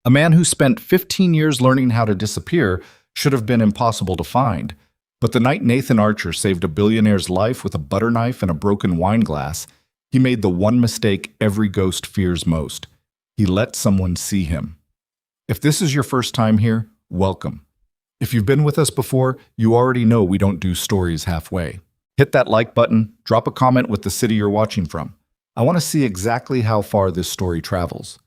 A man who spent 15 years learning how to disappear should have been impossible to find. But the night Nathan Archer saved a billionaire's life with a butter knife and a broken wine glass, he made the one mistake every ghost fears most. He let someone see him. If this is your first time here, welcome. If you've been with us before, you already know we don't do stories halfway. Hit that like button, drop a comment with the city you're watching from. I want to see exactly how far this story travels.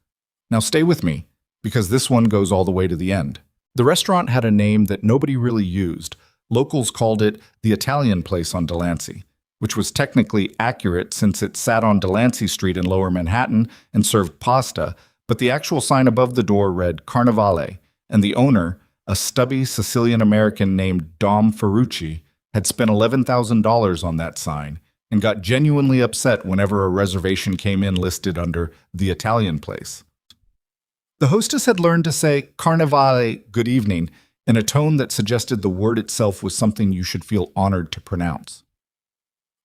Now stay with me, because this one goes all the way to the end. The restaurant had a name that nobody really used. Locals called it the Italian Place on Delancey, which was technically accurate since it sat on Delancey Street in Lower Manhattan and served pasta, but the actual sign above the door read Carnevale, and the owner, a stubby Sicilian-American named Dom Ferrucci, had spent $11,000 on that sign and got genuinely upset whenever a reservation came in listed under the Italian Place. The hostess had learned to say Carnevale, good evening, in a tone that suggested the word itself was something you should feel honored to pronounce.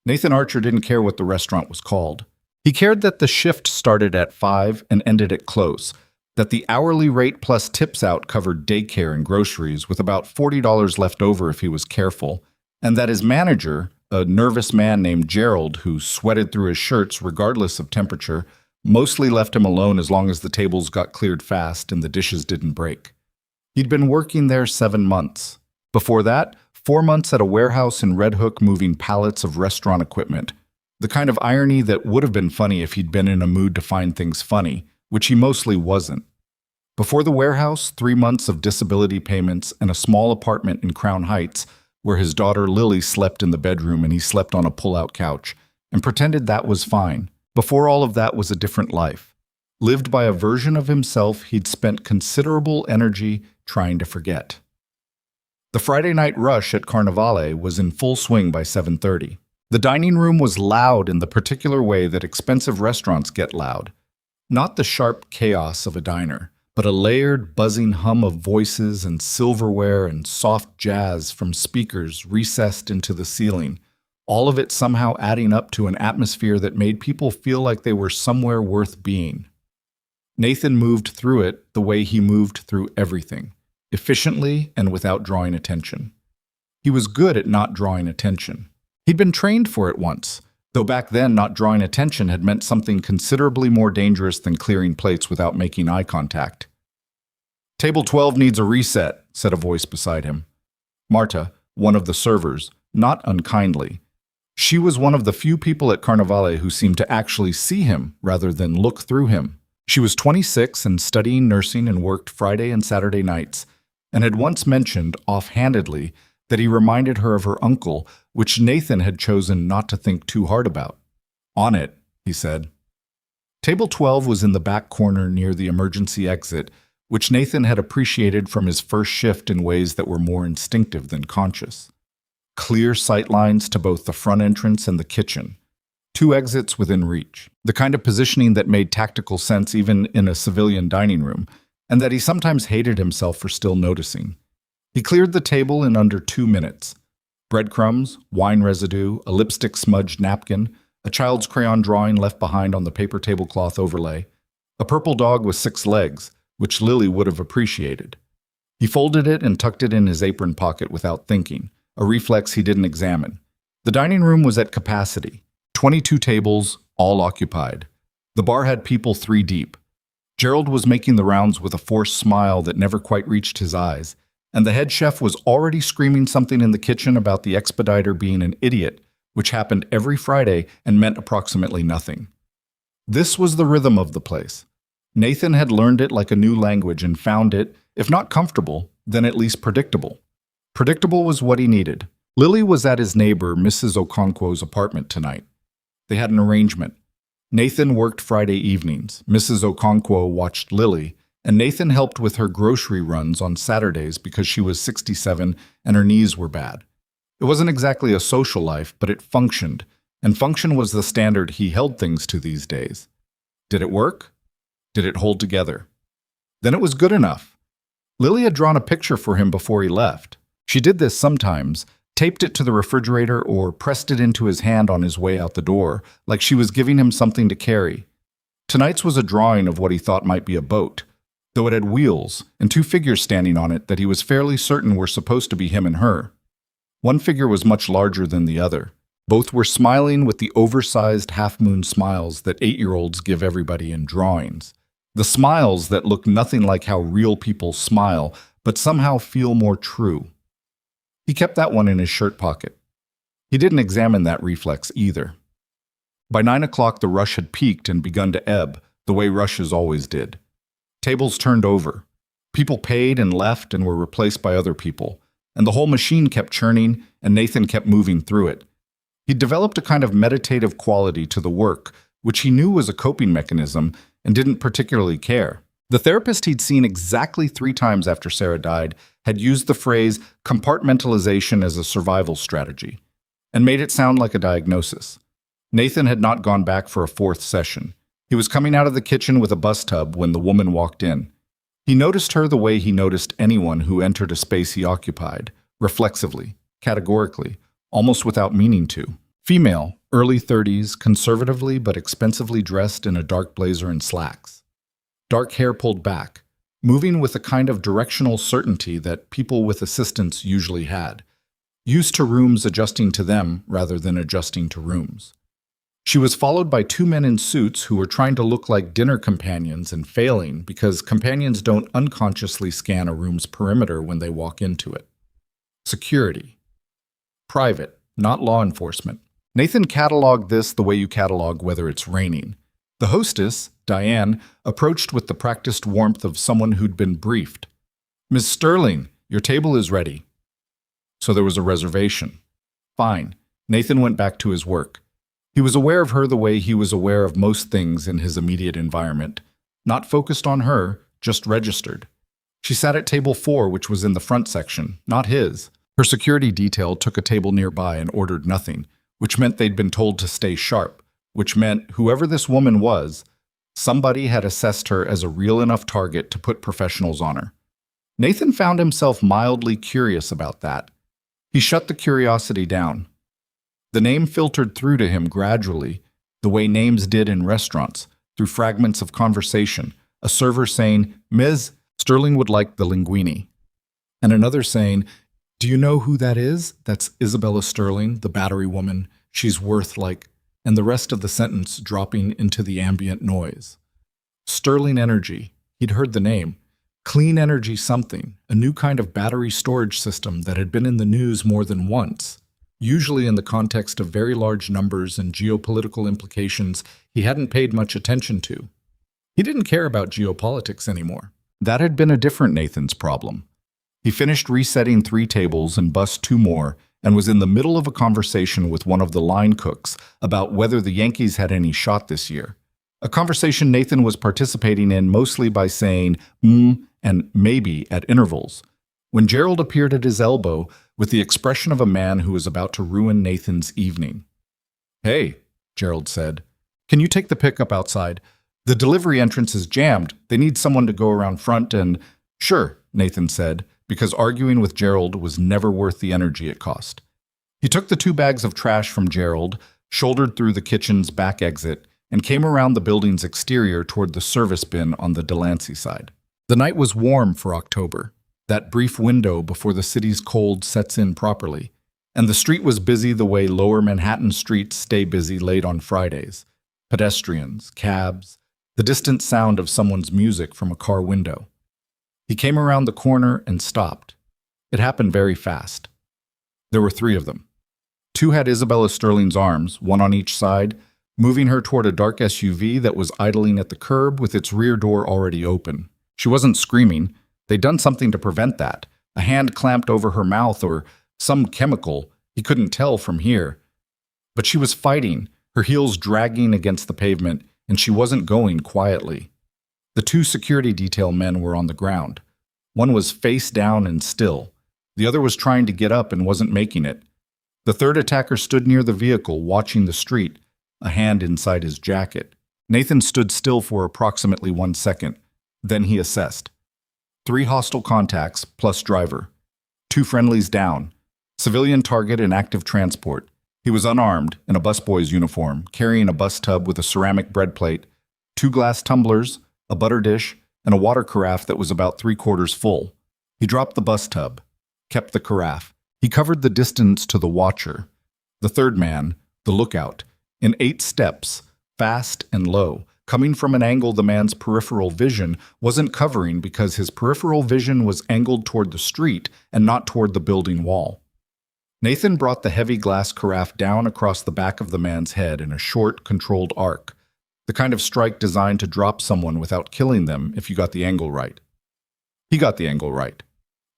Nathan Archer didn't care what the restaurant was called. He cared that the shift started at 5 and ended at close, that the hourly rate plus tips out covered daycare and groceries with about $40 left over if he was careful, and that his manager, a nervous man named Gerald who sweated through his shirts regardless of temperature, mostly left him alone as long as the tables got cleared fast and the dishes didn't break. He'd been working there 7 months. Before that, 4 months at a warehouse in Red Hook moving pallets of restaurant equipment. The kind of irony that would have been funny if he'd been in a mood to find things funny, which he mostly wasn't. Before the warehouse, 3 months of disability payments and a small apartment in Crown Heights where his daughter Lily slept in the bedroom and he slept on a pull-out couch, and pretended that was fine. Before all of that was a different life, lived by a version of himself he'd spent considerable energy trying to forget. The Friday night rush at Carnevale was in full swing by 7:30. The dining room was loud in the particular way that expensive restaurants get loud. Not the sharp chaos of a diner, but a layered, buzzing hum of voices and silverware and soft jazz from speakers recessed into the ceiling, all of it somehow adding up to an atmosphere that made people feel like they were somewhere worth being. Nathan moved through it the way he moved through everything, efficiently and without drawing attention. He was good at not drawing attention. He'd been trained for it once, though back then not drawing attention had meant something considerably more dangerous than clearing plates without making eye contact. "Table 12 needs a reset," said a voice beside him. Marta, one of the servers, not unkindly. She was one of the few people at Carnevale who seemed to actually see him rather than look through him. She was 26 and studying nursing and worked Friday and Saturday nights, and had once mentioned, offhandedly, that he reminded her of her uncle, which Nathan had chosen not to think too hard about. "On it," he said. Table 12 was in the back corner near the emergency exit, which Nathan had appreciated from his first shift in ways that were more instinctive than conscious. Clear sight lines to both the front entrance and the kitchen. 2 exits within reach. The kind of positioning that made tactical sense even in a civilian dining room, and that he sometimes hated himself for still noticing. He cleared the table in under 2 minutes. Breadcrumbs, wine residue, a lipstick-smudged napkin, a child's crayon drawing left behind on the paper tablecloth overlay, a purple dog with 6 legs, which Lily would have appreciated. He folded it and tucked it in his apron pocket without thinking, a reflex he didn't examine. The dining room was at capacity. 22 tables, all occupied. The bar had people 3 deep. Gerald was making the rounds with a forced smile that never quite reached his eyes, and the head chef was already screaming something in the kitchen about the expediter being an idiot, which happened every Friday and meant approximately nothing. This was the rhythm of the place. Nathan had learned it like a new language and found it, if not comfortable, then at least predictable. Predictable was what he needed. Lily was at his neighbor, Mrs. Okonkwo's apartment tonight. They had an arrangement. Nathan worked Friday evenings, Mrs. Okonkwo watched Lily, and Nathan helped with her grocery runs on Saturdays because she was 67 and her knees were bad. It wasn't exactly a social life, but it functioned, and function was the standard he held things to these days. Did it work? Did it hold together? Then it was good enough. Lily had drawn a picture for him before he left. She did this sometimes, taped it to the refrigerator or pressed it into his hand on his way out the door, like she was giving him something to carry. Tonight's was a drawing of what he thought might be a boat. though it had wheels and two figures standing on it that he was fairly certain were supposed to be him and her. One figure was much larger than the other. Both were smiling with the oversized half-moon smiles that 8-year-olds give everybody in drawings. The smiles that look nothing like how real people smile, but somehow feel more true. He kept that one in his shirt pocket. He didn't examine that reflex either. By 9 o'clock, the rush had peaked and begun to ebb, the way rushes always did. Tables turned over. People paid and left and were replaced by other people, and the whole machine kept churning, and Nathan kept moving through it. He'd developed a kind of meditative quality to the work, which he knew was a coping mechanism and didn't particularly care. The therapist he'd seen exactly 3 times after Sarah died had used the phrase compartmentalization as a survival strategy, and made it sound like a diagnosis. Nathan had not gone back for a 4th session. He was coming out of the kitchen with a bus tub when the woman walked in. He noticed her the way he noticed anyone who entered a space he occupied, reflexively, categorically, almost without meaning to. Female, early 30s, conservatively but expensively dressed in a dark blazer and slacks. Dark hair pulled back, moving with a kind of directional certainty that people with assistants usually had, used to rooms adjusting to them rather than adjusting to rooms. She was followed by 2 men in suits who were trying to look like dinner companions and failing because companions don't unconsciously scan a room's perimeter when they walk into it. Security. Private, not law enforcement. Nathan cataloged this the way you catalog whether it's raining. The hostess, Diane, approached with the practiced warmth of someone who'd been briefed. "Miss Sterling, your table is ready." So there was a reservation. Fine. Nathan went back to his work. He was aware of her the way he was aware of most things in his immediate environment. Not focused on her, just registered. She sat at table 4, which was in the front section, not his. Her security detail took a table nearby and ordered nothing, which meant they'd been told to stay sharp, which meant whoever this woman was, somebody had assessed her as a real enough target to put professionals on her. Nathan found himself mildly curious about that. He shut the curiosity down. The name filtered through to him gradually, the way names did in restaurants, through fragments of conversation, a server saying, "Ms. Sterling would like the linguine," and another saying, "Do you know who that is? That's Isabella Sterling, the battery woman. She's worth like," and the rest of the sentence dropping into the ambient noise. Sterling Energy. He'd heard the name. Clean energy something, a new kind of battery storage system that had been in the news more than once. Usually in the context of very large numbers and geopolitical implications he hadn't paid much attention to. He didn't care about geopolitics anymore. That had been a different Nathan's problem. He finished resetting 3 tables and bussed 2 more, and was in the middle of a conversation with one of the line cooks about whether the Yankees had any shot this year. A conversation Nathan was participating in mostly by saying and maybe at intervals, when Gerald appeared at his elbow with the expression of a man who was about to ruin Nathan's evening. "Hey," Gerald said, "can you take the pickup outside? The delivery entrance is jammed. They need someone to go around front and—" "Sure," Nathan said, because arguing with Gerald was never worth the energy it cost. He took the 2 bags of trash from Gerald, shouldered through the kitchen's back exit, and came around the building's exterior toward the service bin on the Delancey side. The night was warm for October, that brief window before the city's cold sets in properly, and the street was busy the way lower Manhattan streets stay busy late on Fridays. Pedestrians, cabs, the distant sound of someone's music from a car window. He came around the corner and stopped. It happened very fast. There were 3 of them. 2 had Isabella Sterling's arms, 1 on each side, moving her toward a dark SUV that was idling at the curb with its rear door already open. She wasn't screaming. They'd done something to prevent that. A hand clamped over her mouth or some chemical. He couldn't tell from here. But she was fighting, her heels dragging against the pavement, and she wasn't going quietly. The 2 security detail men were on the ground. One was face down and still. The other was trying to get up and wasn't making it. The 3rd attacker stood near the vehicle, watching the street, a hand inside his jacket. Nathan stood still for approximately 1 second. Then he assessed. 3 hostile contacts, plus driver. 2 friendlies down. Civilian target in active transport. He was unarmed, in a busboy's uniform, carrying a bus tub with a ceramic bread plate, 2 glass tumblers, a butter dish, and a water carafe that was about three-quarters full. He dropped the bus tub, kept the carafe. He covered the distance to the watcher, the third man, the lookout, in 8 steps, fast and low, coming from an angle the man's peripheral vision wasn't covering because his peripheral vision was angled toward the street and not toward the building wall. Nathan brought the heavy glass carafe down across the back of the man's head in a short, controlled arc, the kind of strike designed to drop someone without killing them if you got the angle right. He got the angle right.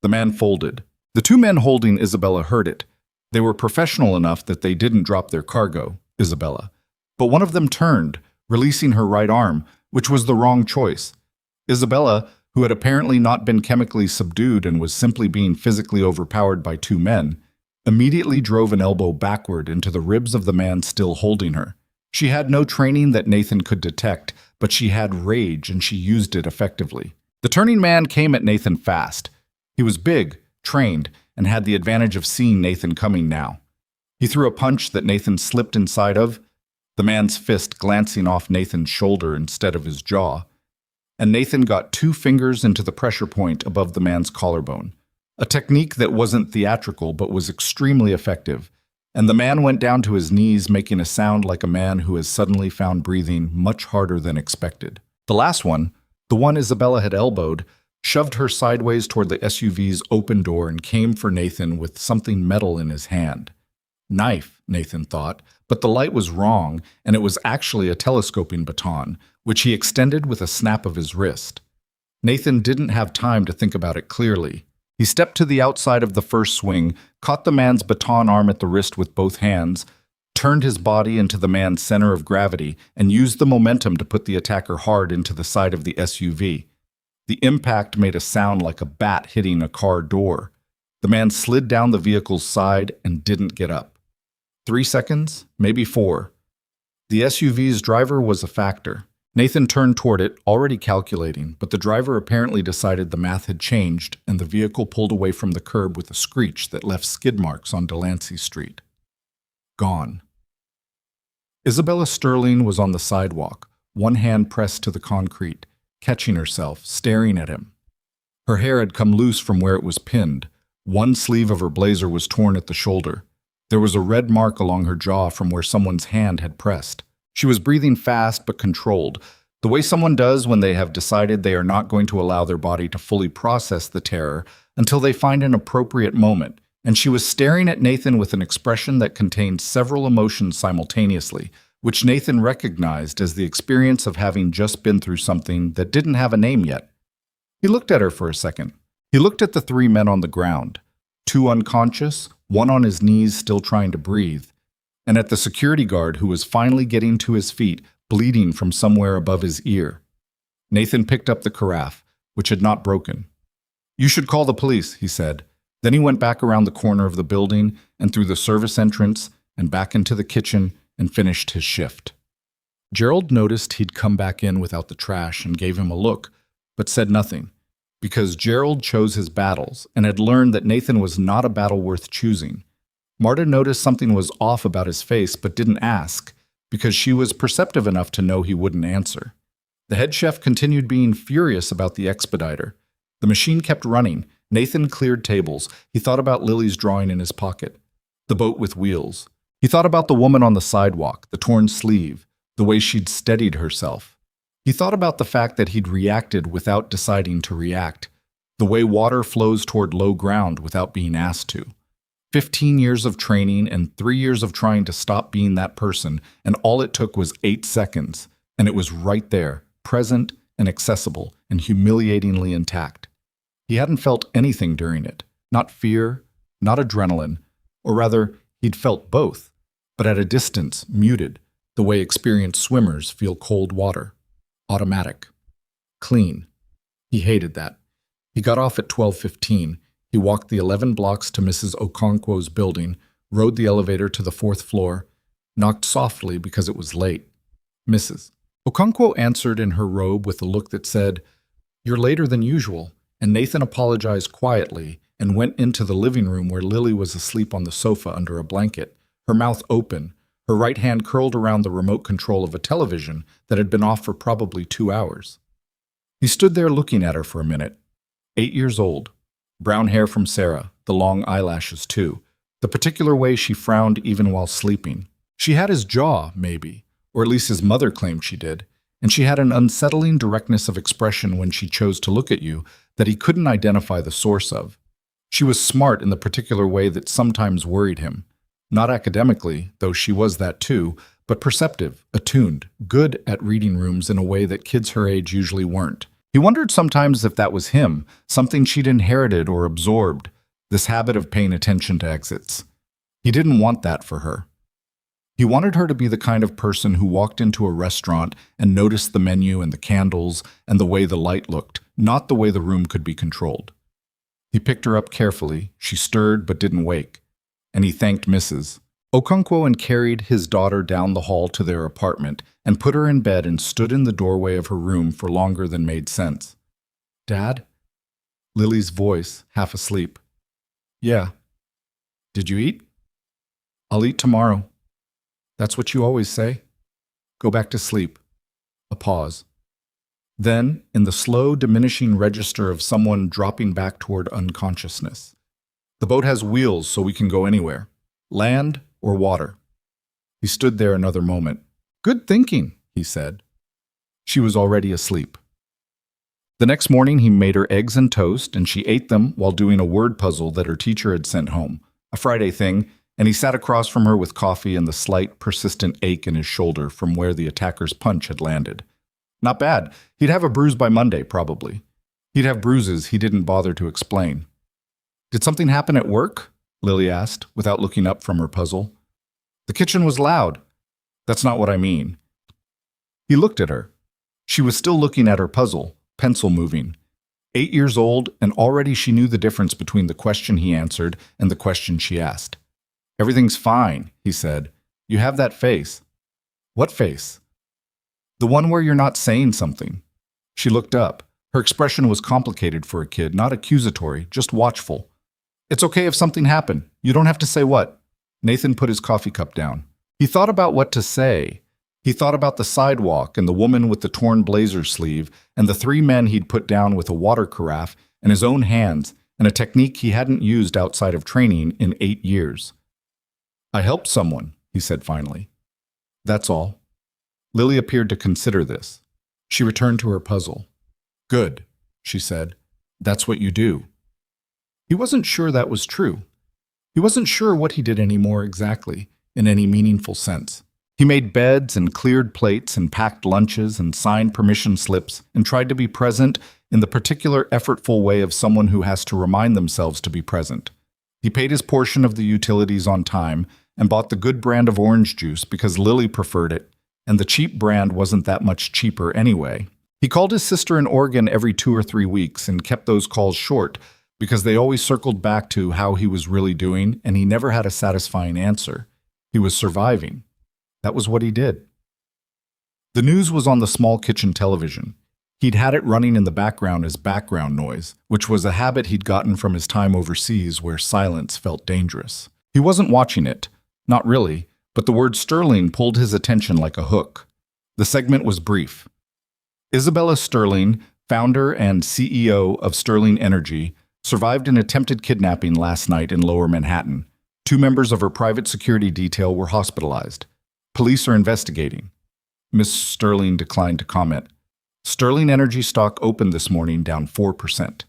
The man folded. The 2 men holding Isabella heard it. They were professional enough that they didn't drop their cargo, Isabella. But one of them turned, releasing her right arm, which was the wrong choice. Isabella, who had apparently not been chemically subdued and was simply being physically overpowered by 2 men, immediately drove an elbow backward into the ribs of the man still holding her. She had no training that Nathan could detect, but she had rage and she used it effectively. The turning man came at Nathan fast. He was big, trained, and had the advantage of seeing Nathan coming now. He threw a punch that Nathan slipped inside of, the man's fist glancing off Nathan's shoulder instead of his jaw, and Nathan got 2 fingers into the pressure point above the man's collarbone, a technique that wasn't theatrical but was extremely effective, and the man went down to his knees making a sound like a man who has suddenly found breathing much harder than expected. The last one, the one Isabella had elbowed, shoved her sideways toward the SUV's open door and came for Nathan with something metal in his hand. Knife, Nathan thought, but the light was wrong, and it was actually a telescoping baton, which he extended with a snap of his wrist. Nathan didn't have time to think about it clearly. He stepped to the outside of the first swing, caught the man's baton arm at the wrist with both hands, turned his body into the man's center of gravity, and used the momentum to put the attacker hard into the side of the SUV. The impact made a sound like a bat hitting a car door. The man slid down the vehicle's side and didn't get up. 3 seconds, maybe 4. The SUV's driver was a factor. Nathan turned toward it, already calculating, but the driver apparently decided the math had changed and the vehicle pulled away from the curb with a screech that left skid marks on Delancey Street. Gone. Isabella Sterling was on the sidewalk, one hand pressed to the concrete, catching herself, staring at him. Her hair had come loose from where it was pinned. One sleeve of her blazer was torn at the shoulder. There was a red mark along her jaw from where someone's hand had pressed. She was breathing fast but controlled, the way someone does when they have decided they are not going to allow their body to fully process the terror until they find an appropriate moment, and she was staring at Nathan with an expression that contained several emotions simultaneously, which Nathan recognized as the experience of having just been through something that didn't have a name yet. He looked at her for a second. He looked at the 3 men on the ground, 2 unconscious, one on his knees still trying to breathe, and at the security guard who was finally getting to his feet, bleeding from somewhere above his ear. Nathan picked up the carafe, which had not broken. "You should call the police," he said. Then he went back around the corner of the building and through the service entrance and back into the kitchen and finished his shift. Gerald noticed he'd come back in without the trash and gave him a look, but said nothing, because Gerald chose his battles and had learned that Nathan was not a battle worth choosing. Marta noticed something was off about his face but didn't ask, because she was perceptive enough to know he wouldn't answer. The head chef continued being furious about the expediter. The machine kept running. Nathan cleared tables. He thought about Lily's drawing in his pocket. The boat with wheels. He thought about the woman on the sidewalk, the torn sleeve, the way she'd steadied herself. He thought about the fact that he'd reacted without deciding to react, the way water flows toward low ground without being asked to. 15 years of training and 3 years of trying to stop being that person, and all it took was 8 seconds, and it was right there, present and accessible and humiliatingly intact. He hadn't felt anything during it, not fear, not adrenaline, or rather, he'd felt both, but at a distance, muted, the way experienced swimmers feel cold water. Automatic. Clean. He hated that. He got off at 12:15. He walked the 11 blocks to Mrs. Okonkwo's building, rode the elevator to the 4th floor, knocked softly because it was late. "Mrs." Okonkwo answered in her robe with a look that said, "You're later than usual," and Nathan apologized quietly and went into the living room where Lily was asleep on the sofa under a blanket, her mouth open, her right hand curled around the remote control of a television that had been off for probably 2 hours. He stood there looking at her for a minute. 8 years old. Brown hair from Sarah, the long eyelashes too. The particular way she frowned even while sleeping. She had his jaw, maybe, or at least his mother claimed she did, and she had an unsettling directness of expression when she chose to look at you that he couldn't identify the source of. She was smart in the particular way that sometimes worried him. Not academically, though she was that too, but perceptive, attuned, good at reading rooms in a way that kids her age usually weren't. He wondered sometimes if that was him, something she'd inherited or absorbed, this habit of paying attention to exits. He didn't want that for her. He wanted her to be the kind of person who walked into a restaurant and noticed the menu and the candles and the way the light looked, not the way the room could be controlled. He picked her up carefully. She stirred but didn't wake. And he thanked Mrs. Okonkwo and carried his daughter down the hall to their apartment and put her in bed and stood in the doorway of her room for longer than made sense. "Dad?" Lily's voice, half asleep. "Yeah." "Did you eat?" "I'll eat tomorrow." "That's what you always say." "Go back to sleep." A pause. Then, in the slow, diminishing register of someone dropping back toward unconsciousness. "The boat has wheels, so we can go anywhere. Land or water." He stood there another moment. "Good thinking," he said. She was already asleep. The next morning he made her eggs and toast, and she ate them while doing a word puzzle that her teacher had sent home, a Friday thing, and he sat across from her with coffee and the slight, persistent ache in his shoulder from where the attacker's punch had landed. Not bad. He'd have a bruise by Monday, probably. He'd have bruises he didn't bother to explain. "Did something happen at work?" Lily asked, without looking up from her puzzle. "The kitchen was loud." "That's not what I mean." He looked at her. She was still looking at her puzzle, pencil moving. 8 years old, and already she knew the difference between the question he answered and the question she asked. "Everything's fine," he said. "You have that face." "What face?" "The one where you're not saying something." She looked up. Her expression was complicated for a kid, not accusatory, just watchful. "It's okay if something happened. You don't have to say what." Nathan put his coffee cup down. He thought about what to say. He thought about the sidewalk and the woman with the torn blazer sleeve and the 3 men he'd put down with a water carafe and his own hands and a technique he hadn't used outside of training in 8 years. "I helped someone," he said finally. "That's all." Lily appeared to consider this. She returned to her puzzle. "Good," she said. "That's what you do." He wasn't sure that was true. He wasn't sure what he did anymore exactly, in any meaningful sense. He made beds and cleared plates and packed lunches and signed permission slips and tried to be present in the particular effortful way of someone who has to remind themselves to be present. He paid his portion of the utilities on time and bought the good brand of orange juice because Lily preferred it, and the cheap brand wasn't that much cheaper anyway. He called his sister in Oregon every 2 or 3 weeks and kept those calls short because they always circled back to how he was really doing, and he never had a satisfying answer. He was surviving. That was what he did. The news was on the small kitchen television. He'd had it running in the background as background noise, which was a habit he'd gotten from his time overseas where silence felt dangerous. He wasn't watching it. Not really, but the word Sterling pulled his attention like a hook. The segment was brief. Isabella Sterling, founder and CEO of Sterling Energy, survived an attempted kidnapping last night in Lower Manhattan. 2 members of her private security detail were hospitalized. Police are investigating. Miss Sterling declined to comment. Sterling Energy stock opened this morning down 4%.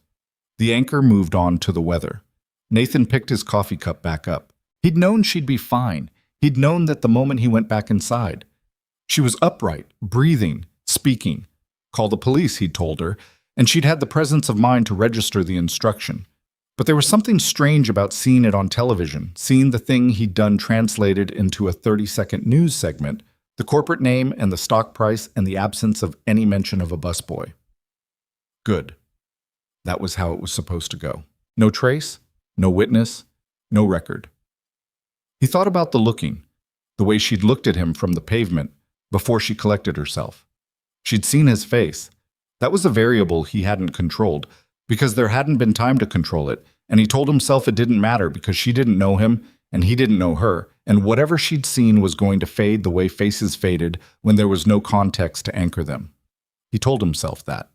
The anchor moved on to the weather. Nathan picked his coffee cup back up. He'd known she'd be fine. He'd known that the moment he went back inside. She was upright, breathing, speaking. Call the police, he'd told her, and she'd had the presence of mind to register the instruction. But there was something strange about seeing it on television, seeing the thing he'd done translated into a 30-second news segment, the corporate name and the stock price and the absence of any mention of a busboy. Good. That was how it was supposed to go. No trace, no witness, no record. He thought about the looking, the way she'd looked at him from the pavement before she collected herself. She'd seen his face. That was a variable he hadn't controlled, because there hadn't been time to control it, and he told himself it didn't matter because she didn't know him and he didn't know her, and whatever she'd seen was going to fade the way faces faded when there was no context to anchor them. He told himself that.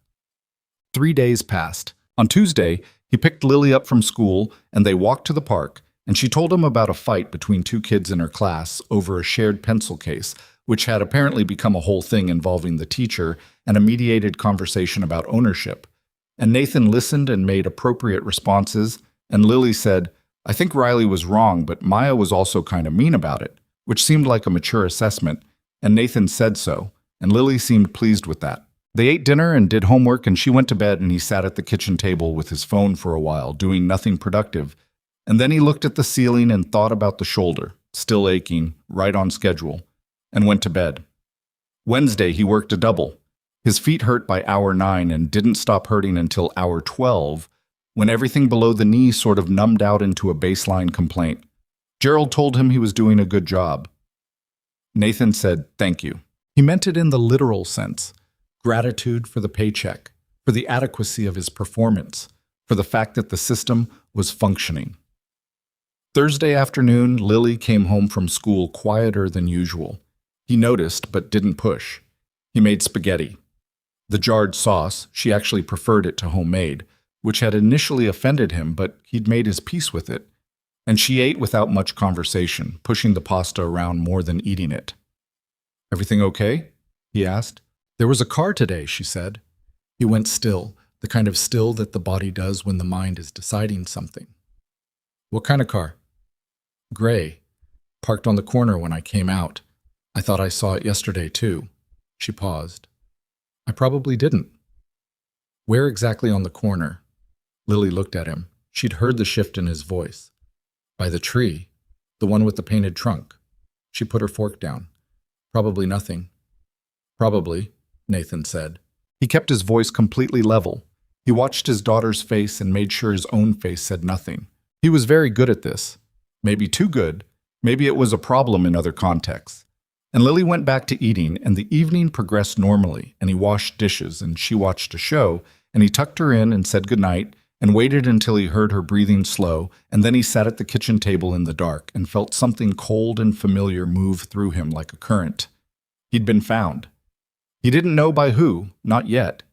3 days passed. On Tuesday, he picked Lily up from school and they walked to the park, and she told him about a fight between two kids in her class over a shared pencil case, which had apparently become a whole thing involving the teacher and a mediated conversation about ownership. And Nathan listened and made appropriate responses, and Lily said, "I think Riley was wrong, but Maya was also kind of mean about it," which seemed like a mature assessment, and Nathan said so, and Lily seemed pleased with that. They ate dinner and did homework, and she went to bed, and he sat at the kitchen table with his phone for a while, doing nothing productive. And then he looked at the ceiling and thought about the shoulder, still aching, right on schedule, and went to bed. Wednesday, he worked a double. His feet hurt by hour 9 and didn't stop hurting until hour 12, when everything below the knee sort of numbed out into a baseline complaint. Gerald told him he was doing a good job. Nathan said, "Thank you." He meant it in the literal sense. Gratitude for the paycheck, for the adequacy of his performance, for the fact that the system was functioning. Thursday afternoon, Lily came home from school quieter than usual. He noticed, but didn't push. He made spaghetti. The jarred sauce, she actually preferred it to homemade, which had initially offended him, but he'd made his peace with it. And she ate without much conversation, pushing the pasta around more than eating it. "Everything okay?" he asked. "There was a car today," she said. He went still, the kind of still that the body does when the mind is deciding something. "What kind of car?" "Gray. Parked on the corner when I came out. I thought I saw it yesterday, too." She paused. "I probably didn't." "Where exactly on the corner?" Lily looked at him. She'd heard the shift in his voice. "By the tree. The one with the painted trunk." She put her fork down. "Probably nothing." "Probably," Nathan said. He kept his voice completely level. He watched his daughter's face and made sure his own face said nothing. He was very good at this. Maybe too good. Maybe it was a problem in other contexts. And Lily went back to eating, and the evening progressed normally, and he washed dishes, and she watched a show, and he tucked her in and said goodnight, and waited until he heard her breathing slow, and then he sat at the kitchen table in the dark and felt something cold and familiar move through him like a current. He'd been found. He didn't know by who, not yet.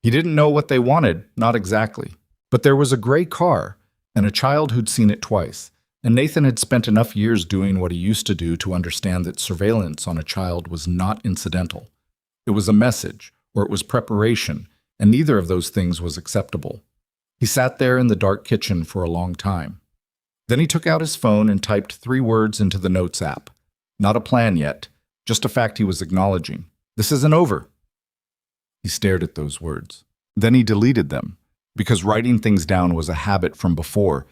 He didn't know what they wanted, not exactly. But there was a gray car, and a child who'd seen it twice. And Nathan had spent enough years doing what he used to do to understand that surveillance on a child was not incidental. It was a message, or it was preparation, and neither of those things was acceptable. He sat there in the dark kitchen for a long time. Then he took out his phone and typed 3 words into the Notes app. Not a plan yet, just a fact he was acknowledging. "This isn't over." He stared at those words. Then he deleted them, because writing things down was a habit from before,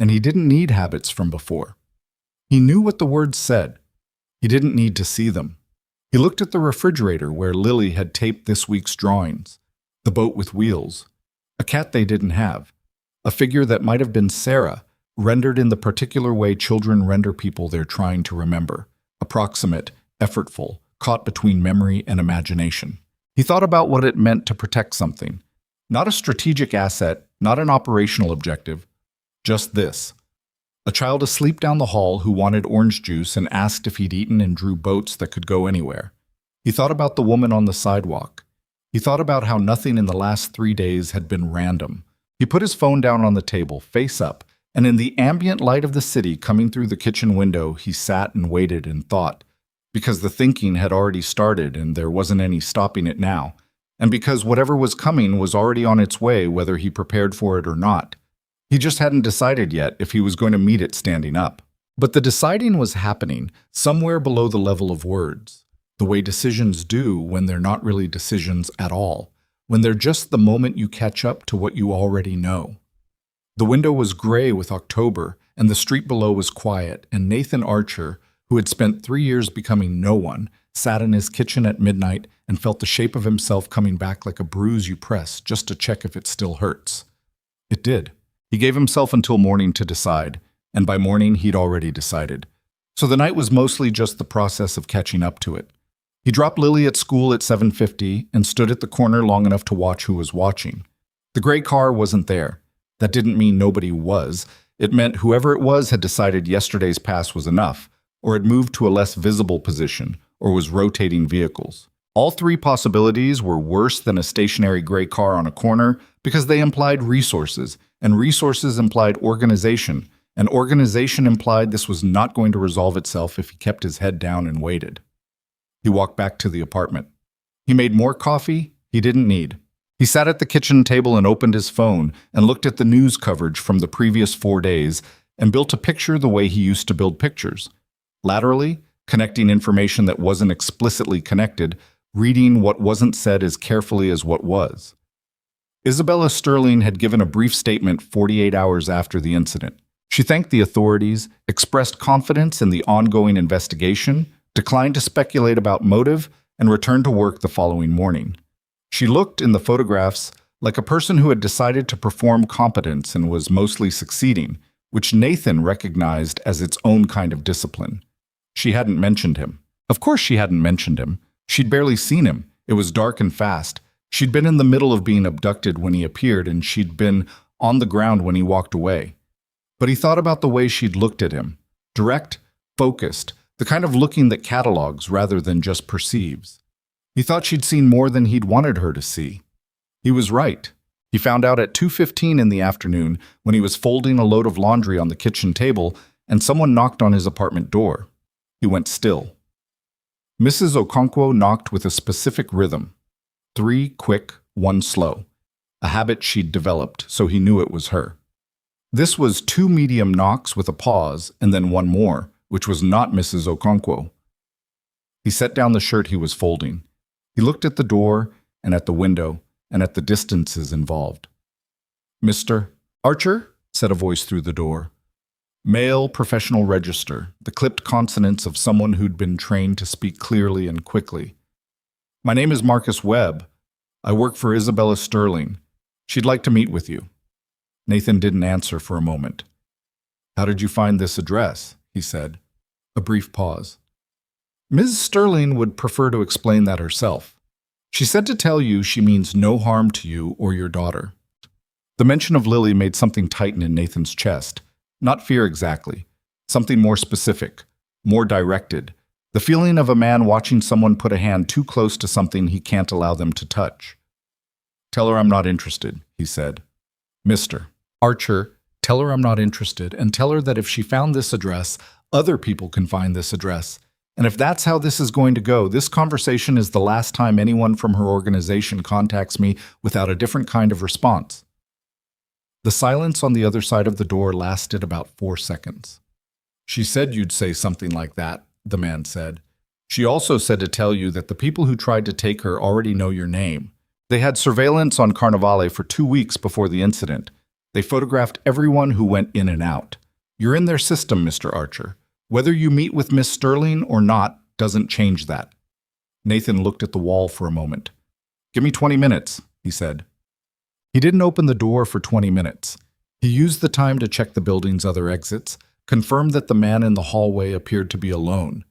and he didn't need habits from before. He knew what the words said. He didn't need to see them. He looked at the refrigerator where Lily had taped this week's drawings, the boat with wheels, a cat they didn't have, a figure that might have been Sarah, rendered in the particular way children render people they're trying to remember, approximate, effortful, caught between memory and imagination. He thought about what it meant to protect something, not a strategic asset, not an operational objective, just this. A child asleep down the hall who wanted orange juice and asked if he'd eaten and drew boats that could go anywhere. He thought about the woman on the sidewalk. He thought about how nothing in the last 3 days had been random. He put his phone down on the table, face up, and in the ambient light of the city coming through the kitchen window, he sat and waited and thought, because the thinking had already started and there wasn't any stopping it now, and because whatever was coming was already on its way whether he prepared for it or not. He just hadn't decided yet if he was going to meet it standing up. But the deciding was happening somewhere below the level of words, the way decisions do when they're not really decisions at all, when they're just the moment you catch up to what you already know. The window was gray with October, and the street below was quiet, and Nathan Archer, who had spent 3 years becoming no one, sat in his kitchen at midnight and felt the shape of himself coming back like a bruise you press just to check if it still hurts. It did. He gave himself until morning to decide, and by morning he'd already decided. So the night was mostly just the process of catching up to it. He dropped Lily at school at 7:50 and stood at the corner long enough to watch who was watching. The gray car wasn't there. That didn't mean nobody was. It meant whoever it was had decided yesterday's pass was enough, or had moved to a less visible position, or was rotating vehicles. All three possibilities were worse than a stationary gray car on a corner because they implied resources, and resources implied organization, and organization implied this was not going to resolve itself if he kept his head down and waited. He walked back to the apartment. He made more coffee he didn't need. He sat at the kitchen table and opened his phone and looked at the news coverage from the previous 4 days and built a picture the way he used to build pictures. Laterally, connecting information that wasn't explicitly connected, reading what wasn't said as carefully as what was. Isabella Sterling had given a brief statement 48 hours after the incident. She thanked the authorities, expressed confidence in the ongoing investigation, declined to speculate about motive, and returned to work the following morning. She looked, in the photographs, like a person who had decided to perform competence and was mostly succeeding, which Nathan recognized as its own kind of discipline. She hadn't mentioned him. Of course she hadn't mentioned him. She'd barely seen him. It was dark and fast. She'd been in the middle of being abducted when he appeared, and she'd been on the ground when he walked away. But he thought about the way she'd looked at him. Direct, focused, the kind of looking that catalogs rather than just perceives. He thought she'd seen more than he'd wanted her to see. He was right. He found out at 2:15 in the afternoon when he was folding a load of laundry on the kitchen table and someone knocked on his apartment door. He went still. Mrs. Okonkwo knocked with a specific rhythm. 3 quick, 1 slow. A habit she'd developed, so he knew it was her. This was 2 medium knocks with a pause and then 1 more, which was not Mrs. Okonkwo. He set down the shirt he was folding. He looked at the door and at the window and at the distances involved. "Mr. Archer?" said a voice through the door. Male professional register, the clipped consonants of someone who'd been trained to speak clearly and quickly. "My name is Marcus Webb. I work for Isabella Sterling. She'd like to meet with you." Nathan didn't answer for a moment. "How did you find this address?" he said. A brief pause. "Ms. Sterling would prefer to explain that herself. She said to tell you she means no harm to you or your daughter." The mention of Lily made something tighten in Nathan's chest. Not fear exactly. Something more specific, more directed. The feeling of a man watching someone put a hand too close to something he can't allow them to touch. "Tell her I'm not interested," he said. "Mr. Archer, tell her I'm not interested, and tell her that if she found this address, other people can find this address. And if that's how this is going to go, this conversation is the last time anyone from her organization contacts me without a different kind of response." The silence on the other side of the door lasted about 4 seconds. "She said you'd say something like that," the man said. "She also said to tell you that the people who tried to take her already know your name. They had surveillance on Carnivale for 2 weeks before the incident. They photographed everyone who went in and out. You're in their system, Mr. Archer. Whether you meet with Miss Sterling or not doesn't change that." Nathan looked at the wall for a moment. "Give me 20 minutes, he said. He didn't open the door for 20 minutes. He used the time to check the building's other exits, confirm that the man in the hallway appeared to be alone,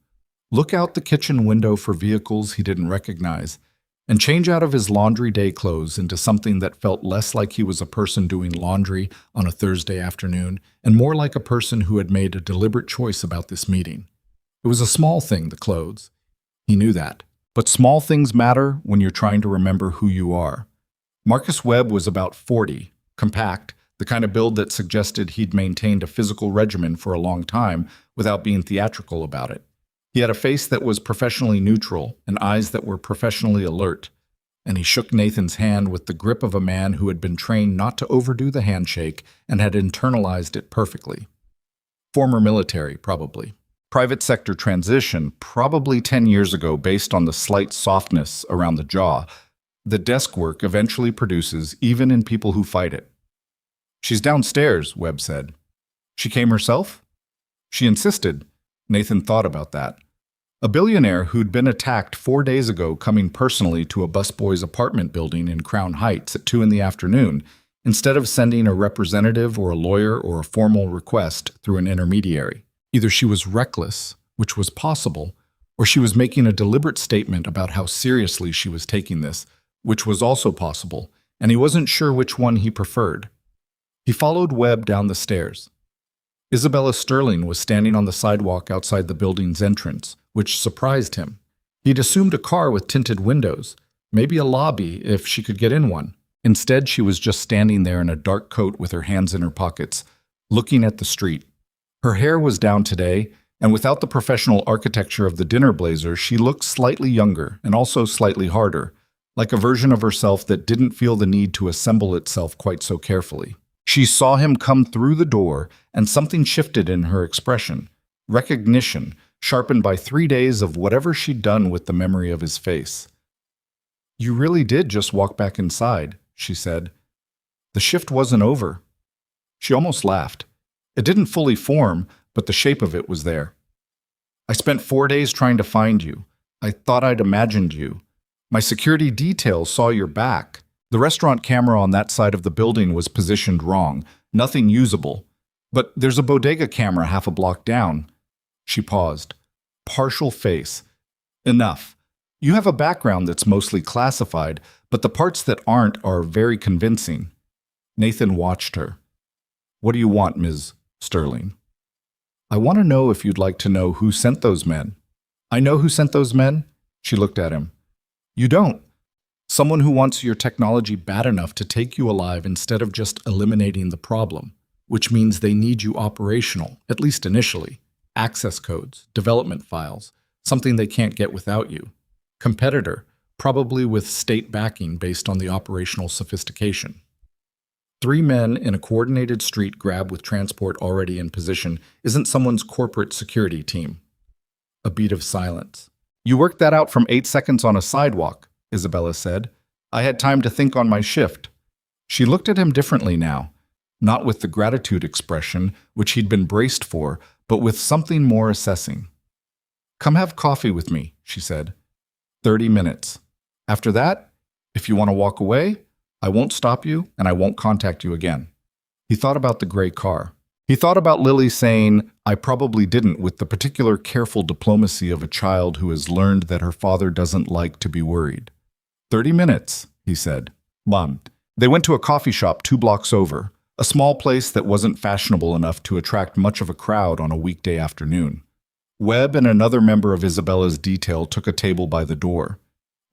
look out the kitchen window for vehicles he didn't recognize, and change out of his laundry day clothes into something that felt less like he was a person doing laundry on a Thursday afternoon and more like a person who had made a deliberate choice about this meeting. It was a small thing, the clothes. He knew that. But small things matter when you're trying to remember who you are. Marcus Webb was about 40, compact, the kind of build that suggested he'd maintained a physical regimen for a long time without being theatrical about it. He had a face that was professionally neutral and eyes that were professionally alert, and he shook Nathan's hand with the grip of a man who had been trained not to overdo the handshake and had internalized it perfectly. Former military, probably. Private sector transition, probably 10 years ago based on the slight softness around the jaw. The desk work eventually produces even in people who fight it. "She's downstairs," Webb said. "She came herself?" "She insisted." Nathan thought about that. A billionaire who'd been attacked 4 days ago coming personally to a busboy's apartment building in Crown Heights at 2 in the afternoon, instead of sending a representative or a lawyer or a formal request through an intermediary. Either she was reckless, which was possible, or she was making a deliberate statement about how seriously she was taking this, which was also possible, and he wasn't sure which one he preferred. He followed Webb down the stairs. Isabella Sterling was standing on the sidewalk outside the building's entrance, which surprised him. He'd assumed a car with tinted windows, maybe a lobby if she could get in one. Instead, she was just standing there in a dark coat with her hands in her pockets, looking at the street. Her hair was down today, and without the professional architecture of the dinner blazer, she looked slightly younger and also slightly harder, like a version of herself that didn't feel the need to assemble itself quite so carefully. She saw him come through the door, and something shifted in her expression. Recognition, sharpened by 3 days of whatever she'd done with the memory of his face. "You really did just walk back inside," she said. "The shift wasn't over." She almost laughed. It didn't fully form, but the shape of it was there. "I spent 4 days trying to find you. I thought I'd imagined you. My security detail saw your back. The restaurant camera on that side of the building was positioned wrong, nothing usable. But there's a bodega camera half a block down." She paused. Partial face. "Enough. You have a background that's mostly classified, but the parts that aren't are very convincing." Nathan watched her. "What do you want, Ms. Sterling?" "I want to know if you'd like to know who sent those men." "I know who sent those men." She looked at him. "You don't. Someone who wants your technology bad enough to take you alive instead of just eliminating the problem, which means they need you operational, at least initially. Access codes, development files, something they can't get without you. Competitor, probably with state backing based on the operational sophistication. 3 men in a coordinated street grab with transport already in position isn't someone's corporate security team." A beat of silence. "You worked that out from 8 seconds on a sidewalk," Isabella said. "I had time to think on my shift." She looked at him differently now, not with the gratitude expression, which he'd been braced for, but with something more assessing. "Come have coffee with me," she said. 30 minutes. After that, if you want to walk away, I won't stop you and I won't contact you again." He thought about the gray car. He thought about Lily saying, "I probably didn't," with the particular careful diplomacy of a child who has learned that her father doesn't like to be worried. 30 minutes, he said. Mom. They went to a coffee shop 2 blocks over, a small place that wasn't fashionable enough to attract much of a crowd on a weekday afternoon. Webb and another member of Isabella's detail took a table by the door.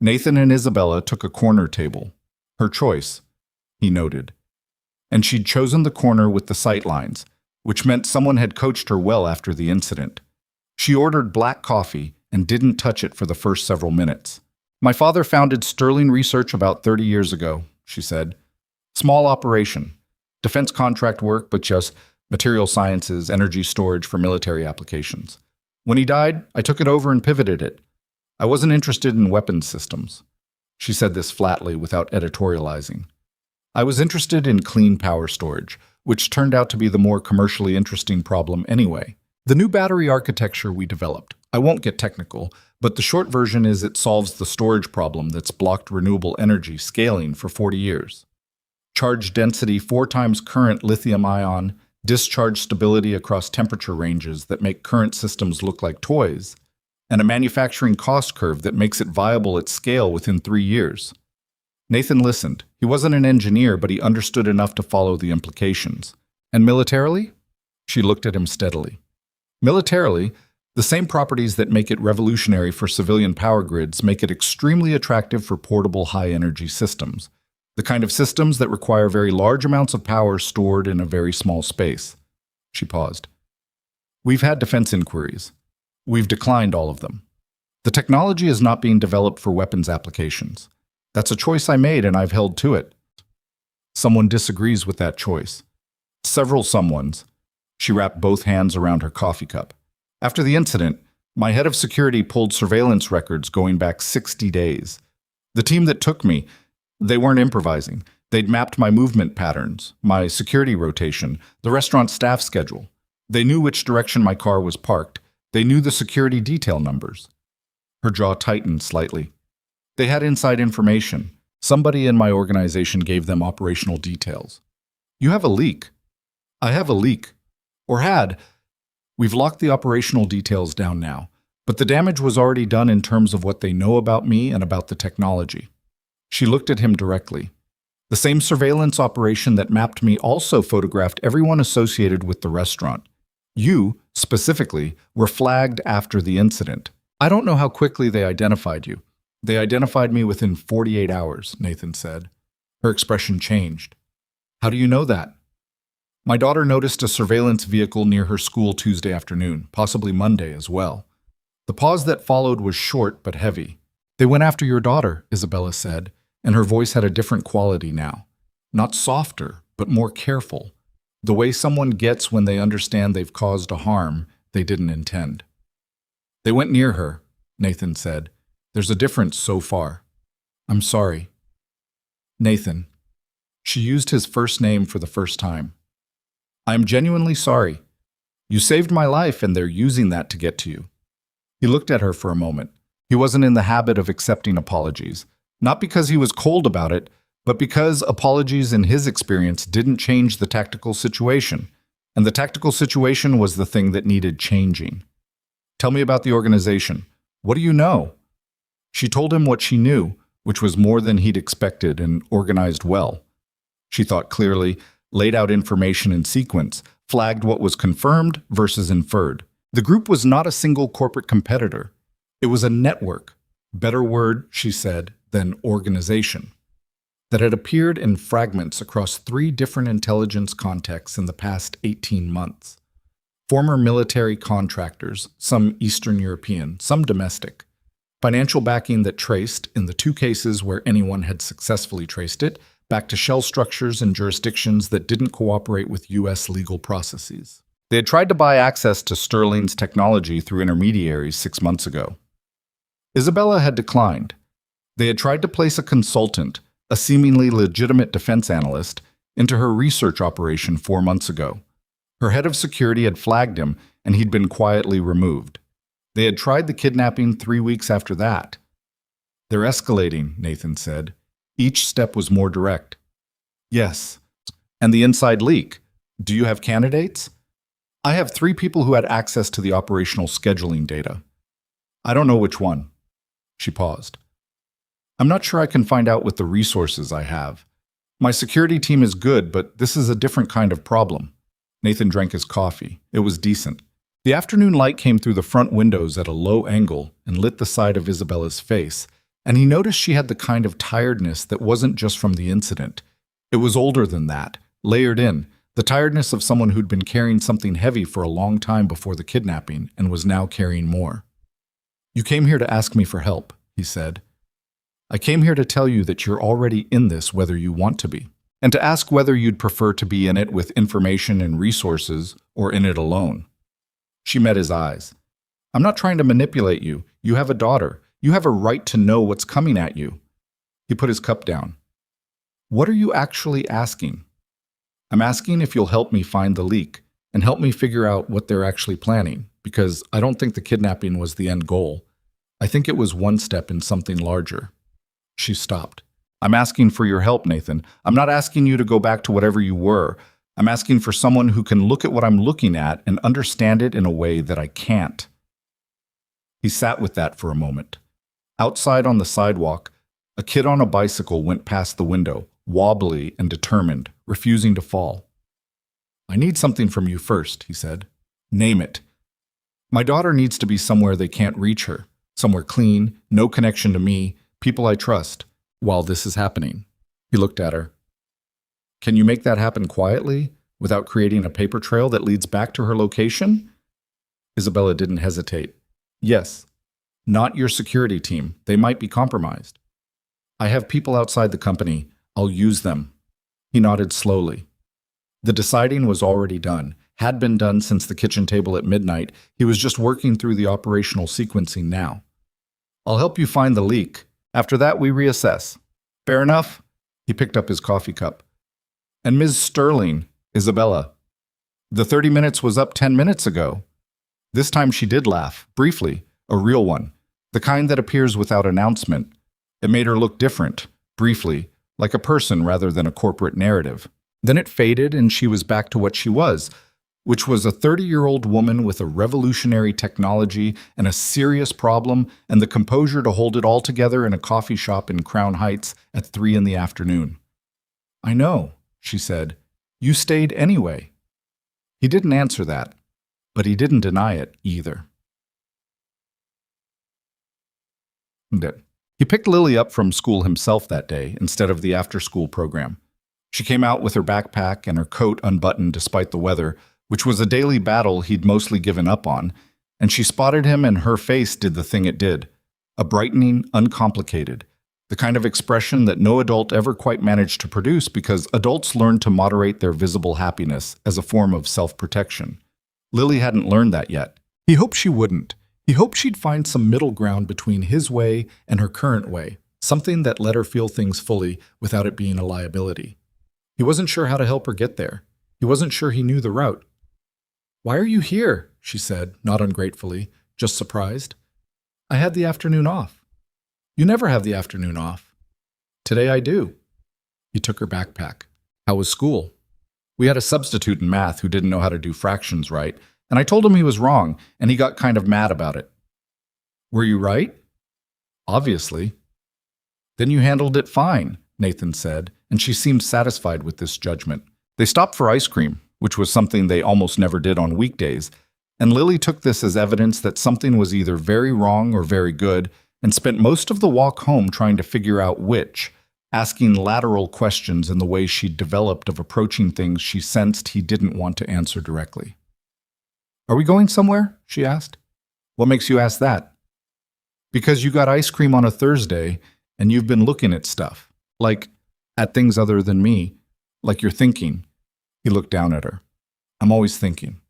Nathan and Isabella took a corner table. Her choice, he noted. And she'd chosen the corner with the sight lines, which meant someone had coached her well after the incident. She ordered black coffee and didn't touch it for the first several minutes. "My father founded Sterling Research about 30 years ago," she said. "Small operation. Defense contract work, but just material sciences, energy storage for military applications. When he died, I took it over and pivoted it. I wasn't interested in weapons systems." She said this flatly without editorializing. "I was interested in clean power storage, which turned out to be the more commercially interesting problem anyway. The new battery architecture we developed. I won't get technical, but the short version is it solves the storage problem that's blocked renewable energy scaling for 40 years. Charge density 4 times current lithium-ion, discharge stability across temperature ranges that make current systems look like toys, and a manufacturing cost curve that makes it viable at scale within 3 years." Nathan listened. He wasn't an engineer, but he understood enough to follow the implications. "And militarily?" She looked at him steadily. "Militarily, the same properties that make it revolutionary for civilian power grids make it extremely attractive for portable high-energy systems, the kind of systems that require very large amounts of power stored in a very small space." She paused. "We've had defense inquiries. We've declined all of them. The technology is not being developed for weapons applications. That's a choice I made and I've held to it." "Someone disagrees with that choice." "Several someones." She wrapped both hands around her coffee cup. "After the incident, my head of security pulled surveillance records going back 60 days. The team that took me, they weren't improvising. They'd mapped my movement patterns, my security rotation, the restaurant staff schedule. They knew which direction my car was parked. They knew the security detail numbers." Her jaw tightened slightly. "They had inside information. Somebody in my organization gave them operational details." "You have a leak." "I have a leak. Or had. We've locked the operational details down now, but the damage was already done in terms of what they know about me and about the technology." She looked at him directly. "The same surveillance operation that mapped me also photographed everyone associated with the restaurant. You, specifically, were flagged after the incident. I don't know how quickly they identified you. They identified me within 48 hours, Nathan said. Her expression changed. How do you know that? My daughter noticed a surveillance vehicle near her school Tuesday afternoon, possibly Monday as well. The pause that followed was short but heavy. They went after your daughter, Isabella said, and her voice had a different quality now. Not softer, but more careful. The way someone gets when they understand they've caused a harm they didn't intend. They went near her, Nathan said. There's a difference so far. I'm sorry. Nathan. She used his first name for the first time. I'm genuinely sorry. You saved my life and they're using that to get to you. He looked at her for a moment. He wasn't in the habit of accepting apologies, not because he was cold about it, but because apologies in his experience didn't change the tactical situation, and the tactical situation was the thing that needed changing. Tell me about the organization. What do you know? She told him what she knew, which was more than he'd expected and organized well. She thought clearly, laid out information in sequence, flagged what was confirmed versus inferred. The group was not a single corporate competitor. It was a network, better word, she said, than organization, that had appeared in fragments across 3 different intelligence contexts in the past 18 months. Former military contractors, some Eastern European, some domestic. Financial backing that traced, in the 2 cases where anyone had successfully traced it, back to shell structures and jurisdictions that didn't cooperate with U.S. legal processes. They had tried to buy access to Sterling's technology through intermediaries 6 months ago. Isabella had declined. They had tried to place a consultant, a seemingly legitimate defense analyst, into her research operation 4 months ago. Her head of security had flagged him, and he'd been quietly removed. They had tried the kidnapping 3 weeks after that. They're escalating, Nathan said. Each step was more direct. Yes. And the inside leak. Do you have candidates? I have 3 people who had access to the operational scheduling data. I don't know which one. She paused. I'm not sure I can find out with the resources I have. My security team is good, but this is a different kind of problem. Nathan drank his coffee. It was decent. The afternoon light came through the front windows at a low angle and lit the side of Isabella's face, and he noticed she had the kind of tiredness that wasn't just from the incident. It was older than that, layered in, the tiredness of someone who'd been carrying something heavy for a long time before the kidnapping and was now carrying more. You came here to ask me for help, he said. I came here to tell you that you're already in this whether you want to be, and to ask whether you'd prefer to be in it with information and resources or in it alone. She met his eyes. I'm not trying to manipulate you. You have a daughter. You have a right to know what's coming at you. He put his cup down. What are you actually asking? I'm asking if you'll help me find the leak and help me figure out what they're actually planning, because I don't think the kidnapping was the end goal. I think it was one step in something larger. She stopped. I'm asking for your help, Nathan. I'm not asking you to go back to whatever you were. I'm asking for someone who can look at what I'm looking at and understand it in a way that I can't. He sat with that for a moment. Outside on the sidewalk, a kid on a bicycle went past the window, wobbly and determined, refusing to fall. I need something from you first, he said. Name it. My daughter needs to be somewhere they can't reach her, somewhere clean, no connection to me, people I trust, while this is happening. He looked at her. Can you make that happen quietly, without creating a paper trail that leads back to her location? Isabella didn't hesitate. Yes. Not your security team. They might be compromised. I have people outside the company. I'll use them. He nodded slowly. The deciding was already done, had been done since the kitchen table at midnight. He was just working through the operational sequencing now. I'll help you find the leak. After that, we reassess. Fair enough? He picked up his coffee cup. And Ms. Sterling, Isabella. The 30 minutes was up 10 minutes ago. This time she did laugh, briefly, a real one, the kind that appears without announcement. It made her look different, briefly, like a person rather than a corporate narrative. Then it faded and she was back to what she was, which was a 30-year-old woman with a revolutionary technology and a serious problem and the composure to hold it all together in a coffee shop in Crown Heights at 3 in the afternoon. I know, she said. You stayed anyway. He didn't answer that, but he didn't deny it either. He picked Lily up from school himself that day instead of the after-school program. She came out with her backpack and her coat unbuttoned despite the weather, which was a daily battle he'd mostly given up on, and she spotted him and her face did the thing it did. A brightening, uncomplicated. The kind of expression that no adult ever quite managed to produce because adults learn to moderate their visible happiness as a form of self-protection. Lily hadn't learned that yet. He hoped she wouldn't. He hoped she'd find some middle ground between his way and her current way, something that let her feel things fully without it being a liability. He wasn't sure how to help her get there. He wasn't sure he knew the route. "Why are you here?" she said, not ungratefully, just surprised. "I had the afternoon off." "You never have the afternoon off." "Today I do." He took her backpack. "How was school?" "We had a substitute in math who didn't know how to do fractions right, and I told him he was wrong, and he got kind of mad about it." "Were you right?" "Obviously." "Then you handled it fine," Nathan said, and she seemed satisfied with this judgment. They stopped for ice cream, which was something they almost never did on weekdays, and Lily took this as evidence that something was either very wrong or very good, and spent most of the walk home trying to figure out which, asking lateral questions in the way she'd developed of approaching things she sensed he didn't want to answer directly. "Are we going somewhere?" she asked. "What makes you ask that?" "Because you got ice cream on a Thursday, and you've been looking at stuff. Like, at things other than me. Like you're thinking." He looked down at her. "I'm always thinking."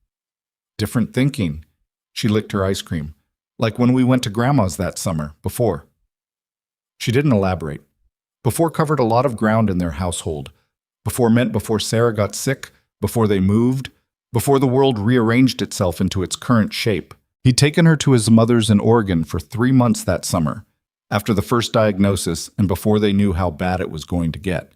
"Different thinking." She licked her ice cream. "Like when we went to Grandma's that summer, before." She didn't elaborate. Before covered a lot of ground in their household. Before meant before Sarah got sick, before they moved, before the world rearranged itself into its current shape. He'd taken her to his mother's in Oregon for 3 months that summer, after the first diagnosis and before they knew how bad it was going to get.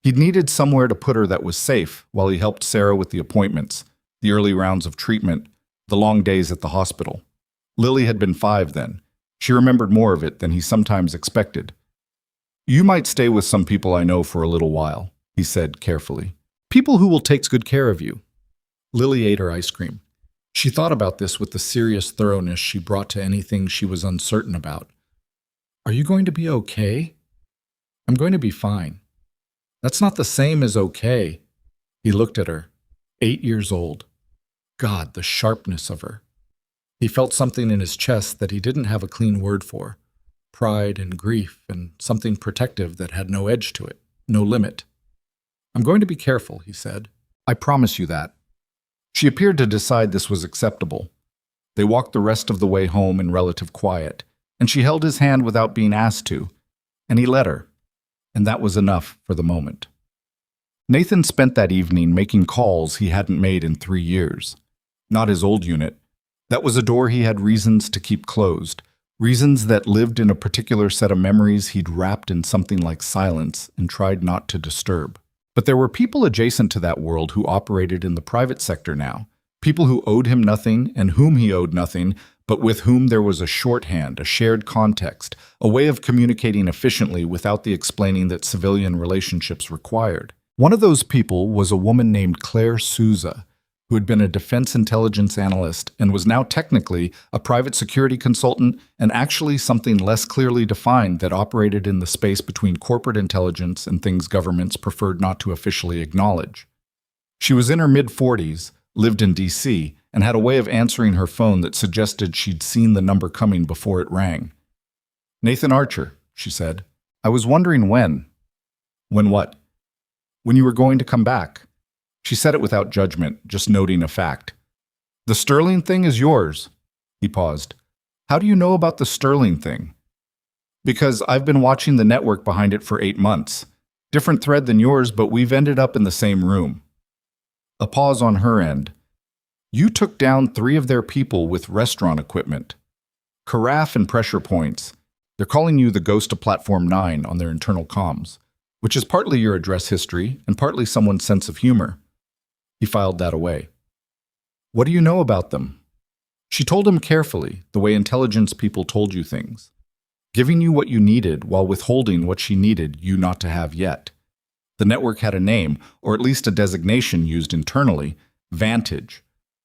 He'd needed somewhere to put her that was safe while he helped Sarah with the appointments, the early rounds of treatment, the long days at the hospital. Lily had been 5 then. She remembered more of it than he sometimes expected. "You might stay with some people I know for a little while," he said carefully. "People who will take good care of you." Lily ate her ice cream. She thought about this with the serious thoroughness she brought to anything she was uncertain about. "Are you going to be okay?" "I'm going to be fine." "That's not the same as okay." He looked at her. 8 years old. God, the sharpness of her. He felt something in his chest that he didn't have a clean word for. Pride and grief and something protective that had no edge to it, no limit. "I'm going to be careful," he said. "I promise you that." She appeared to decide this was acceptable. They walked the rest of the way home in relative quiet, and she held his hand without being asked to, and he let her, and that was enough for the moment. Nathan spent that evening making calls he hadn't made in 3 years. Not his old unit. That was a door he had reasons to keep closed, reasons that lived in a particular set of memories he'd wrapped in something like silence and tried not to disturb. But there were people adjacent to that world who operated in the private sector now, people who owed him nothing and whom he owed nothing, but with whom there was a shorthand, a shared context, a way of communicating efficiently without the explaining that civilian relationships required. One of those people was a woman named Claire Souza, who had been a defense intelligence analyst and was now technically a private security consultant and actually something less clearly defined that operated in the space between corporate intelligence and things governments preferred not to officially acknowledge. She was in her mid-40s, lived in D.C., and had a way of answering her phone that suggested she'd seen the number coming before it rang. "Nathan Archer," she said. "I was wondering when." "When what?" "When you were going to come back." She said it without judgment, just noting a fact. "The Sterling thing is yours." He paused. "How do you know about the Sterling thing?" "Because I've been watching the network behind it for 8 months. Different thread than yours, but we've ended up in the same room." A pause on her end. "You took down 3 of their people with restaurant equipment. Carafe and pressure points. They're calling you the ghost of Platform 9 on their internal comms, which is partly your address history and partly someone's sense of humor." He filed that away. "What do you know about them?" She told him carefully, the way intelligence people told you things, giving you what you needed while withholding what she needed you not to have yet. The network had a name, or at least a designation used internally, Vantage,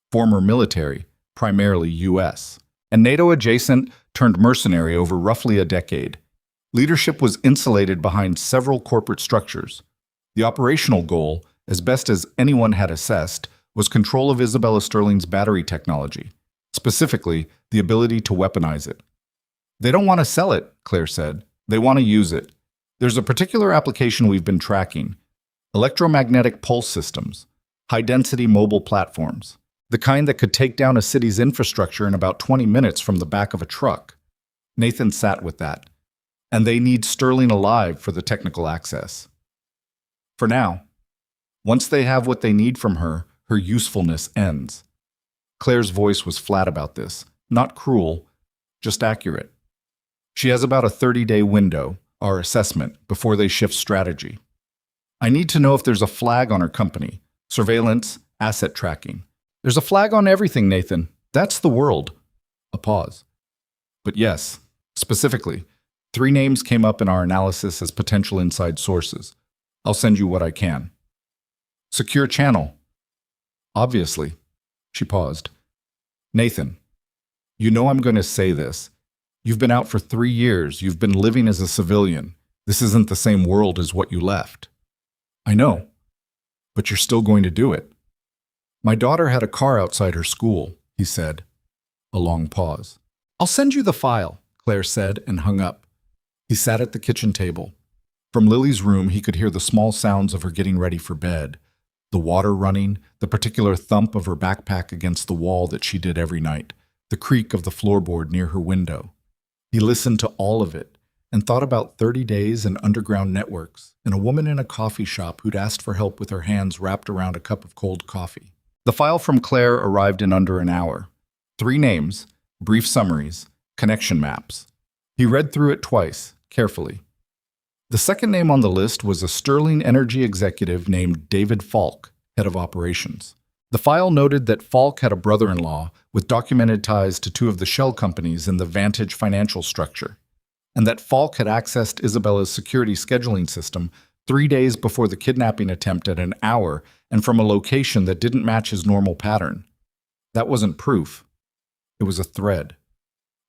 former military, primarily U.S., and NATO adjacent, turned mercenary over roughly a decade. Leadership was insulated behind several corporate structures. The operational goal, as best as anyone had assessed, was control of Isabella Sterling's battery technology, specifically the ability to weaponize it. They don't want to sell it, Claire said. They want to use it. There's a particular application we've been tracking: electromagnetic pulse systems, high-density mobile platforms, the kind that could take down a city's infrastructure in about 20 minutes from the back of a truck. Nathan sat with that. And they need Sterling alive for the technical access. For now. Once they have what they need from her, her usefulness ends. Claire's voice was flat about this, not cruel, just accurate. She has about a 30-day window, our assessment, before they shift strategy. I need to know if there's a flag on her company, surveillance, asset tracking. There's a flag on everything, Nathan. That's the world. A pause. But yes, specifically, 3 names came up in our analysis as potential inside sources. I'll send you what I can. Secure channel. Obviously. She paused. Nathan, you know I'm going to say this. You've been out for 3 years. You've been living as a civilian. This isn't the same world as what you left. I know. But you're still going to do it. My daughter had a car outside her school, he said. A long pause. I'll send you the file, Claire said and hung up. He sat at the kitchen table. From Lily's room, he could hear the small sounds of her getting ready for bed. The water running, the particular thump of her backpack against the wall that she did every night, the creak of the floorboard near her window. He listened to all of it and thought about 30 days and underground networks and a woman in a coffee shop who'd asked for help with her hands wrapped around a cup of cold coffee. The file from Claire arrived in under an hour. 3 names, brief summaries, connection maps. He read through it twice, carefully. The second name on the list was a Sterling Energy executive named David Falk, head of operations. The file noted that Falk had a brother-in-law with documented ties to 2 of the shell companies in the Vantage financial structure, and that Falk had accessed Isabella's security scheduling system 3 days before the kidnapping attempt at an hour and from a location that didn't match his normal pattern. That wasn't proof. It was a thread.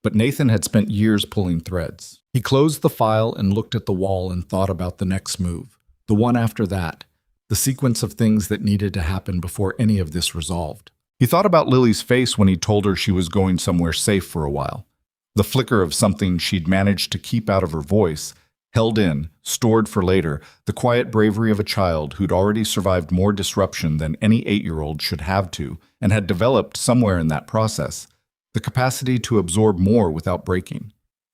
But Nathan had spent years pulling threads. He closed the file and looked at the wall and thought about the next move, the one after that, the sequence of things that needed to happen before any of this resolved. He thought about Lily's face when he told her she was going somewhere safe for a while. The flicker of something she'd managed to keep out of her voice, held in, stored for later, the quiet bravery of a child who'd already survived more disruption than any 8-year-old should have to, and had developed somewhere in that process the capacity to absorb more without breaking.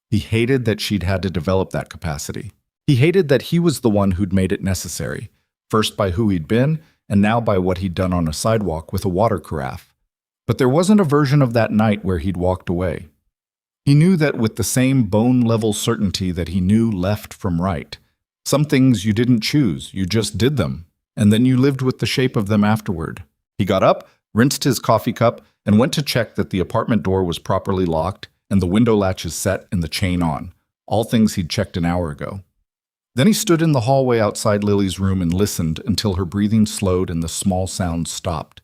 He hated that she'd had to develop that capacity. He hated that he was the one who'd made it necessary, first by who he'd been, and now by what he'd done on a sidewalk with a water carafe. But there wasn't a version of that night where he'd walked away. He knew that with the same bone-level certainty that he knew left from right. Some things you didn't choose, you just did them, and then you lived with the shape of them afterward. He got up, rinsed his coffee cup, and went to check that the apartment door was properly locked and the window latches set and the chain on, all things he'd checked an hour ago. Then he stood in the hallway outside Lily's room and listened until her breathing slowed and the small sounds stopped.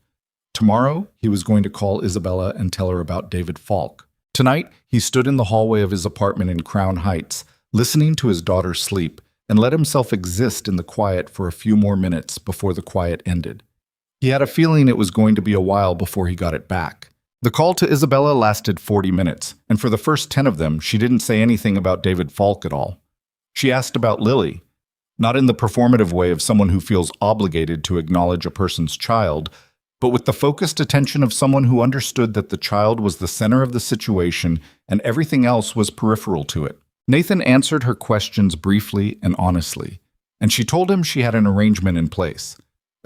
Tomorrow, he was going to call Isabella and tell her about David Falk. Tonight, he stood in the hallway of his apartment in Crown Heights, listening to his daughter sleep, and let himself exist in the quiet for a few more minutes before the quiet ended. He had a feeling it was going to be a while before he got it back. The call to Isabella lasted 40 minutes, and for the first 10 of them, she didn't say anything about David Falk at all. She asked about Lily, not in the performative way of someone who feels obligated to acknowledge a person's child, but with the focused attention of someone who understood that the child was the center of the situation and everything else was peripheral to it. Nathan answered her questions briefly and honestly, and she told him she had an arrangement in place.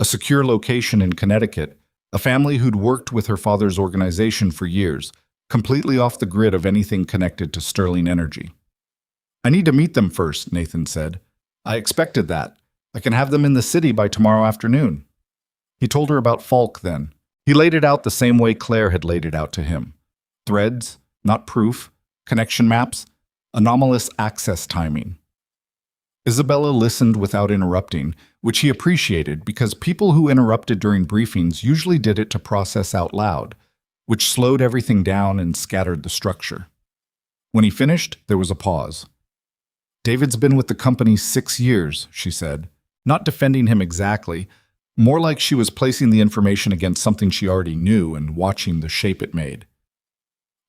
A secure location in Connecticut, a family who'd worked with her father's organization for years, completely off the grid of anything connected to Sterling Energy. I need to meet them first, Nathan said. I expected that. I can have them in the city by tomorrow afternoon. He told her about Falk then. He laid it out the same way Claire had laid it out to him. Threads, not proof, connection maps, anomalous access timing. Isabella listened without interrupting, which he appreciated because people who interrupted during briefings usually did it to process out loud, which slowed everything down and scattered the structure. When he finished, there was a pause. David's been with the company 6 years, she said, not defending him exactly, more like she was placing the information against something she already knew and watching the shape it made.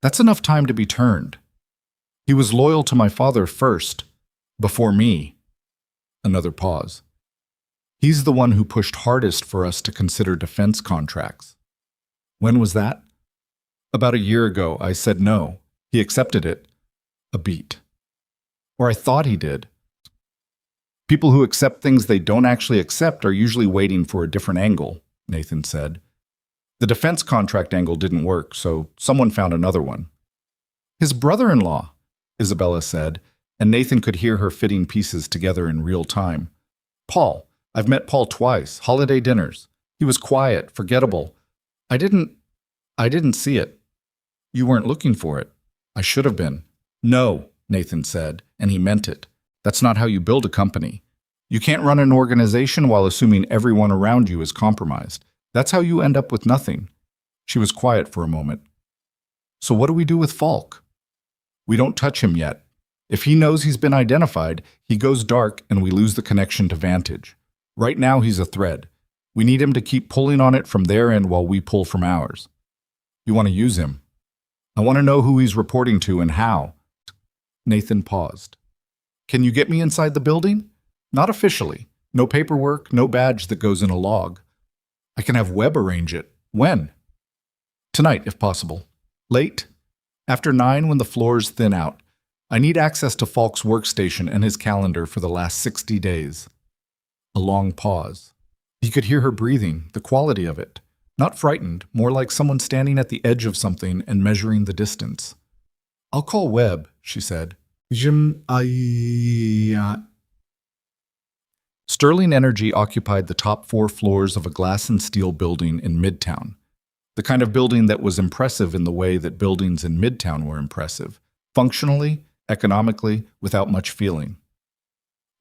That's enough time to be turned. He was loyal to my father first, before me. Another pause. He's the one who pushed hardest for us to consider defense contracts. When was that? About a year ago, I said no. He accepted it. A beat. Or I thought he did. People who accept things they don't actually accept are usually waiting for a different angle, Nathan said. The defense contract angle didn't work, so someone found another one. His brother-in-law, Isabella said, and Nathan could hear her fitting pieces together in real time. Paul. I've met Paul twice, holiday dinners. He was quiet, forgettable. I didn't see it. You weren't looking for it. I should have been. No, Nathan said, and he meant it. That's not how you build a company. You can't run an organization while assuming everyone around you is compromised. That's how you end up with nothing. She was quiet for a moment. So what do we do with Falk? We don't touch him yet. If he knows he's been identified, he goes dark and we lose the connection to Vantage. Right now, he's a thread. We need him to keep pulling on it from their end while we pull from ours. You want to use him. I want to know who he's reporting to and how. Nathan paused. Can you get me inside the building? Not officially. No paperwork, no badge that goes in a log. I can have Webb arrange it. When? Tonight, if possible. Late? After 9 when the floors thin out. I need access to Falk's workstation and his calendar for the last 60 days. A long pause. He could hear her breathing, the quality of it. Not frightened, more like someone standing at the edge of something and measuring the distance. I'll call Webb, she said. Sterling Energy occupied the top 4 floors of a glass and steel building in Midtown. The kind of building that was impressive in the way that buildings in Midtown were impressive. Functionally, economically, without much feeling.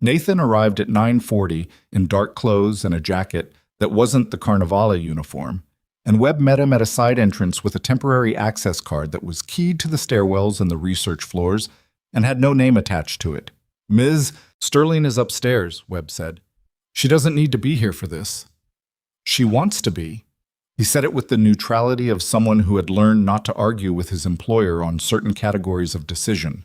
Nathan arrived at 9:40 in dark clothes and a jacket that wasn't the Carnivale uniform, and Webb met him at a side entrance with a temporary access card that was keyed to the stairwells and the research floors and had no name attached to it. Ms. Sterling is upstairs, Webb said. She doesn't need to be here for this. She wants to be. He said it with the neutrality of someone who had learned not to argue with his employer on certain categories of decision.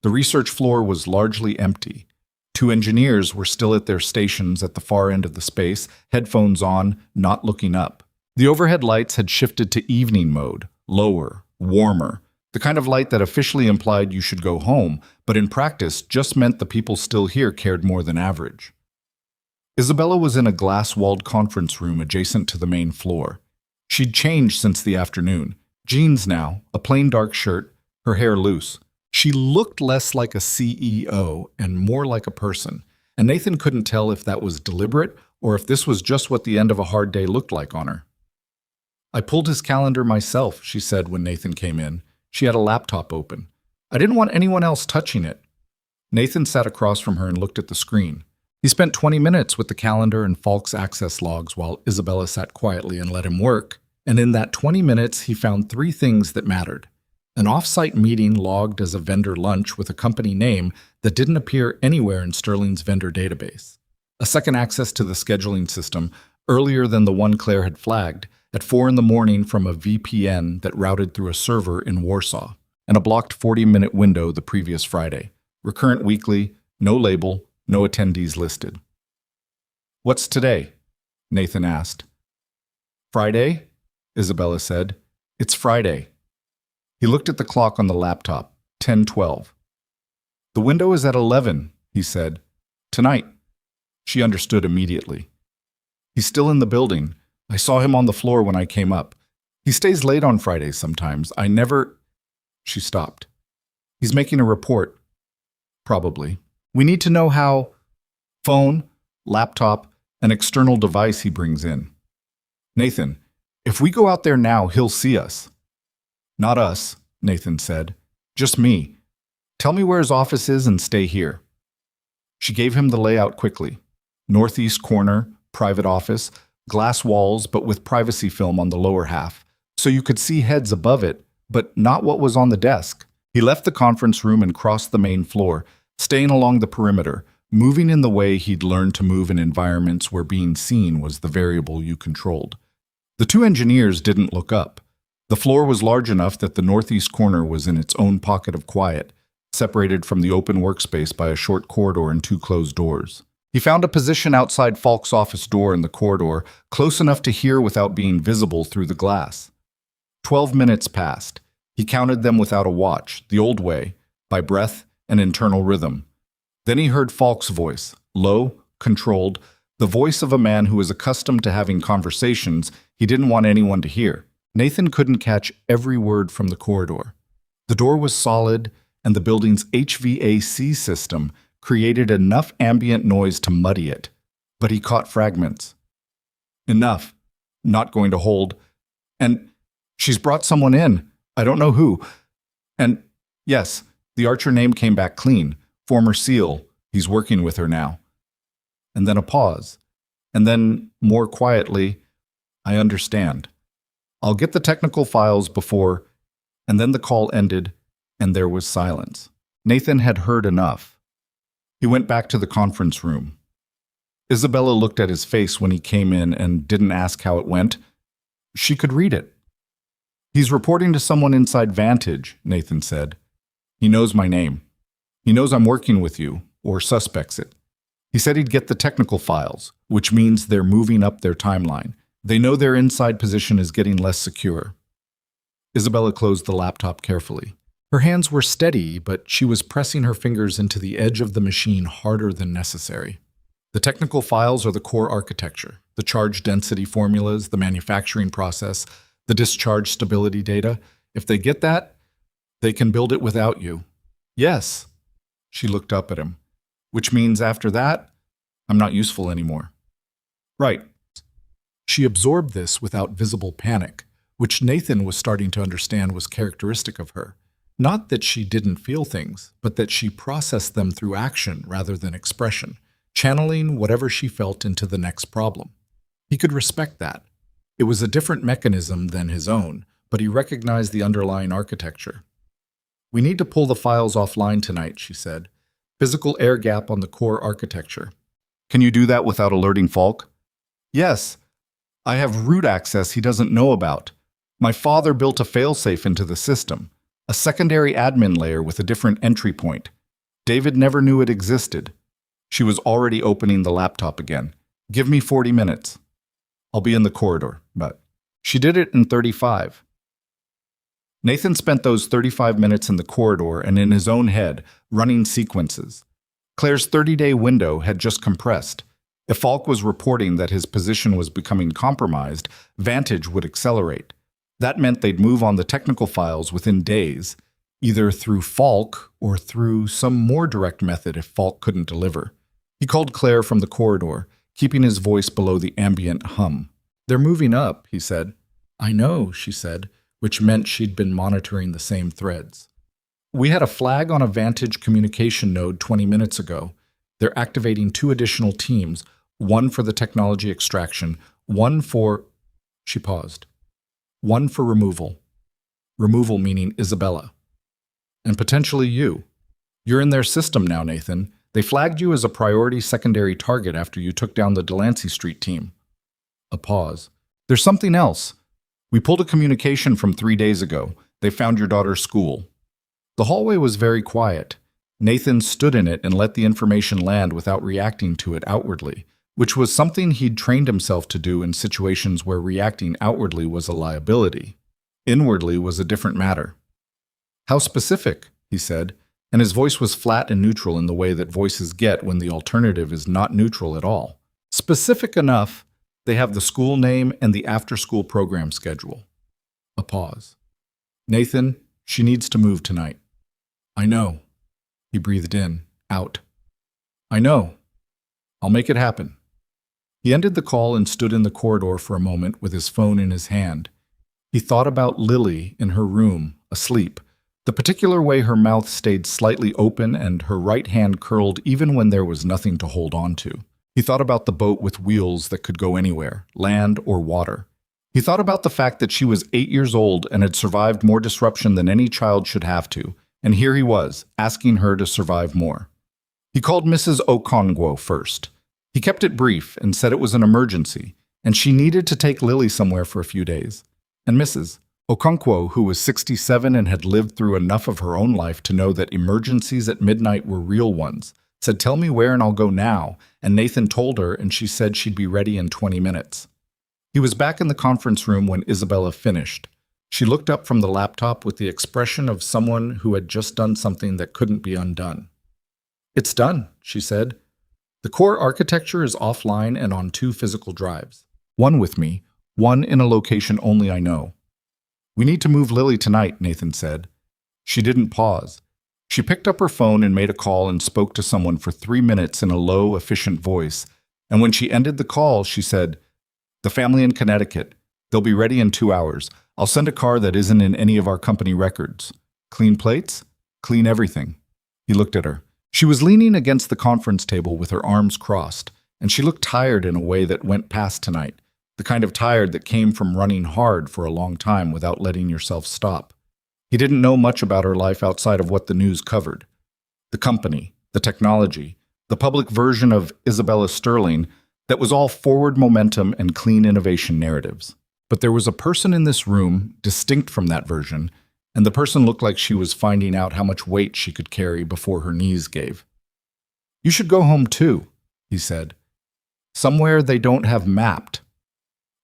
The research floor was largely empty. 2 engineers were still at their stations at the far end of the space, headphones on, not looking up. The overhead lights had shifted to evening mode, lower, warmer, the kind of light that officially implied you should go home, but in practice just meant the people still here cared more than average. Isabella was in a glass-walled conference room adjacent to the main floor. She'd changed since the afternoon. Jeans now, a plain dark shirt, her hair loose. She looked less like a CEO and more like a person, and Nathan couldn't tell if that was deliberate or if this was just what the end of a hard day looked like on her. I pulled his calendar myself, she said when Nathan came in. She had a laptop open. I didn't want anyone else touching it. Nathan sat across from her and looked at the screen. He spent 20 minutes with the calendar and Falk's access logs while Isabella sat quietly and let him work, and in that 20 minutes he found 3 things that mattered. An off-site meeting logged as a vendor lunch with a company name that didn't appear anywhere in Sterling's vendor database. A second access to the scheduling system, earlier than the one Claire had flagged, at 4 in the morning from a VPN that routed through a server in Warsaw, and a blocked 40-minute window the previous Friday. Recurrent weekly, no label, no attendees listed. What's today? Nathan asked. Friday? Isabella said. It's Friday. He looked at the clock on the laptop, 10:12. The window is at 11, he said. Tonight. She understood immediately. He's still in the building. I saw him on the floor when I came up. He stays late on Fridays sometimes. I never... She stopped. He's making a report. Probably. We need to know how... Phone, laptop, an external device he brings in. Nathan, if we go out there now, he'll see us. Not us, Nathan said. Just me. Tell me where his office is and stay here. She gave him the layout quickly. Northeast corner, private office, glass walls but with privacy film on the lower half, so you could see heads above it, but not what was on the desk. He left the conference room and crossed the main floor, staying along the perimeter, moving in the way he'd learned to move in environments where being seen was the variable you controlled. The two engineers didn't look up. The floor was large enough that the northeast corner was in its own pocket of quiet, separated from the open workspace by a short corridor and two closed doors. He found a position outside Falk's office door in the corridor, close enough to hear without being visible through the glass. 12 minutes passed. He counted them without a watch, the old way, by breath and internal rhythm. Then he heard Falk's voice, low, controlled, the voice of a man who was accustomed to having conversations he didn't want anyone to hear. Nathan couldn't catch every word from the corridor. The door was solid, and the building's HVAC system created enough ambient noise to muddy it, but he caught fragments. Enough. Not going to hold. And she's brought someone in. I don't know who. And yes, the Archer name came back clean. Former SEAL. He's working with her now. And then a pause. And then, more quietly, I understand. I'll get the technical files before... And then the call ended, and there was silence. Nathan had heard enough. He went back to the conference room. Isabella looked at his face when he came in and didn't ask how it went. She could read it. He's reporting to someone inside Vantage, Nathan said. He knows my name. He knows I'm working with you, or suspects it. He said he'd get the technical files, which means they're moving up their timeline. They know their inside position is getting less secure. Isabella closed the laptop carefully. Her hands were steady, but she was pressing her fingers into the edge of the machine harder than necessary. The technical files are the core architecture, the charge density formulas, the manufacturing process, the discharge stability data. If they get that, they can build it without you. Yes. She looked up at him. Which means after that, I'm not useful anymore. Right. She absorbed this without visible panic, which Nathan was starting to understand was characteristic of her. Not that she didn't feel things, but that she processed them through action rather than expression, channeling whatever she felt into the next problem. He could respect that. It was a different mechanism than his own, but he recognized the underlying architecture. We need to pull the files offline tonight, she said. Physical air gap on the core architecture. Can you do that without alerting Falk? Yes. I have root access he doesn't know about. My father built a failsafe into the system, a secondary admin layer with a different entry point. David never knew it existed. She was already opening the laptop again. Give me 40 minutes. I'll be in the corridor, but she did it in 35. Nathan spent those 35 minutes in the corridor and in his own head, running sequences. Claire's 30-day window had just compressed. If Falk was reporting that his position was becoming compromised, Vantage would accelerate. That meant they'd move on the technical files within days, either through Falk or through some more direct method if Falk couldn't deliver. He called Claire from the corridor, keeping his voice below the ambient hum. They're moving up, he said. I know, she said, which meant she'd been monitoring the same threads. We had a flag on a Vantage communication node 20 minutes ago. They're activating 2 additional teams, one for the technology extraction, one for... She paused. One for removal. Removal meaning Isabella. And potentially you. You're in their system now, Nathan. They flagged you as a priority secondary target after you took down the Delancey Street team. A pause. There's something else. We pulled a communication from 3 days ago. They found your daughter's school. The hallway was very quiet. Nathan stood in it and let the information land without reacting to it outwardly, which was something he'd trained himself to do in situations where reacting outwardly was a liability. Inwardly was a different matter. How specific, he said, and his voice was flat and neutral in the way that voices get when the alternative is not neutral at all. Specific enough, they have the school name and the after-school program schedule. A pause. Nathan, she needs to move tonight. I know. He breathed in, out. I know. I'll make it happen. He ended the call and stood in the corridor for a moment with his phone in his hand. He thought about Lily in her room, asleep, the particular way her mouth stayed slightly open and her right hand curled even when there was nothing to hold on to. He thought about the boat with wheels that could go anywhere, land or water. He thought about the fact that she was 8 years old and had survived more disruption than any child should have to, and here he was, asking her to survive more. He called Mrs. Okongwo first. He kept it brief and said it was an emergency, and she needed to take Lily somewhere for a few days. And Mrs. Okonkwo, who was 67 and had lived through enough of her own life to know that emergencies at midnight were real ones, said, "Tell me where and I'll go now," and Nathan told her and she said she'd be ready in 20 minutes. He was back in the conference room when Isabella finished. She looked up from the laptop with the expression of someone who had just done something that couldn't be undone. "It's done," she said. "The core architecture is offline and on 2 physical drives. One with me, one in a location only I know. We need to move Lily tonight," Nathan said. She didn't pause. She picked up her phone and made a call and spoke to someone for 3 minutes in a low, efficient voice. And when she ended the call, she said, "The family in Connecticut. They'll be ready in 2 hours. I'll send a car that isn't in any of our company records. Clean plates? Clean everything." He looked at her. She was leaning against the conference table with her arms crossed, and she looked tired in a way that went past tonight, the kind of tired that came from running hard for a long time without letting yourself stop. He didn't know much about her life outside of what the news covered. The company, the technology, the public version of Isabella Sterling that was all forward momentum and clean innovation narratives. But there was a person in this room distinct from that version, and the person looked like she was finding out how much weight she could carry before her knees gave. "You should go home too," he said. "Somewhere they don't have mapped.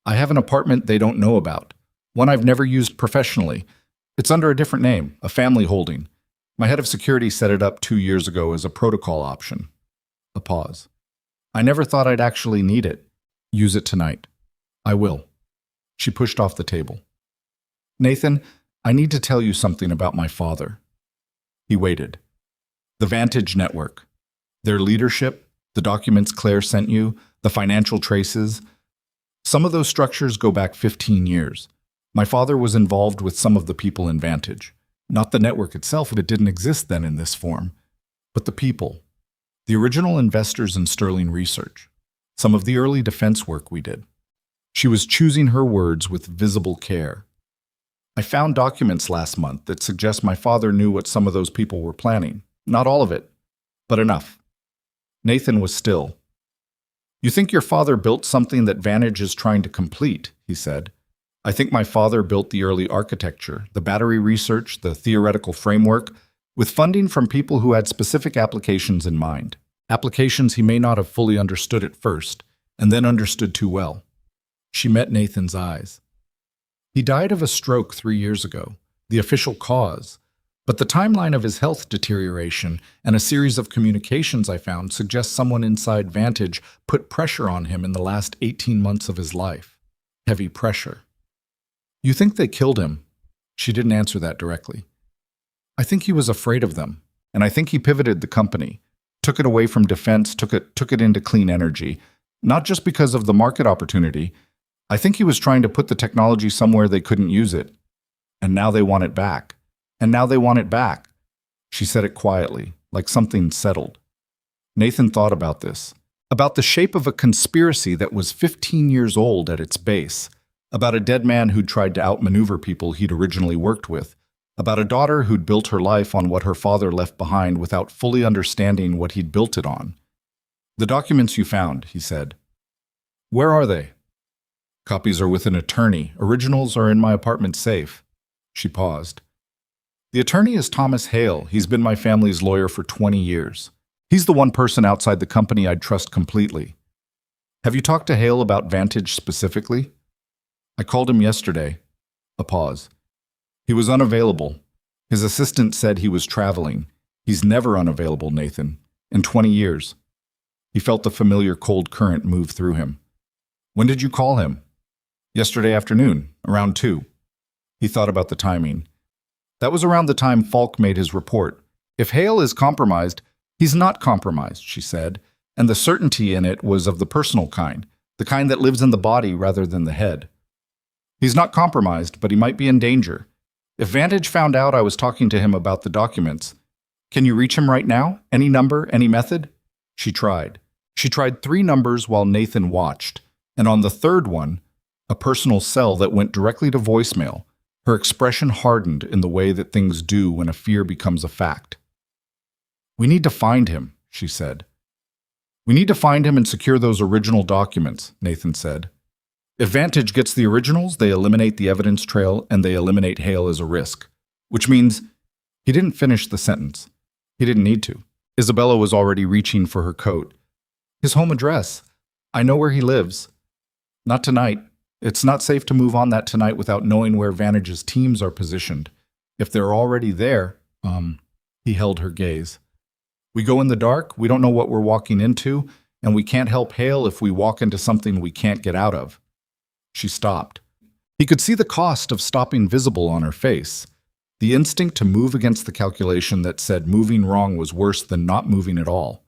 I have an apartment they don't know about, one I've never used professionally. It's under a different name, a family holding. My head of security set it up 2 years ago as a protocol option." A pause. "I never thought I'd actually need it. Use it tonight." "I will." She pushed off the table. "Nathan, I need to tell you something about my father." He waited. The Vantage Network. Their leadership, the documents Claire sent you, the financial traces. Some of those structures go back 15 years. My father was involved with some of the people in Vantage. Not the network itself, it didn't exist then in this form. But the people. The original investors in Sterling Research. Some of the early defense work we did. She was choosing her words with visible care. "I found documents last month that suggest my father knew what some of those people were planning. Not all of it, but enough." Nathan was still. "You think your father built something that Vantage is trying to complete," he said. "I think my father built the early architecture, the battery research, the theoretical framework, with funding from people who had specific applications in mind. Applications he may not have fully understood at first, and then understood too well." She met Nathan's eyes. "He died of a stroke 3 years ago, the official cause. But the timeline of his health deterioration and a series of communications I found suggest someone inside Vantage put pressure on him in the last 18 months of his life. Heavy pressure." "You think they killed him?" She didn't answer that directly. "I think he was afraid of them, and I think he pivoted the company, took it away from defense, took it into clean energy, not just because of the market opportunity. I think he was trying to put the technology somewhere they couldn't use it. And now they want it back. And now they want it back." She said it quietly, like something settled. Nathan thought about this, about the shape of a conspiracy that was 15 years old at its base, about a dead man who'd tried to outmaneuver people he'd originally worked with, about a daughter who'd built her life on what her father left behind without fully understanding what he'd built it on. "The documents you found," he said. "Where are they?" "Copies are with an attorney. Originals are in my apartment safe." She paused. "The attorney is Thomas Hale. He's been my family's lawyer for 20 years. He's the one person outside the company I'd trust completely." "Have you talked to Hale about Vantage specifically?" "I called him yesterday." A pause. "He was unavailable. His assistant said he was traveling. He's never unavailable, Nathan. In 20 years. He felt the familiar cold current move through him. "When did you call him?" "Yesterday afternoon, around 2. He thought about the timing. "That was around the time Falk made his report. If Hale is compromised, he's not compromised," she said, and the certainty in it was of the personal kind, the kind that lives in the body rather than the head. "He's not compromised, but he might be in danger. If Vantage found out I was talking to him about the documents, can you reach him right now? Any number, any method?" She tried. She tried 3 numbers while Nathan watched, and on the third one, a personal cell that went directly to voicemail, Her expression hardened in the way that things do when a fear becomes a fact. "We need to find him," she said. "We need to find him and secure those original documents," Nathan said. "If Vantage gets the originals, they eliminate the evidence trail and they eliminate Hale as a risk." Which means he didn't finish the sentence. He didn't need to. Isabella was already reaching for her coat. "His home address. I know where he lives." "Not tonight. It's not safe to move on that tonight without knowing where Vantage's teams are positioned. If they're already there," he held her gaze. "We go in the dark, we don't know what we're walking into, and we can't help Hale if we walk into something we can't get out of." She stopped. He could see the cost of stopping visible on her face. The instinct to move against the calculation that said moving wrong was worse than not moving at all.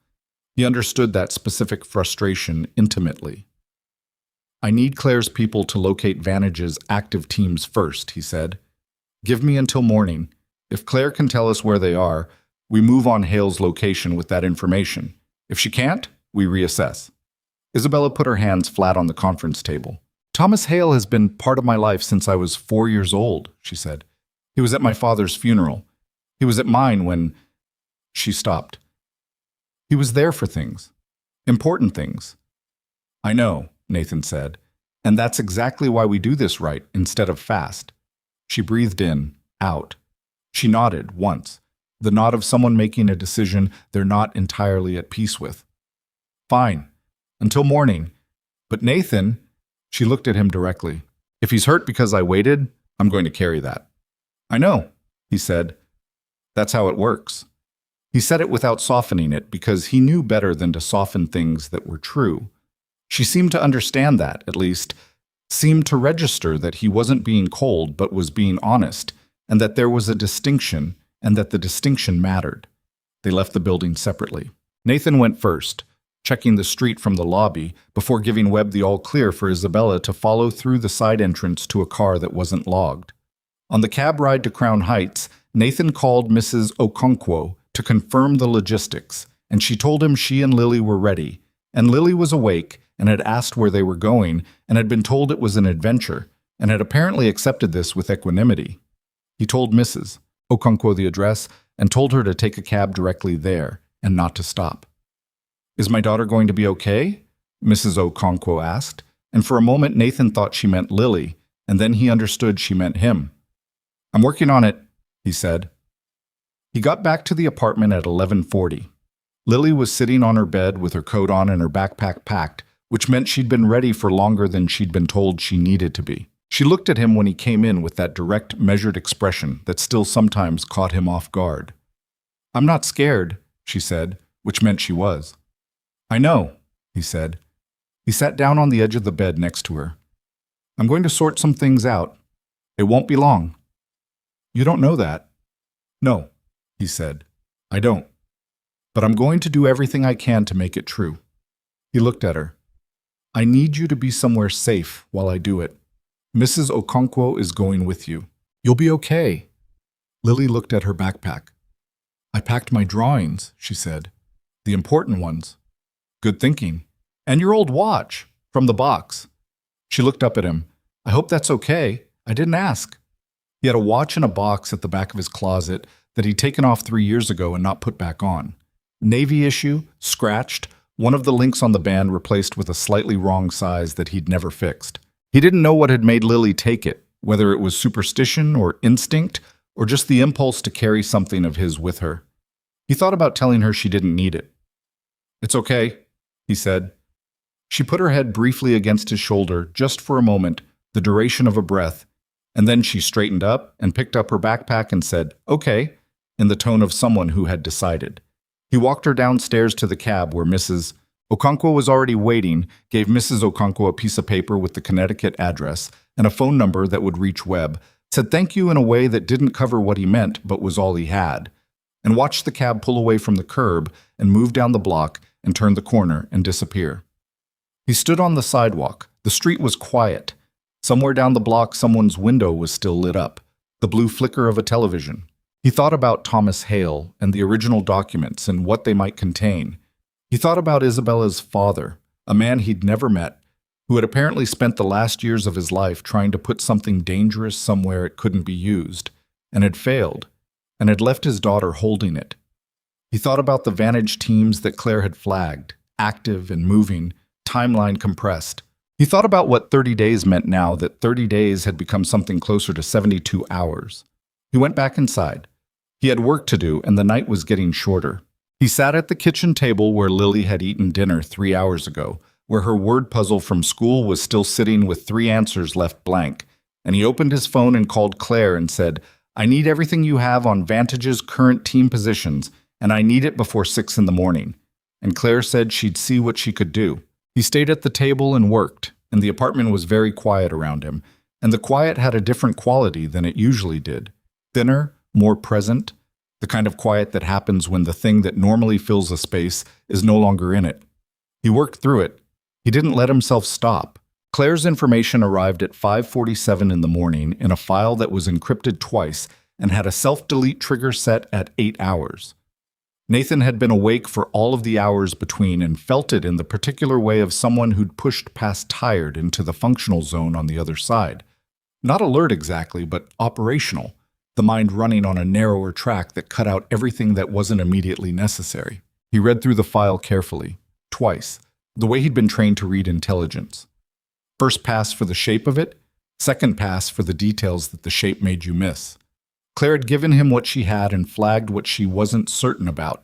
He understood that specific frustration intimately. "I need Claire's people to locate Vantage's active teams first," he said. "Give me until morning. If Claire can tell us where they are, we move on Hale's location with that information. If she can't, we reassess." Isabella put her hands flat on the conference table. "Thomas Hale has been part of my life since I was 4 years old," she said. "He was at my father's funeral. He was at mine when—" She stopped. "He was there for things. Important things." "I know," Nathan said, "and that's exactly why we do this right instead of fast." She breathed in, out. She nodded once, the nod of someone making a decision they're not entirely at peace with. "Fine. Until morning. But Nathan—" She looked at him directly. "If he's hurt because I waited, I'm going to carry that." "I know," he said. "That's how it works." He said it without softening it because he knew better than to soften things that were true. She seemed to understand that, at least, seemed to register that he wasn't being cold but was being honest, and that there was a distinction, and that the distinction mattered. They left the building separately. Nathan went first, checking the street from the lobby before giving Webb the all-clear for Isabella to follow through the side entrance to a car that wasn't logged. On the cab ride to Crown Heights, Nathan called Mrs. Okonkwo to confirm the logistics, and she told him she and Lily were ready, and Lily was awake and had asked where they were going and had been told it was an adventure, and had apparently accepted this with equanimity. He told Mrs. Okonkwo the address and told her to take a cab directly there and not to stop. "Is my daughter going to be okay?" Mrs. Okonkwo asked, and for a moment Nathan thought she meant Lily, and then he understood she meant him. "I'm working on it," he said. He got back to the apartment at 11:40. Lily was sitting on her bed with her coat on and her backpack packed, which meant she'd been ready for longer than she'd been told she needed to be. She looked at him when he came in with that direct, measured expression that still sometimes caught him off guard. "I'm not scared," she said, which meant she was. "I know," he said. He sat down on the edge of the bed next to her. "I'm going to sort some things out. It won't be long." "You don't know that." "No," he said. "I don't. But I'm going to do everything I can to make it true." He looked at her. "I need you to be somewhere safe while I do it. Mrs. Okonkwo is going with you. You'll be okay." Lily looked at her backpack. "I packed my drawings," she said. "The important ones." "Good thinking. And your old watch, from the box." She looked up at him. "I hope that's okay. I didn't ask." He had a watch in a box at the back of his closet that he'd taken off 3 years ago and not put back on. Navy issue, scratched, one of the links on the band replaced with a slightly wrong size that he'd never fixed. He didn't know what had made Lily take it, whether it was superstition or instinct or just the impulse to carry something of his with her. He thought about telling her she didn't need it. "It's okay," he said. She put her head briefly against his shoulder, just for a moment, the duration of a breath, and then she straightened up and picked up her backpack and said, "Okay," in the tone of someone who had decided. He walked her downstairs to the cab where Mrs. Okonkwo was already waiting, gave Mrs. Okonkwo a piece of paper with the Connecticut address and a phone number that would reach Webb, said thank you in a way that didn't cover what he meant but was all he had, and watched the cab pull away from the curb and move down the block and turn the corner and disappear. He stood on the sidewalk. The street was quiet. Somewhere down the block, someone's window was still lit up, the blue flicker of a television. He thought about Thomas Hale and the original documents and what they might contain. He thought about Isabella's father, a man he'd never met, who had apparently spent the last years of his life trying to put something dangerous somewhere it couldn't be used, and had failed, and had left his daughter holding it. He thought about the Vantage teams that Claire had flagged, active and moving, timeline compressed. He thought about what 30 days meant now that 30 days had become something closer to 72 hours. He went back inside. He had work to do, and the night was getting shorter. He sat at the kitchen table where Lily had eaten dinner 3 hours ago, where her word puzzle from school was still sitting with 3 answers left blank, and he opened his phone and called Claire and said, "I need everything you have on Vantage's current team positions, and I need it before 6 in the morning." And Claire said she'd see what she could do. He stayed at the table and worked, and the apartment was very quiet around him, and the quiet had a different quality than it usually did. Thinner, more present, the kind of quiet that happens when the thing that normally fills a space is no longer in it. He worked through it. He didn't let himself stop. Claire's information arrived at 5:47 in the morning in a file that was encrypted twice and had a self-delete trigger set at 8 hours. Nathan had been awake for all of the hours between and felt it in the particular way of someone who'd pushed past tired into the functional zone on the other side. Not alert exactly, but operational, the mind running on a narrower track that cut out everything that wasn't immediately necessary. He read through the file carefully, twice, the way he'd been trained to read intelligence. First pass for the shape of it, second pass for the details that the shape made you miss. Claire had given him what she had and flagged what she wasn't certain about,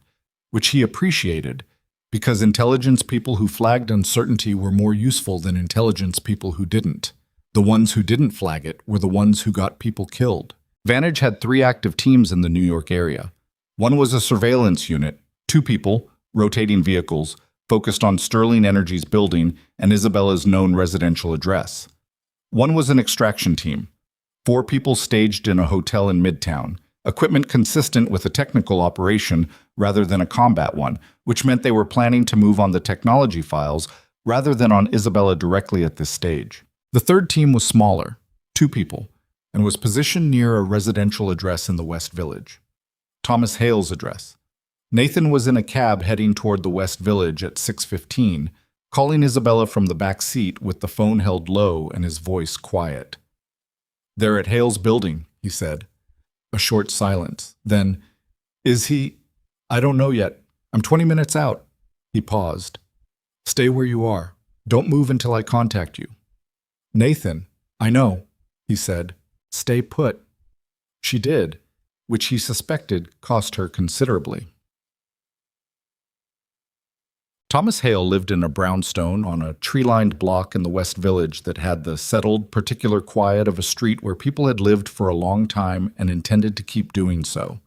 which he appreciated, because intelligence people who flagged uncertainty were more useful than intelligence people who didn't. The ones who didn't flag it were the ones who got people killed. Vantage had 3 active teams in the New York area. One was a surveillance unit, 2 people, rotating vehicles, focused on Sterling Energy's building and Isabella's known residential address. One was an extraction team, 4 people staged in a hotel in Midtown, equipment consistent with a technical operation rather than a combat one, which meant they were planning to move on the technology files rather than on Isabella directly at this stage. The third team was smaller, 2 people, and was positioned near a residential address in the West Village. Thomas Hale's address. Nathan was in a cab heading toward the West Village at 6:15, calling Isabella from the back seat with the phone held low and his voice quiet. "They're at Hale's building," he said. A short silence. Then, "Is he? I don't know yet. I'm 20 minutes out." He paused. "Stay where you are. Don't move until I contact you." "Nathan, I know," he said. "Stay put." She did, which he suspected cost her considerably. Thomas Hale lived in a brownstone on a tree-lined block in the West Village that had the settled, particular quiet of a street where people had lived for a long time and intended to keep doing so.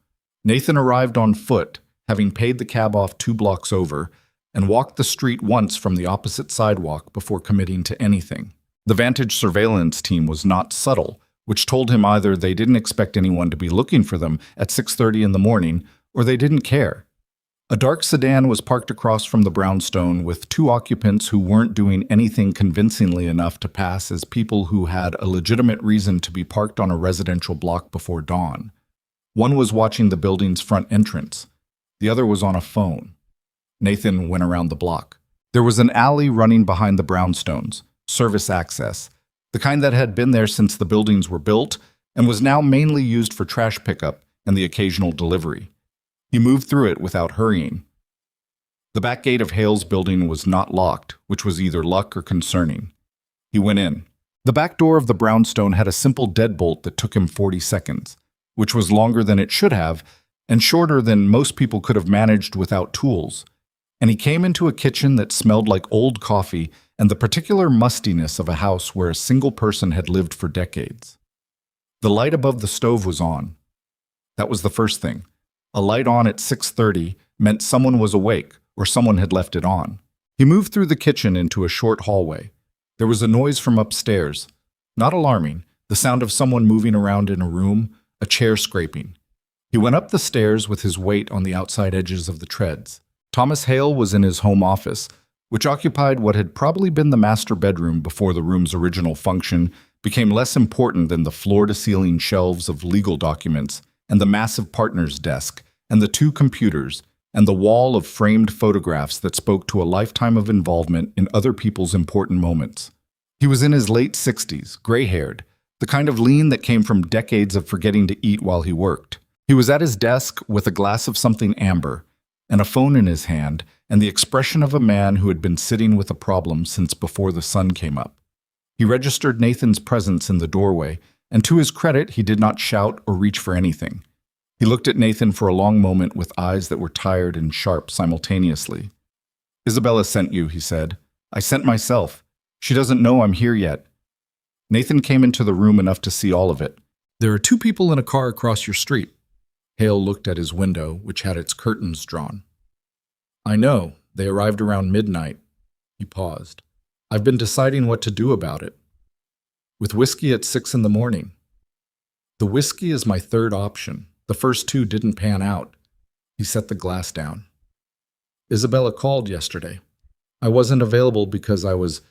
Nathan arrived on foot, having paid the cab off 2 blocks over, and walked the street once from the opposite sidewalk before committing to anything. The Vantage surveillance team was not subtle, which told him either they didn't expect anyone to be looking for them at 6:30 in the morning, or they didn't care. A dark sedan was parked across from the brownstone with 2 occupants who weren't doing anything convincingly enough to pass as people who had a legitimate reason to be parked on a residential block before dawn. One was watching the building's front entrance. The other was on a phone. Nathan went around the block. There was an alley running behind the brownstones, service access, the kind that had been there since the buildings were built and was now mainly used for trash pickup and the occasional delivery. He moved through it without hurrying. The back gate of Hale's building was not locked, which was either luck or concerning. He went in. The back door of the brownstone had a simple deadbolt that took him 40 seconds, which was longer than it should have and shorter than most people could have managed without tools. And he came into a kitchen that smelled like old coffee and the particular mustiness of a house where a single person had lived for decades. The light above the stove was on. That was the first thing. A light on at 6:30 meant someone was awake or someone had left it on. He moved through the kitchen into a short hallway. There was a noise from upstairs. Not alarming, the sound of someone moving around in a room, a chair scraping. He went up the stairs with his weight on the outside edges of the treads. Thomas Hale was in his home office, which occupied what had probably been the master bedroom before the room's original function became less important than the floor-to-ceiling shelves of legal documents and the massive partner's desk and the 2 computers and the wall of framed photographs that spoke to a lifetime of involvement in other people's important moments. He was in his late 60s, gray-haired, the kind of lean that came from decades of forgetting to eat while he worked. He was at his desk with a glass of something amber and a phone in his hand and the expression of a man who had been sitting with a problem since before the sun came up. He registered Nathan's presence in the doorway, and to his credit, he did not shout or reach for anything. He looked at Nathan for a long moment with eyes that were tired and sharp simultaneously. "Isabella sent you," he said. "I sent myself. She doesn't know I'm here yet." Nathan came into the room enough to see all of it. "There are two people in a car across your street." Hale looked at his window, which had its curtains drawn. "I know. They arrived around midnight." He paused. "I've been deciding what to do about it. With whiskey at 6 in the morning. The whiskey is my third option. The first two didn't pan out." He set the glass down. "Isabella called yesterday. I wasn't available because I was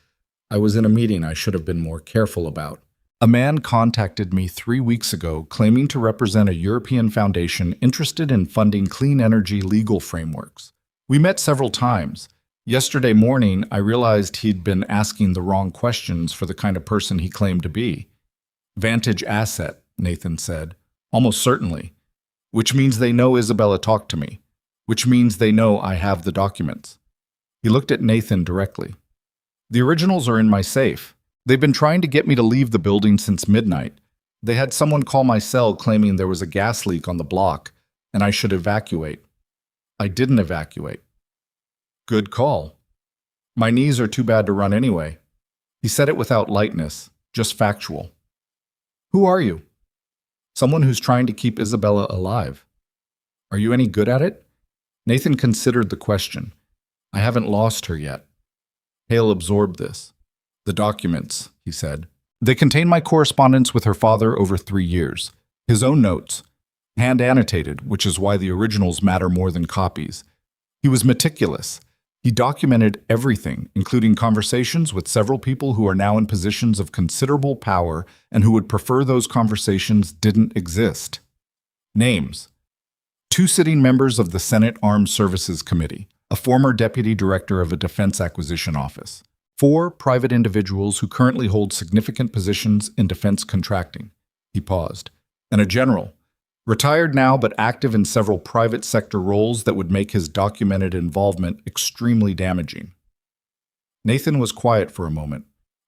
in a meeting I should have been more careful about. A man contacted me 3 weeks ago claiming to represent a European foundation interested in funding clean energy legal frameworks. We met several times. Yesterday morning, I realized he'd been asking the wrong questions for the kind of person he claimed to be." "Vantage asset," Nathan said. "Almost certainly. Which means they know Isabella talked to me. Which means they know I have the documents." He looked at Nathan directly. "The originals are in my safe. They've been trying to get me to leave the building since midnight. They had someone call my cell claiming there was a gas leak on the block, and I should evacuate. I didn't evacuate." "Good call. My knees are too bad to run anyway." He said it without lightness, just factual. "Who are you?" "Someone who's trying to keep Isabella alive." "Are you any good at it?" Nathan considered the question. "I haven't lost her yet." Hale absorbed this. "The documents," he said. "They contain my correspondence with her father over 3 years. His own notes. Hand annotated, which is why the originals matter more than copies. He was meticulous. He documented everything, including conversations with several people who are now in positions of considerable power and who would prefer those conversations didn't exist. Names: 2 sitting members of the Senate Armed Services Committee, a former deputy director of a defense acquisition office, 4 private individuals who currently hold significant positions in defense contracting." He paused. "And a general. Retired now, but active in several private sector roles that would make his documented involvement extremely damaging." Nathan was quiet for a moment.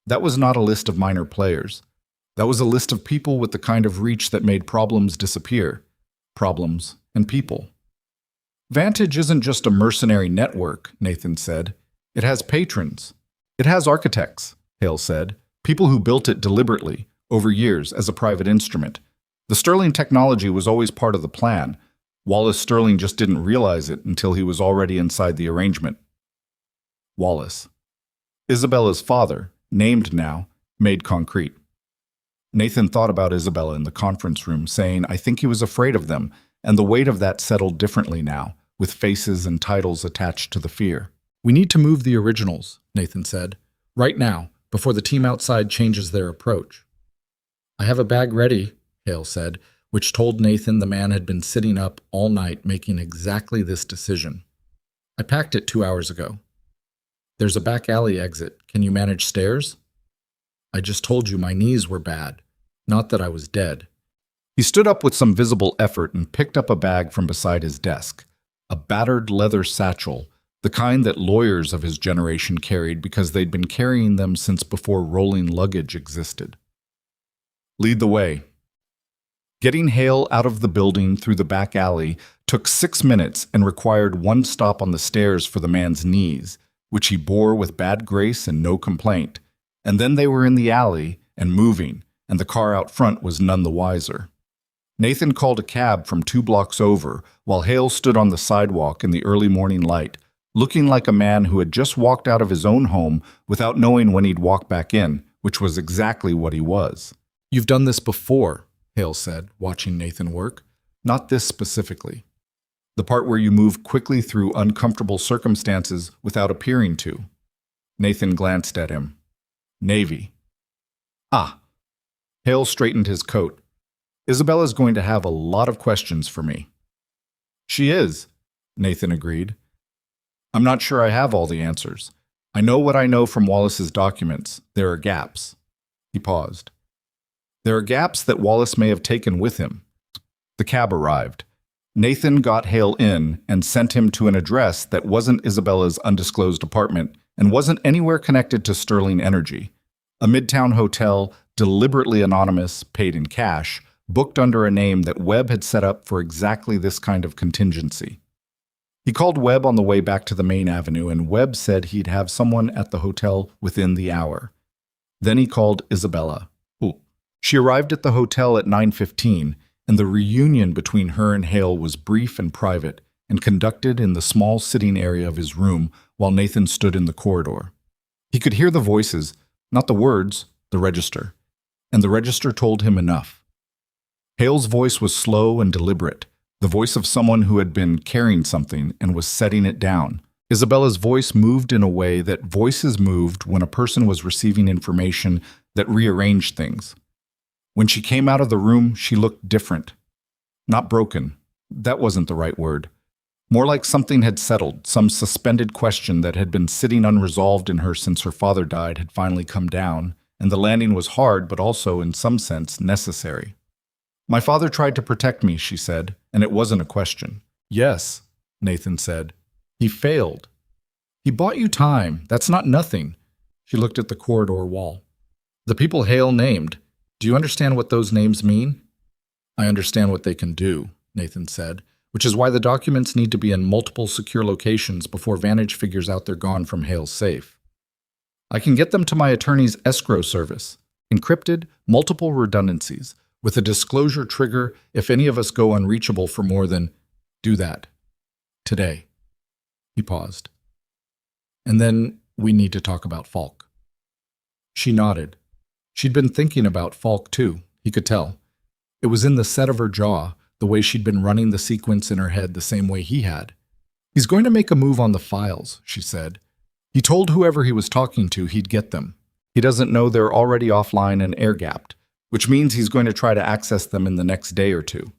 That was not a list of minor players. That was a list of people with the kind of reach that made problems disappear. Problems and people. "Vantage isn't just a mercenary network," Nathan said. "It has patrons. It has architects," Hale said. "People who built it deliberately, over years, as a private instrument. The Sterling technology was always part of the plan. Wallace Sterling just didn't realize it until he was already inside the arrangement." Wallace. Isabella's father, named now, made concrete. Nathan thought about Isabella in the conference room, saying, "I think he was afraid of them," and the weight of that settled differently now, with faces and titles attached to the fear. "We need to move the originals," Nathan said. "Right now, before the team outside changes their approach." "I have a bag ready," Hale said, which told Nathan the man had been sitting up all night making exactly this decision. "I packed it 2 hours ago." "There's a back alley exit. Can you manage stairs?" "I just told you my knees were bad. Not that I was dead." He stood up with some visible effort and picked up a bag from beside his desk. A battered leather satchel, the kind that lawyers of his generation carried because they'd been carrying them since before rolling luggage existed. "Lead the way." Getting Hale out of the building through the back alley took 6 minutes and required 1 stop on the stairs for the man's knees, which he bore with bad grace and no complaint. And then they were in the alley and moving, and the car out front was none the wiser. Nathan called a cab from 2 blocks over, while Hale stood on the sidewalk in the early morning light, looking like a man who had just walked out of his own home without knowing when he'd walk back in, which was exactly what he was. "You've done this before," Hale said, watching Nathan work. "Not this specifically. The part where you move quickly through uncomfortable circumstances without appearing to." Nathan glanced at him. "Navy." "Ah." Hale straightened his coat. "Isabella's going to have a lot of questions for me." "She is," Nathan agreed. "I'm not sure I have all the answers. I know what I know from Wallace's documents. There are gaps. He paused. There are gaps that Wallace may have taken with him. The cab arrived. Nathan got Hale in and sent him to an address that wasn't Isabella's undisclosed apartment and wasn't anywhere connected to Sterling Energy. A midtown hotel, deliberately anonymous, paid in cash, booked under a name that Webb had set up for exactly this kind of contingency. He called Webb on the way back to the main avenue, and Webb said he'd have someone at the hotel within the hour. Then he called Isabella. She arrived at the hotel at 9:15, and the reunion between her and Hale was brief and private and conducted in the small sitting area of his room while Nathan stood in the corridor. He could hear the voices, not the words, the register, and the register told him enough. Hale's voice was slow and deliberate, the voice of someone who had been carrying something and was setting it down. Isabella's voice moved in a way that voices moved when a person was receiving information that rearranged things. When she came out of the room, she looked different. Not broken. That wasn't the right word. More like something had settled, some suspended question that had been sitting unresolved in her since her father died had finally come down, and the landing was hard but also, in some sense, necessary. My father tried to protect me, she said, and it wasn't a question. Yes, Nathan said. He failed. He bought you time. That's not nothing. She looked at the corridor wall. The people Hale named. Do you understand what those names mean? I understand what they can do, Nathan said, which is why the documents need to be in multiple secure locations before Vantage figures out they're gone from Hale's safe. I can get them to my attorney's escrow service. Encrypted, multiple redundancies, with a disclosure trigger if any of us go unreachable for more than, do that. Today. He paused. And then we need to talk about Falk. She nodded. She'd been thinking about Falk too, he could tell. It was in the set of her jaw, the way she'd been running the sequence in her head the same way he had. He's going to make a move on the files, she said. He told whoever he was talking to he'd get them. He doesn't know they're already offline and air-gapped, which means he's going to try to access them in the next day or two.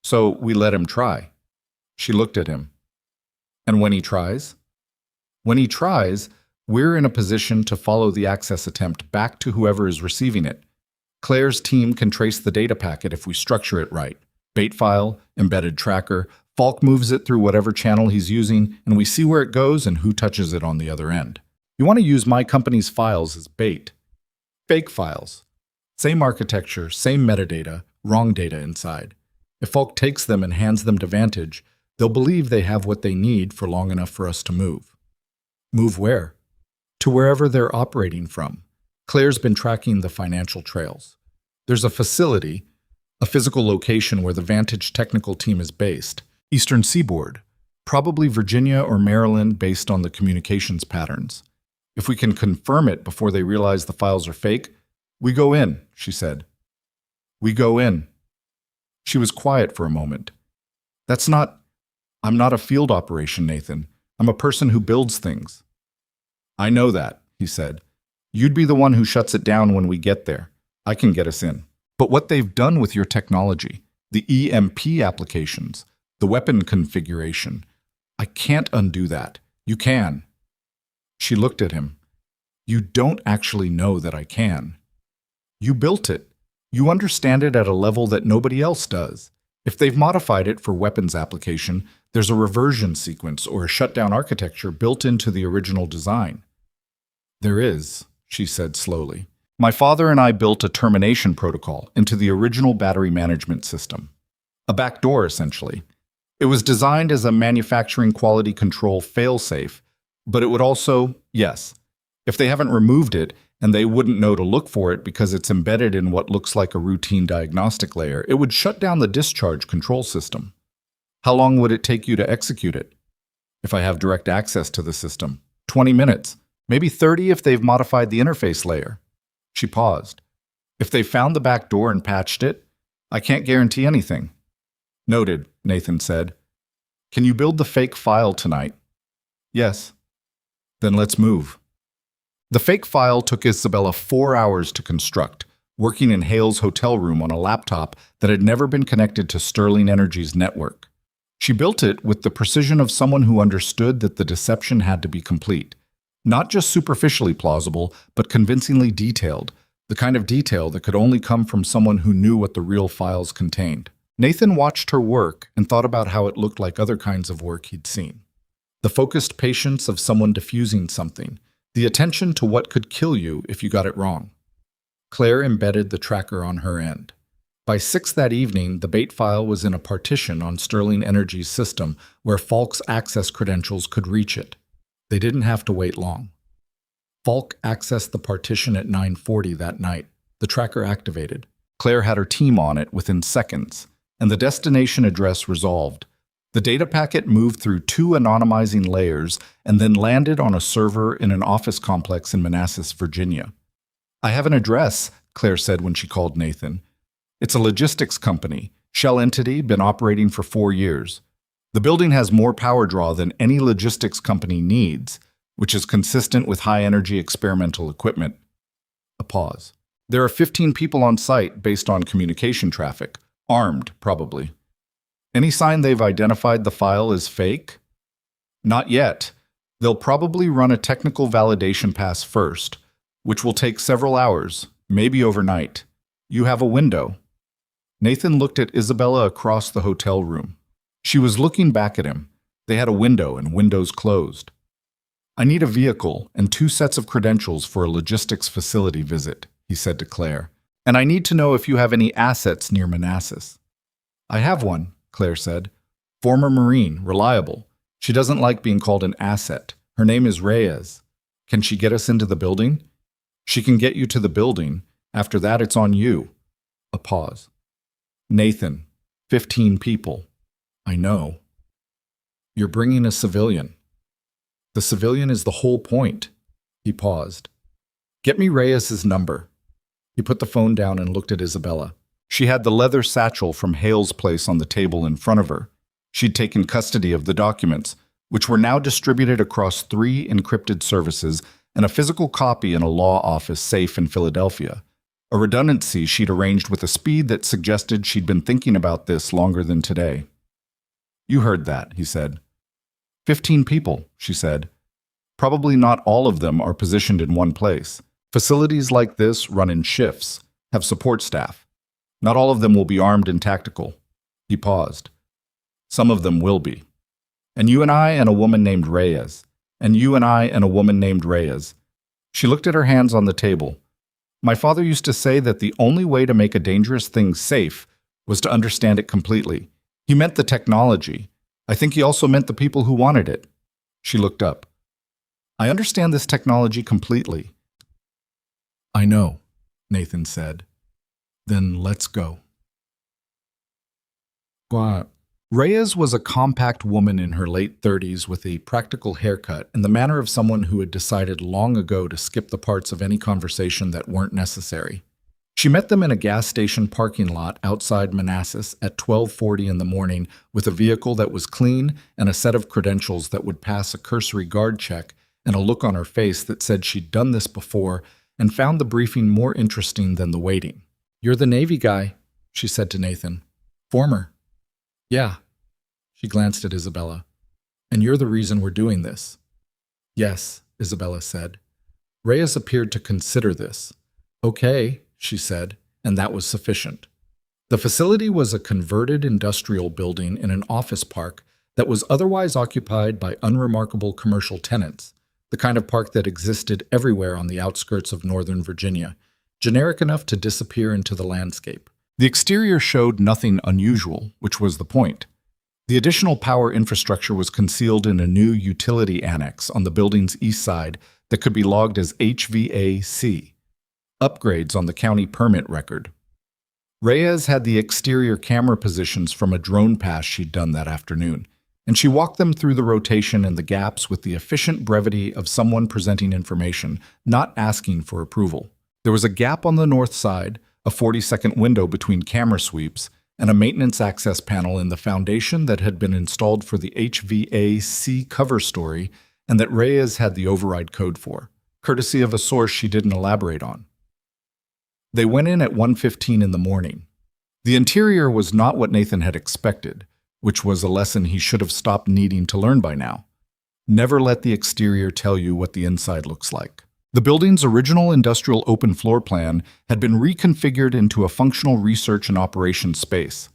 So we let him try. She looked at him. And when he tries? When he tries, we're in a position to follow the access attempt back to whoever is receiving it. Claire's team can trace the data packet if we structure it right. Bait file, embedded tracker, Falk moves it through whatever channel he's using, and we see where it goes and who touches it on the other end. You want to use my company's files as bait. Fake files. Same architecture, same metadata, wrong data inside. If Falk takes them and hands them to Vantage, they'll believe they have what they need for long enough for us to move. Move where? To wherever they're operating from. Claire's been tracking the financial trails. There's a facility, a physical location where the Vantage technical team is based. Eastern Seaboard, probably Virginia or Maryland based on the communications patterns. If we can confirm it before they realize the files are fake, we go in, she said. We go in. She was quiet for a moment. I'm not a field operation, Nathan. I'm a person who builds things. I know that, he said. You'd be the one who shuts it down when we get there. I can get us in. But what they've done with your technology, the EMP applications, the weapon configuration, I can't undo that. You can. She looked at him. You don't actually know that I can. You built it. You understand it at a level that nobody else does. If they've modified it for weapons application, there's a reversion sequence or a shutdown architecture built into the original design. There is, she said slowly. My father and I built a termination protocol into the original battery management system. A backdoor, essentially. It was designed as a manufacturing quality control failsafe, but it would also, yes, if they haven't removed it and they wouldn't know to look for it because it's embedded in what looks like a routine diagnostic layer, it would shut down the discharge control system. How long would it take you to execute it? If I have direct access to the system, 20 minutes. Maybe 30 if they've modified the interface layer. She paused. If they found the back door and patched it, I can't guarantee anything. Noted, Nathan said. Can you build the fake file tonight? Yes. Then let's move. The fake file took Isabella 4 hours to construct, working in Hale's hotel room on a laptop that had never been connected to Sterling Energy's network. She built it with the precision of someone who understood that the deception had to be complete. Not just superficially plausible, but convincingly detailed, the kind of detail that could only come from someone who knew what the real files contained. Nathan watched her work and thought about how it looked like other kinds of work he'd seen. The focused patience of someone diffusing something, the attention to what could kill you if you got it wrong. Claire embedded the tracker on her end. By 6 that evening, the bait file was in a partition on Sterling Energy's system where Falk's access credentials could reach it. They didn't have to wait long. Falk accessed the partition at 9:40 that night. The tracker activated. Claire had her team on it within seconds, and the destination address resolved. The data packet moved through 2 anonymizing layers and then landed on a server in an office complex in Manassas, Virginia. "I have an address," Claire said when she called Nathan. "It's a logistics company, shell entity, been operating for 4 years. The building has more power draw than any logistics company needs, which is consistent with high-energy experimental equipment." A pause. "There are 15 people on site based on communication traffic, armed, probably. Any sign they've identified the file as fake?" "Not yet. They'll probably run a technical validation pass first, which will take several hours, maybe overnight. You have a window." Nathan looked at Isabella across the hotel room. She was looking back at him. They had a window and windows closed. "I need a vehicle and 2 sets of credentials for a logistics facility visit," he said to Claire. "And I need to know if you have any assets near Manassas." "I have one," Claire said. "Former Marine, reliable. She doesn't like being called an asset. Her name is Reyes. Can she get us into the building?" "She can get you to the building. After that, it's on you." A pause. "Nathan, 15 people. I know. You're bringing a civilian. The civilian is the whole point." He paused. "Get me Reyes's number." He put the phone down and looked at Isabella. She had the leather satchel from Hale's place on the table in front of her. She'd taken custody of the documents, which were now distributed across 3 encrypted services and a physical copy in a law office safe in Philadelphia. A redundancy she'd arranged with a speed that suggested she'd been thinking about this longer than today. "You heard that," he said. 15 people, she said. "Probably not all of them are positioned in one place. Facilities like this run in shifts, have support staff. Not all of them will be armed and tactical." He paused. "Some of them will be. And you and I and a woman named Reyes. And you and I and a woman named Reyes." She looked at her hands on the table. "My father used to say that the only way to make a dangerous thing safe was to understand it completely. He meant the technology. I think he also meant the people who wanted it." She looked up. "I understand this technology completely." "I know," Nathan said. "Then let's go." What? Reyes was a compact woman in her late 30s with a practical haircut and the manner of someone who had decided long ago to skip the parts of any conversation that weren't necessary. She met them in a gas station parking lot outside Manassas at 12:40 in the morning with a vehicle that was clean and a set of credentials that would pass a cursory guard check and a look on her face that said she'd done this before and found the briefing more interesting than the waiting. "You're the Navy guy," she said to Nathan. "Former." "Yeah." She glanced at Isabella. "And you're the reason we're doing this." "Yes," Isabella said. Reyes appeared to consider this. "Okay," she said, and that was sufficient. The facility was a converted industrial building in an office park that was otherwise occupied by unremarkable commercial tenants, the kind of park that existed everywhere on the outskirts of Northern Virginia, generic enough to disappear into the landscape. The exterior showed nothing unusual, which was the point. The additional power infrastructure was concealed in a new utility annex on the building's east side that could be logged as HVAC, upgrades on the county permit record. Reyes had the exterior camera positions from a drone pass she'd done that afternoon, and she walked them through the rotation and the gaps with the efficient brevity of someone presenting information, not asking for approval. There was a gap on the north side, a 40-second window between camera sweeps, and a maintenance access panel in the foundation that had been installed for the HVAC cover story and that Reyes had the override code for, courtesy of a source she didn't elaborate on. They went in at 1:15 in the morning. The interior was not what Nathan had expected, which was a lesson he should have stopped needing to learn by now. Never let the exterior tell you what the inside looks like. The building's original industrial open floor plan had been reconfigured into a functional research and operations space.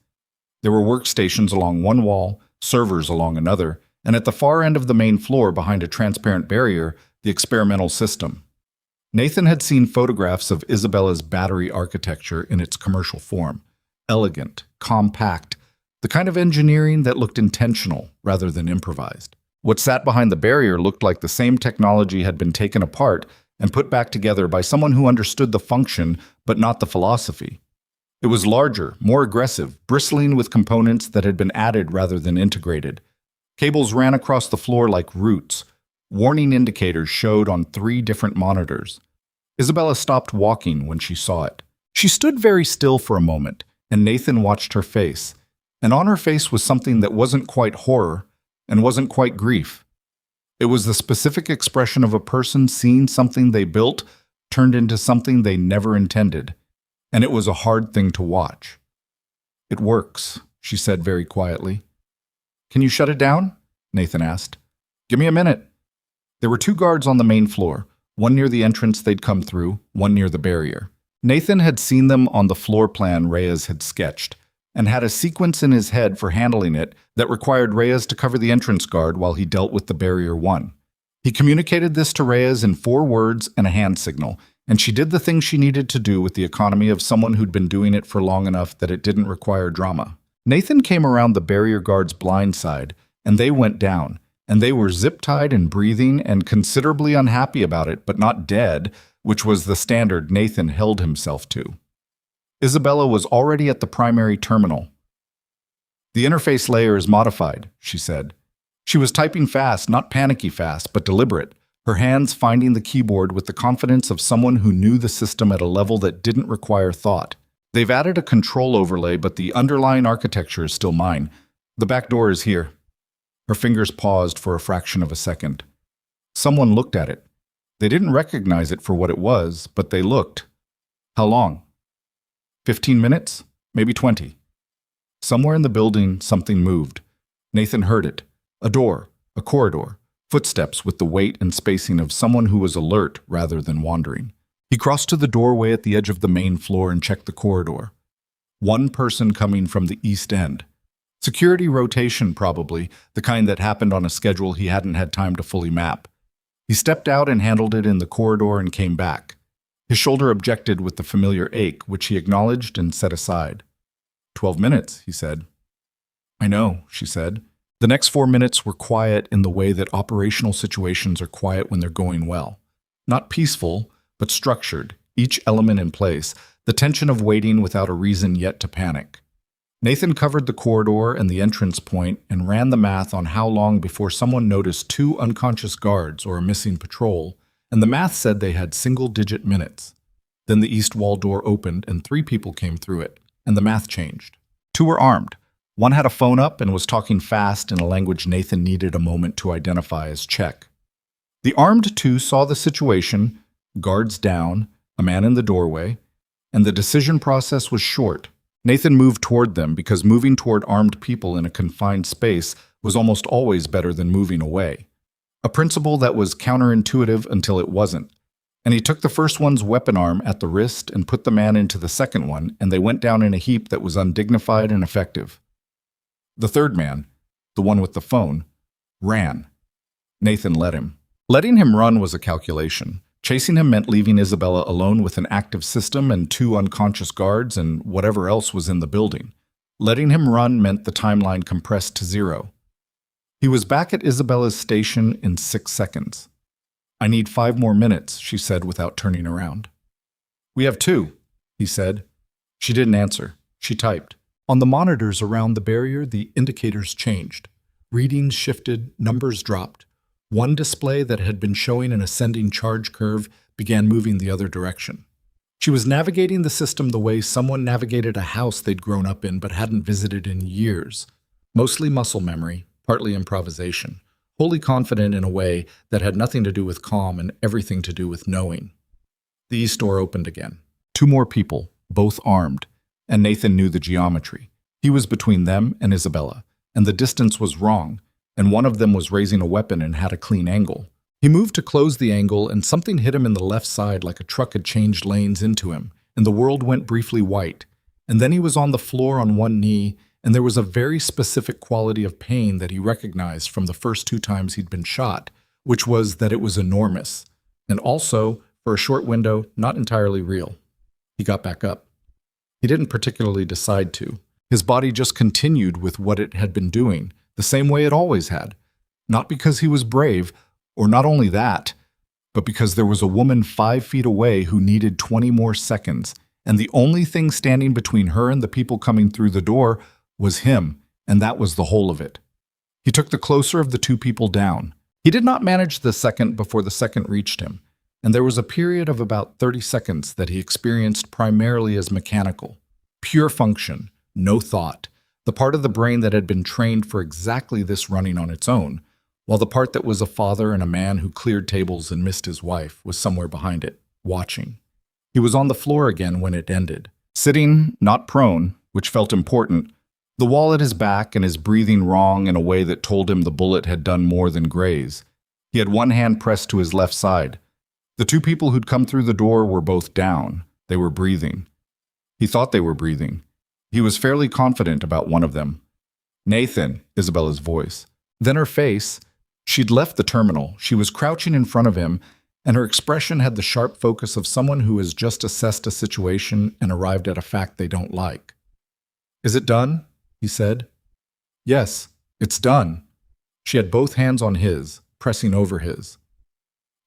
There were workstations along one wall, servers along another, and at the far end of the main floor behind a transparent barrier, the experimental system. Nathan had seen photographs of Isabella's battery architecture in its commercial form. Elegant, compact, the kind of engineering that looked intentional rather than improvised. What sat behind the barrier looked like the same technology had been taken apart and put back together by someone who understood the function but not the philosophy. It was larger, more aggressive, bristling with components that had been added rather than integrated. Cables ran across the floor like roots. Warning indicators showed on 3 different monitors. Isabella stopped walking when she saw it. She stood very still for a moment, and Nathan watched her face. And on her face was something that wasn't quite horror and wasn't quite grief. It was the specific expression of a person seeing something they built turned into something they never intended. And it was a hard thing to watch. "It works," she said very quietly. "Can you shut it down?" Nathan asked. "Give me a minute." There were 2 guards on the main floor, one near the entrance they'd come through, one near the barrier. Nathan had seen them on the floor plan Reyes had sketched, and had a sequence in his head for handling it that required Reyes to cover the entrance guard while he dealt with the barrier 1. He communicated this to Reyes in 4 words and a hand signal, and she did the thing she needed to do with the economy of someone who'd been doing it for long enough that it didn't require drama. Nathan came around the barrier guard's blind side, and they went down, and they were zip-tied and breathing and considerably unhappy about it, but not dead, which was the standard Nathan held himself to. Isabella was already at the primary terminal. "The interface layer is modified," she said. She was typing fast, not panicky fast, but deliberate, her hands finding the keyboard with the confidence of someone who knew the system at a level that didn't require thought. "They've added a control overlay, but the underlying architecture is still mine. The back door is here." Her fingers paused for a fraction of a second. Someone looked at it. They didn't recognize it for what it was, but they looked. "How long?" 15 minutes? Maybe 20. Somewhere in the building, something moved. Nathan heard it. A door, a corridor, footsteps with the weight and spacing of someone who was alert rather than wandering. He crossed to the doorway at the edge of the main floor and checked the corridor. One person coming from the east end. Security rotation, probably, the kind that happened on a schedule he hadn't had time to fully map. He stepped out and handled it in the corridor and came back. His shoulder objected with the familiar ache, which he acknowledged and set aside. 12 minutes, he said. "I know," she said. The next 4 minutes were quiet in the way that operational situations are quiet when they're going well. Not peaceful, but structured, each element in place, the tension of waiting without a reason yet to panic. Nathan covered the corridor and the entrance point and ran the math on how long before someone noticed 2 unconscious guards or a missing patrol, and the math said they had single-digit minutes. Then the east wall door opened and 3 people came through it, and the math changed. 2 were armed. One had a phone up and was talking fast in a language Nathan needed a moment to identify as Czech. The armed 2 saw the situation, guards down, a man in the doorway, and the decision process was short. Nathan moved toward them because moving toward armed people in a confined space was almost always better than moving away. A principle that was counterintuitive until it wasn't. And he took the first one's weapon arm at the wrist and put the man into the second one, and they went down in a heap that was undignified and effective. The third man, the one with the phone, ran. Nathan let him. Letting him run was a calculation. Chasing him meant leaving Isabella alone with an active system and 2 unconscious guards and whatever else was in the building. Letting him run meant the timeline compressed to 0. He was back at Isabella's station in 6 seconds. "I need 5 more minutes," she said without turning around. "We have 2, he said. She didn't answer. She typed. On the monitors around the barrier, the indicators changed. Readings shifted, numbers dropped. One display that had been showing an ascending charge curve began moving the other direction. She was navigating the system the way someone navigated a house they'd grown up in but hadn't visited in years. Mostly muscle memory, partly improvisation. Wholly confident in a way that had nothing to do with calm and everything to do with knowing. The east door opened again. 2 more people, both armed, and Nathan knew the geometry. He was between them and Isabella, and the distance was wrong. and one of them was raising a weapon and had a clean angle. He moved to close the angle, and something hit him in the left side like a truck had changed lanes into him, and the world went briefly white. And then he was on the floor on one knee, and there was a very specific quality of pain that he recognized from the first 2 times he'd been shot, which was that it was enormous, and also, for a short window, not entirely real. He got back up. He didn't particularly decide to. His body just continued with what it had been doing, the same way it always had. Not because he was brave, or not only that, but because there was a woman 5 feet away who needed 20 more seconds, and the only thing standing between her and the people coming through the door was him, and that was the whole of it. He took the closer of the 2 people down. He did not manage the second before the second reached him, and there was a period of about 30 seconds that he experienced primarily as mechanical. Pure function, no thought, the part of the brain that had been trained for exactly this running on its own, while the part that was a father and a man who cleared tables and missed his wife was somewhere behind it, watching. He was on the floor again when it ended, sitting, not prone, which felt important, the wall at his back and his breathing wrong in a way that told him the bullet had done more than graze. He had one hand pressed to his left side. The 2 people who'd come through the door were both down. They were breathing. He thought they were breathing. He was fairly confident about one of them. "Nathan," Isabella's voice. Then her face. She'd left the terminal. She was crouching in front of him, and her expression had the sharp focus of someone who has just assessed a situation and arrived at a fact they don't like. "Is it done?" he said. "Yes, it's done." She had both hands on his, pressing over his.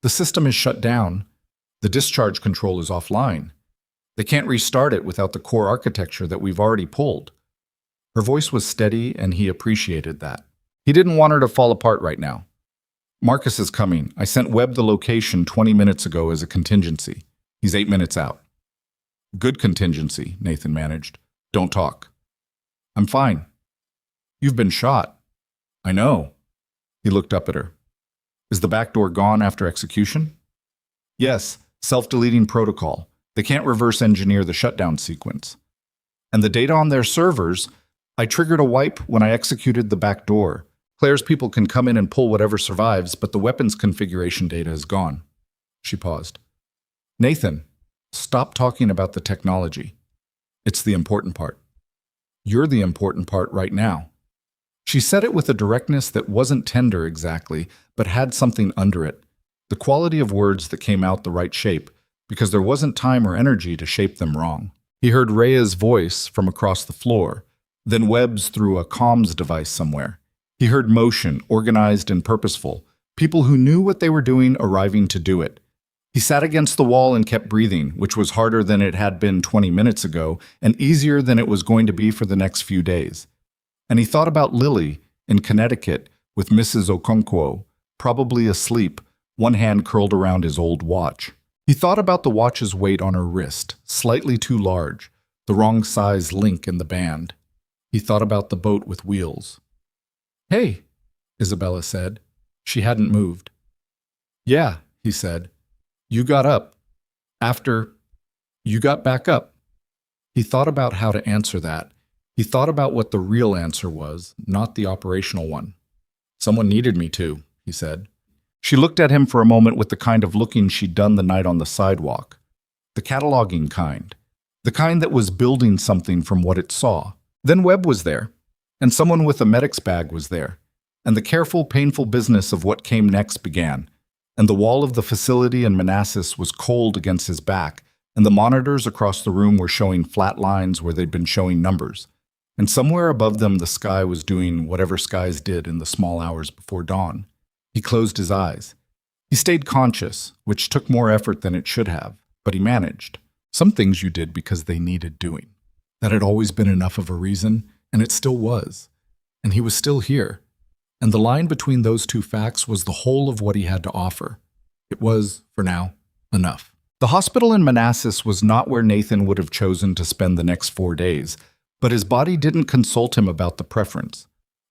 "The system is shut down. The discharge control is offline. They can't restart it without the core architecture that we've already pulled." Her voice was steady, and he appreciated that. He didn't want her to fall apart right now. "Marcus is coming. I sent Webb the location 20 minutes ago as a contingency. He's 8 minutes out." "Good contingency," Nathan managed. "Don't talk." "I'm fine." "You've been shot." "I know." He looked up at her. "Is the back door gone after execution?" "Yes, self-deleting protocol. They can't reverse engineer the shutdown sequence. And the data on their servers, I triggered a wipe when I executed the back door. Claire's people can come in and pull whatever survives, but the weapons configuration data is gone." She paused. "Nathan, stop talking about the technology. It's the important part. You're the important part right now." She said it with a directness that wasn't tender exactly, but had something under it. The quality of words that came out the right shape, because there wasn't time or energy to shape them wrong. He heard Rhea's voice from across the floor, then Webb's through a comms device somewhere. He heard motion, organized and purposeful, people who knew what they were doing arriving to do it. He sat against the wall and kept breathing, which was harder than it had been 20 minutes ago and easier than it was going to be for the next few days. And he thought about Lily in Connecticut with Mrs. Okonkwo, probably asleep, one hand curled around his old watch. He thought about the watch's weight on her wrist, slightly too large, the wrong size link in the band. He thought about the boat with wheels. "Hey," Isabella said. She hadn't moved. "Yeah," he said. "You got up. After you got back up." He thought about how to answer that. He thought about what the real answer was, not the operational one. "Someone needed me to," he said. She looked at him for a moment with the kind of looking she'd done the night on the sidewalk. The cataloging kind. The kind that was building something from what it saw. Then Webb was there, and someone with a medic's bag was there, and the careful, painful business of what came next began, and the wall of the facility in Manassas was cold against his back, and the monitors across the room were showing flat lines where they'd been showing numbers, and somewhere above them the sky was doing whatever skies did in the small hours before dawn. He closed his eyes. He stayed conscious, which took more effort than it should have, but he managed. Some things you did because they needed doing. That had always been enough of a reason, and it still was. And he was still here. And the line between those two facts was the whole of what he had to offer. It was, for now, enough. The hospital in Manassas was not where Nathan would have chosen to spend the next 4 days, but his body didn't consult him about the preference.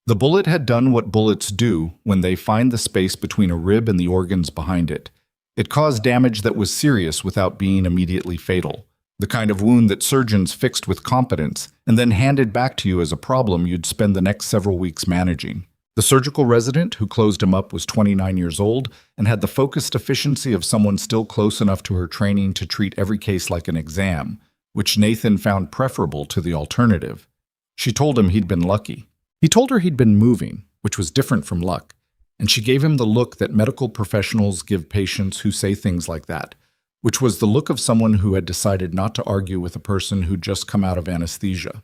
The bullet had done what bullets do when they find the space between a rib and the organs behind it. It caused damage that was serious without being immediately fatal. The kind of wound that surgeons fixed with competence and then handed back to you as a problem you'd spend the next several weeks managing. The surgical resident who closed him up was 29 years old and had the focused efficiency of someone still close enough to her training to treat every case like an exam, which Nathan found preferable to the alternative. She told him he'd been lucky. He told her he'd been moving, which was different from luck, and she gave him the look that medical professionals give patients who say things like that, which was the look of someone who had decided not to argue with a person who'd just come out of anesthesia.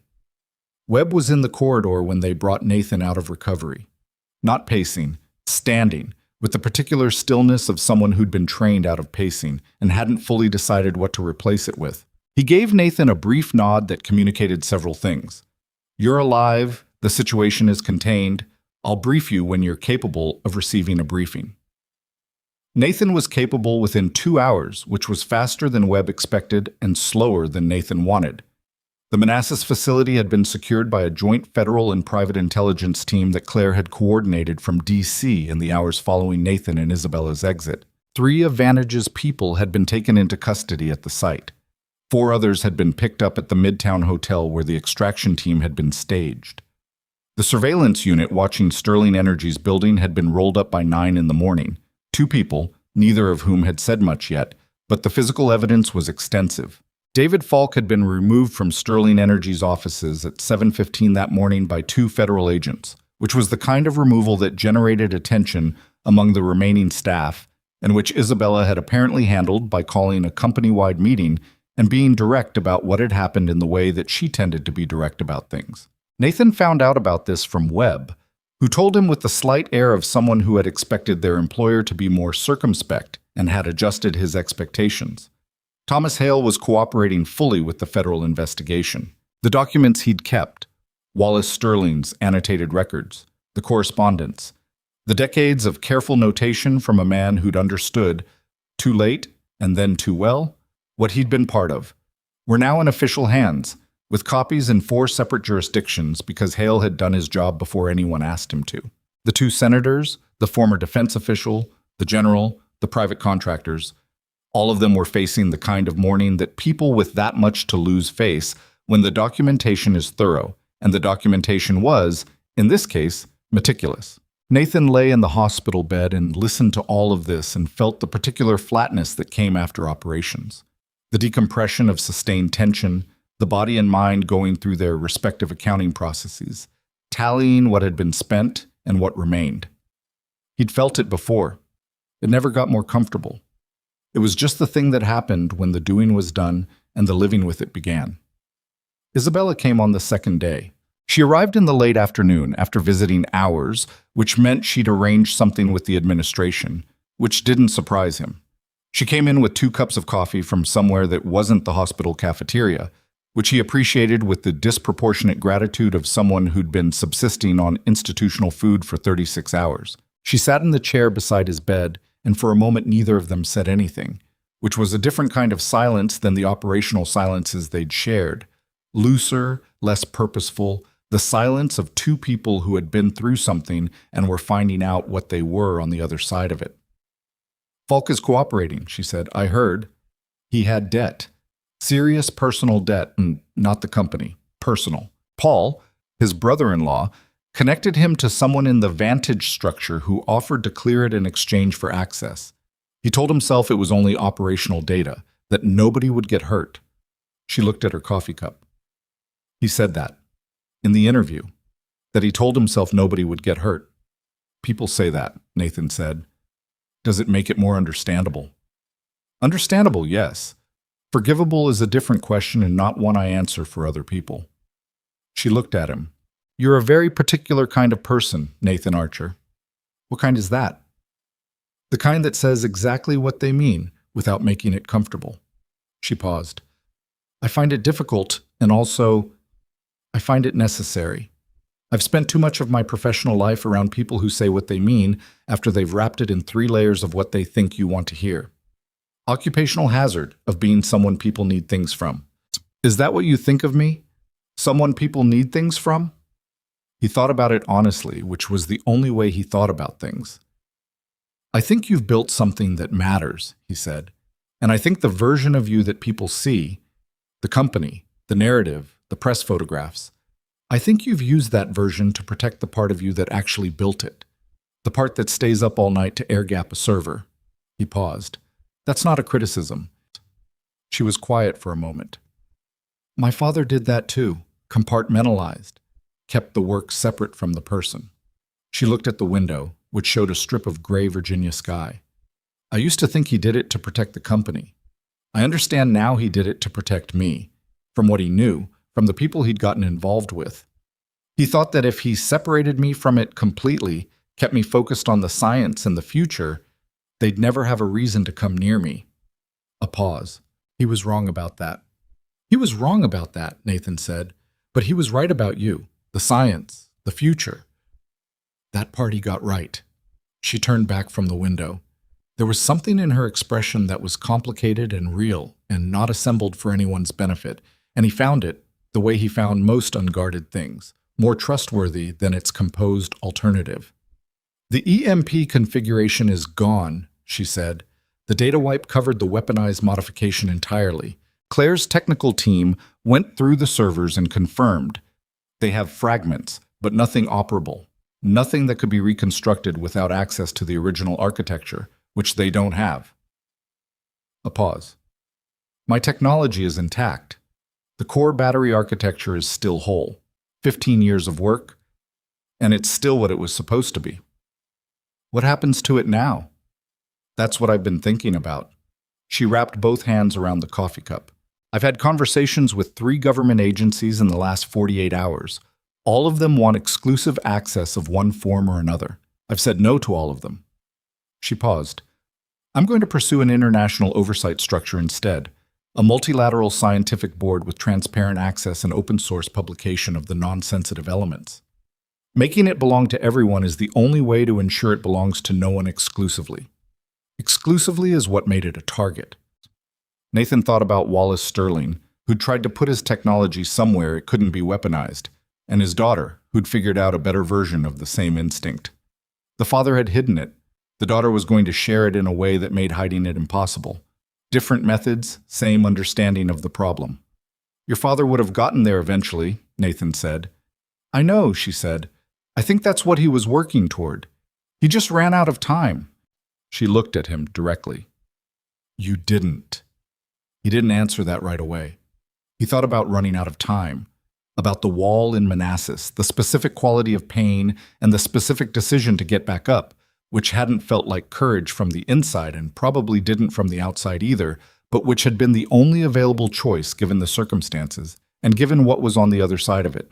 Webb was in the corridor when they brought Nathan out of recovery. Not pacing, standing, with the particular stillness of someone who'd been trained out of pacing and hadn't fully decided what to replace it with. He gave Nathan a brief nod that communicated several things. You're alive, the situation is contained, I'll brief you when you're capable of receiving a briefing. Nathan was capable within 2 hours, which was faster than Webb expected and slower than Nathan wanted. The Manassas facility had been secured by a joint federal and private intelligence team that Claire had coordinated from D.C. in the hours following Nathan and Isabella's exit. 3 of Vantage's people had been taken into custody at the site. 4 others had been picked up at the Midtown Hotel where the extraction team had been staged. The surveillance unit watching Sterling Energy's building had been rolled up by 9 in the morning. 2 people, neither of whom had said much yet, but the physical evidence was extensive. David Falk had been removed from Sterling Energy's offices at 7:15 that morning by 2 federal agents, which was the kind of removal that generated attention among the remaining staff and which Isabella had apparently handled by calling a company-wide meeting and being direct about what had happened in the way that she tended to be direct about things. Nathan found out about this from Webb, who told him with the slight air of someone who had expected their employer to be more circumspect and had adjusted his expectations. Thomas Hale was cooperating fully with the federal investigation. The documents he'd kept, Wallace Sterling's annotated records, the correspondence, the decades of careful notation from a man who'd understood, too late and then too well, what he'd been part of, were now in official hands, with copies in 4 separate jurisdictions because Hale had done his job before anyone asked him to. The 2 senators, the former defense official, the general, the private contractors, all of them were facing the kind of mourning that people with that much to lose face when the documentation is thorough, and the documentation was, in this case, meticulous. Nathan lay in the hospital bed and listened to all of this and felt the particular flatness that came after operations. The decompression of sustained tension, the body and mind going through their respective accounting processes, tallying what had been spent and what remained. He'd felt it before. It never got more comfortable. It was just the thing that happened when the doing was done and the living with it began. Isabella came on the 2nd day. She arrived in the late afternoon after visiting hours, which meant she'd arranged something with the administration, which didn't surprise him. She came in with 2 cups of coffee from somewhere that wasn't the hospital cafeteria, which he appreciated with the disproportionate gratitude of someone who'd been subsisting on institutional food for 36 hours. She sat in the chair beside his bed, and for a moment neither of them said anything, which was a different kind of silence than the operational silences they'd shared. Looser, less purposeful, the silence of 2 people who had been through something and were finding out what they were on the other side of it. Falk is cooperating, she said. I heard. He had debt. Serious personal debt, and not the company. Personal. Paul, his brother-in-law, connected him to someone in the Vantage structure who offered to clear it in exchange for access. He told himself it was only operational data, that nobody would get hurt. She looked at her coffee cup. He said that, in the interview, that he told himself nobody would get hurt. People say that, Nathan said. Does it make it more understandable? Understandable, yes. Forgivable is a different question and not one I answer for other people. She looked at him. You're a very particular kind of person, Nathan Archer. What kind is that? The kind that says exactly what they mean without making it comfortable. She paused. I find it difficult, and also, I find it necessary. I've spent too much of my professional life around people who say what they mean after they've wrapped it in 3 layers of what they think you want to hear. Occupational hazard of being someone people need things from. Is that what you think of me? Someone people need things from? He thought about it honestly, which was the only way he thought about things. I think you've built something that matters, he said. And I think the version of you that people see, the company, the narrative, the press photographs, I think you've used that version to protect the part of you that actually built it. The part that stays up all night to air-gap a server. He paused. That's not a criticism. She was quiet for a moment. My father did that too, compartmentalized, kept the work separate from the person. She looked at the window, which showed a strip of gray Virginia sky. I used to think he did it to protect the company. I understand now he did it to protect me, from what he knew, from the people he'd gotten involved with. He thought that if he separated me from it completely, kept me focused on the science and the future, they'd never have a reason to come near me. A pause. He was wrong about that. He was wrong about that, Nathan said, but he was right about you, the science, the future. That part he got right. She turned back from the window. There was something in her expression that was complicated and real and not assembled for anyone's benefit, and he found it, the way he found most unguarded things, more trustworthy than its composed alternative. The EMP configuration is gone, she said. The data wipe covered the weaponized modification entirely. Claire's technical team went through the servers and confirmed. They have fragments, but nothing operable. Nothing that could be reconstructed without access to the original architecture, which they don't have. A pause. My technology is intact. The core battery architecture is still whole. 15 years of work, and it's still what it was supposed to be. What happens to it now? That's what I've been thinking about. She wrapped both hands around the coffee cup. I've had conversations with 3 government agencies in the last 48 hours. All of them want exclusive access of one form or another. I've said no to all of them. She paused. I'm going to pursue an international oversight structure instead, a multilateral scientific board with transparent access and open source publication of the non-sensitive elements. Making it belong to everyone is the only way to ensure it belongs to no one exclusively. Exclusively is what made it a target. Nathan thought about Wallace Sterling, who'd tried to put his technology somewhere it couldn't be weaponized, and his daughter, who'd figured out a better version of the same instinct. The father had hidden it. The daughter was going to share it in a way that made hiding it impossible. Different methods, same understanding of the problem. Your father would have gotten there eventually, Nathan said. I know, she said. I think that's what he was working toward. He just ran out of time. She looked at him directly. You didn't. He didn't answer that right away. He thought about running out of time, about the wall in Manassas, the specific quality of pain, and the specific decision to get back up, which hadn't felt like courage from the inside and probably didn't from the outside either, but which had been the only available choice given the circumstances, and given what was on the other side of it.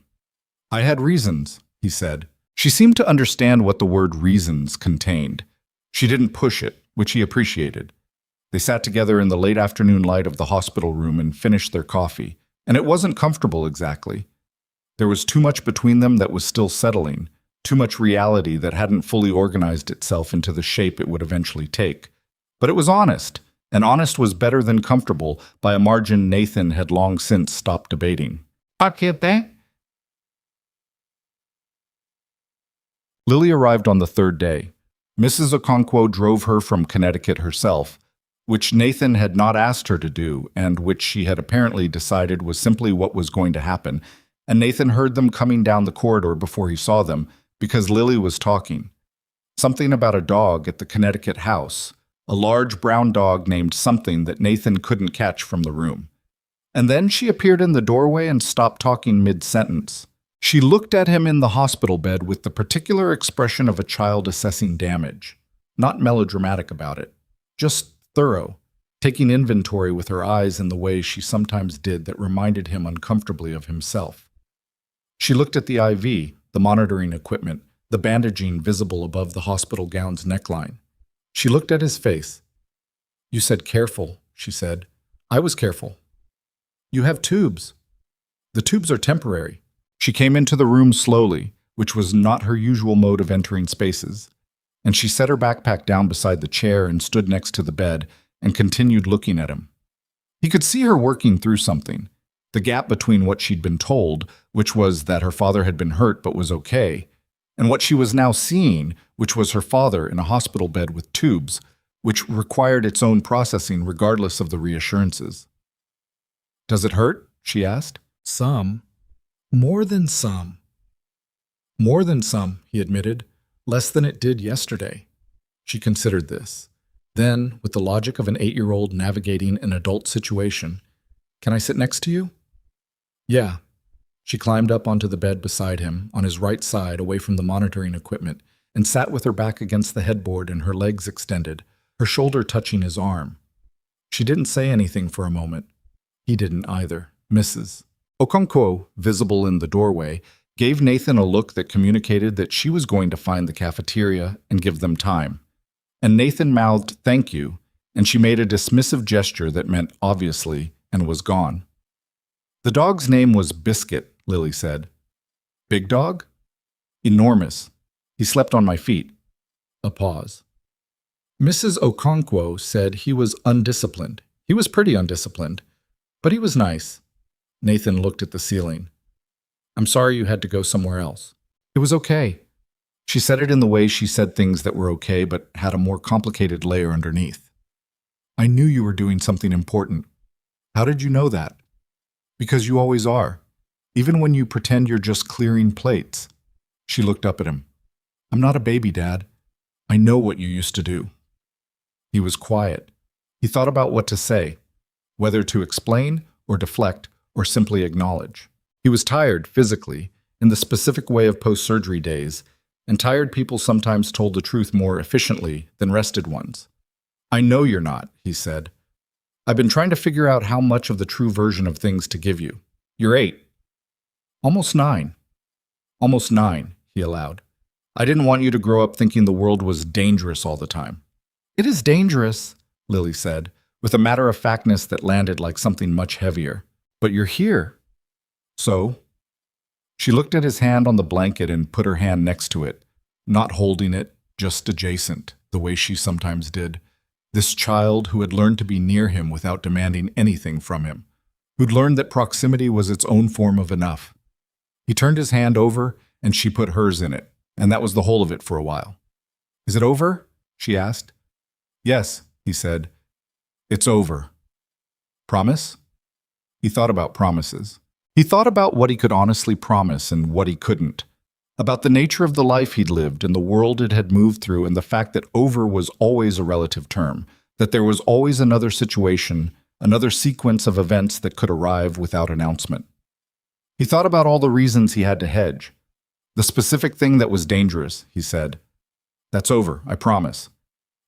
I had reasons, he said. She seemed to understand what the word reasons contained. She didn't push it, which he appreciated. They sat together in the late afternoon light of the hospital room and finished their coffee, and it wasn't comfortable exactly. There was too much between them that was still settling, too much reality that hadn't fully organized itself into the shape it would eventually take. But it was honest, and honest was better than comfortable by a margin Nathan had long since stopped debating. Lily arrived on the 3rd day. Mrs. Okonkwo drove her from Connecticut herself, which Nathan had not asked her to do and which she had apparently decided was simply what was going to happen, and Nathan heard them coming down the corridor before he saw them because Lily was talking. Something about a dog at the Connecticut house, a large brown dog named something that Nathan couldn't catch from the room. And then she appeared in the doorway and stopped talking mid-sentence. She looked at him in the hospital bed with the particular expression of a child assessing damage, not melodramatic about it, just thorough, taking inventory with her eyes in the way she sometimes did that reminded him uncomfortably of himself. She looked at the IV, the monitoring equipment, the bandaging visible above the hospital gown's neckline. She looked at his face. You said careful, she said. I was careful. You have tubes. The tubes are temporary. She came into the room slowly, which was not her usual mode of entering spaces, and she set her backpack down beside the chair and stood next to the bed and continued looking at him. He could see her working through something, the gap between what she'd been told, which was that her father had been hurt but was okay, and what she was now seeing, which was her father in a hospital bed with tubes, which required its own processing regardless of the reassurances. Does it hurt? She asked. Some. More than some. More than some, he admitted. Less than it did yesterday. She considered this. Then, with the logic of an 8-year-old navigating an adult situation, "Can I sit next to you?" "Yeah." She climbed up onto the bed beside him, on his right side, away from the monitoring equipment, and sat with her back against the headboard and her legs extended, her shoulder touching his arm. She didn't say anything for a moment. He didn't either. Mrs. Okonkwo, visible in the doorway, gave Nathan a look that communicated that she was going to find the cafeteria and give them time. And Nathan mouthed, "Thank you," and she made a dismissive gesture that meant obviously and was gone. "The dog's name was Biscuit," Lily said. "Big dog?" "Enormous. He slept on my feet." A pause. Mrs. Okonkwo said he was undisciplined. He was pretty undisciplined, but he was nice. Nathan looked at the ceiling. "I'm sorry you had to go somewhere else." "It was okay." She said it in the way she said things that were okay but had a more complicated layer underneath. "I knew you were doing something important." "How did you know that?" "Because you always are, even when you pretend you're just clearing plates." She looked up at him. "I'm not a baby, Dad. I know what you used to do." He was quiet. He thought about what to say, whether to explain or deflect or simply acknowledge. He was tired physically, in the specific way of post-surgery days, and tired people sometimes told the truth more efficiently than rested ones. "I know you're not," he said. "I've been trying to figure out how much of the true version of things to give you. You're 8. Almost 9. Almost 9, he allowed. "I didn't want you to grow up thinking the world was dangerous all the time." "It is dangerous," Lily said, with a matter-of-factness that landed like something much heavier. "But you're here." "So?" She looked at his hand on the blanket and put her hand next to it, not holding it, just adjacent, the way she sometimes did. This child who had learned to be near him without demanding anything from him, who'd learned that proximity was its own form of enough. He turned his hand over, and she put hers in it, and that was the whole of it for a while. "Is it over?" she asked. "Yes," he said. "It's over." "Promise?" He thought about promises. He thought about what he could honestly promise and what he couldn't, about the nature of the life he'd lived and the world it had moved through, and the fact that over was always a relative term, that there was always another situation, another sequence of events that could arrive without announcement. He thought about all the reasons he had to hedge. "The specific thing that was dangerous," he said. "That's over, I promise."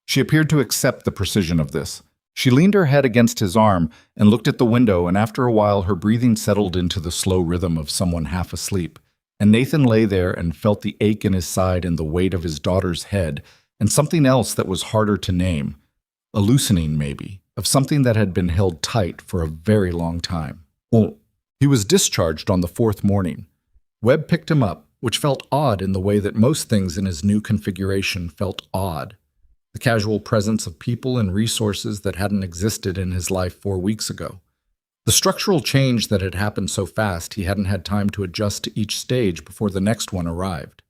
She appeared to accept the precision of this. She leaned her head against his arm and looked at the window, and after a while her breathing settled into the slow rhythm of someone half asleep, and Nathan lay there and felt the ache in his side and the weight of his daughter's head, and something else that was harder to name, a loosening maybe, of something that had been held tight for a very long time. Well, he was discharged on the 4th morning. Webb picked him up, which felt odd in the way that most things in his new configuration felt odd. The casual presence of people and resources that hadn't existed in his life 4 weeks ago. The structural change that had happened so fast he hadn't had time to adjust to each stage before the next one arrived.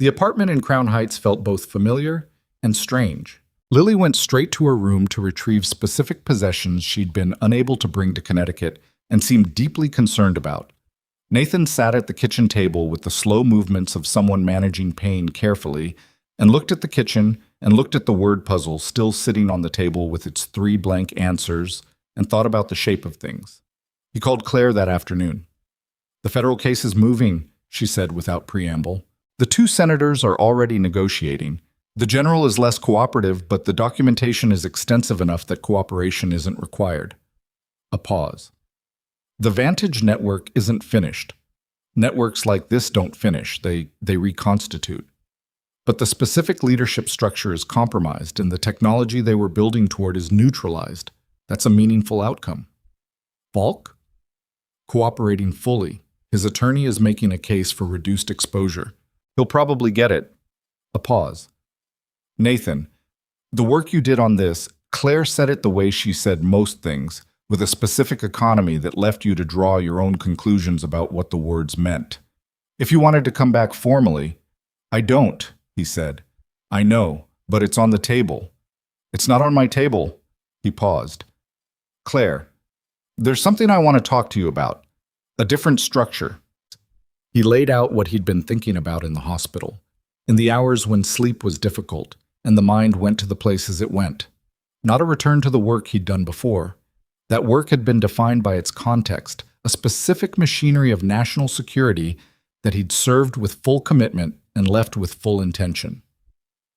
The apartment in Crown Heights felt both familiar and strange. Lily went straight to her room to retrieve specific possessions she'd been unable to bring to Connecticut and seemed deeply concerned about. Nathan sat at the kitchen table with the slow movements of someone managing pain carefully, and looked at the kitchen and looked at the word puzzle still sitting on the table with its 3 blank answers, and thought about the shape of things. He called Claire that afternoon. "The federal case is moving," she said without preamble. "The 2 senators are already negotiating. The general is less cooperative, but the documentation is extensive enough that cooperation isn't required." A pause. "The Vantage network isn't finished. Networks like this don't finish, they reconstitute. But the specific leadership structure is compromised and the technology they were building toward is neutralized. That's a meaningful outcome." Falk? "Cooperating fully. His attorney is making a case for reduced exposure. He'll probably get it." A pause. "Nathan, the work you did on this," Claire said it the way she said most things, with a specific economy that left you to draw your own conclusions about what the words meant. "If you wanted to come back formally—" "I don't," he said. "I know, but it's on the table." "It's not on my table." He paused. "Claire, there's something I want to talk to you about. A different structure." He laid out what he'd been thinking about in the hospital, in the hours when sleep was difficult and the mind went to the places it went. Not a return to the work he'd done before. That work had been defined by its context, a specific machinery of national security that he'd served with full commitment and left with full intention.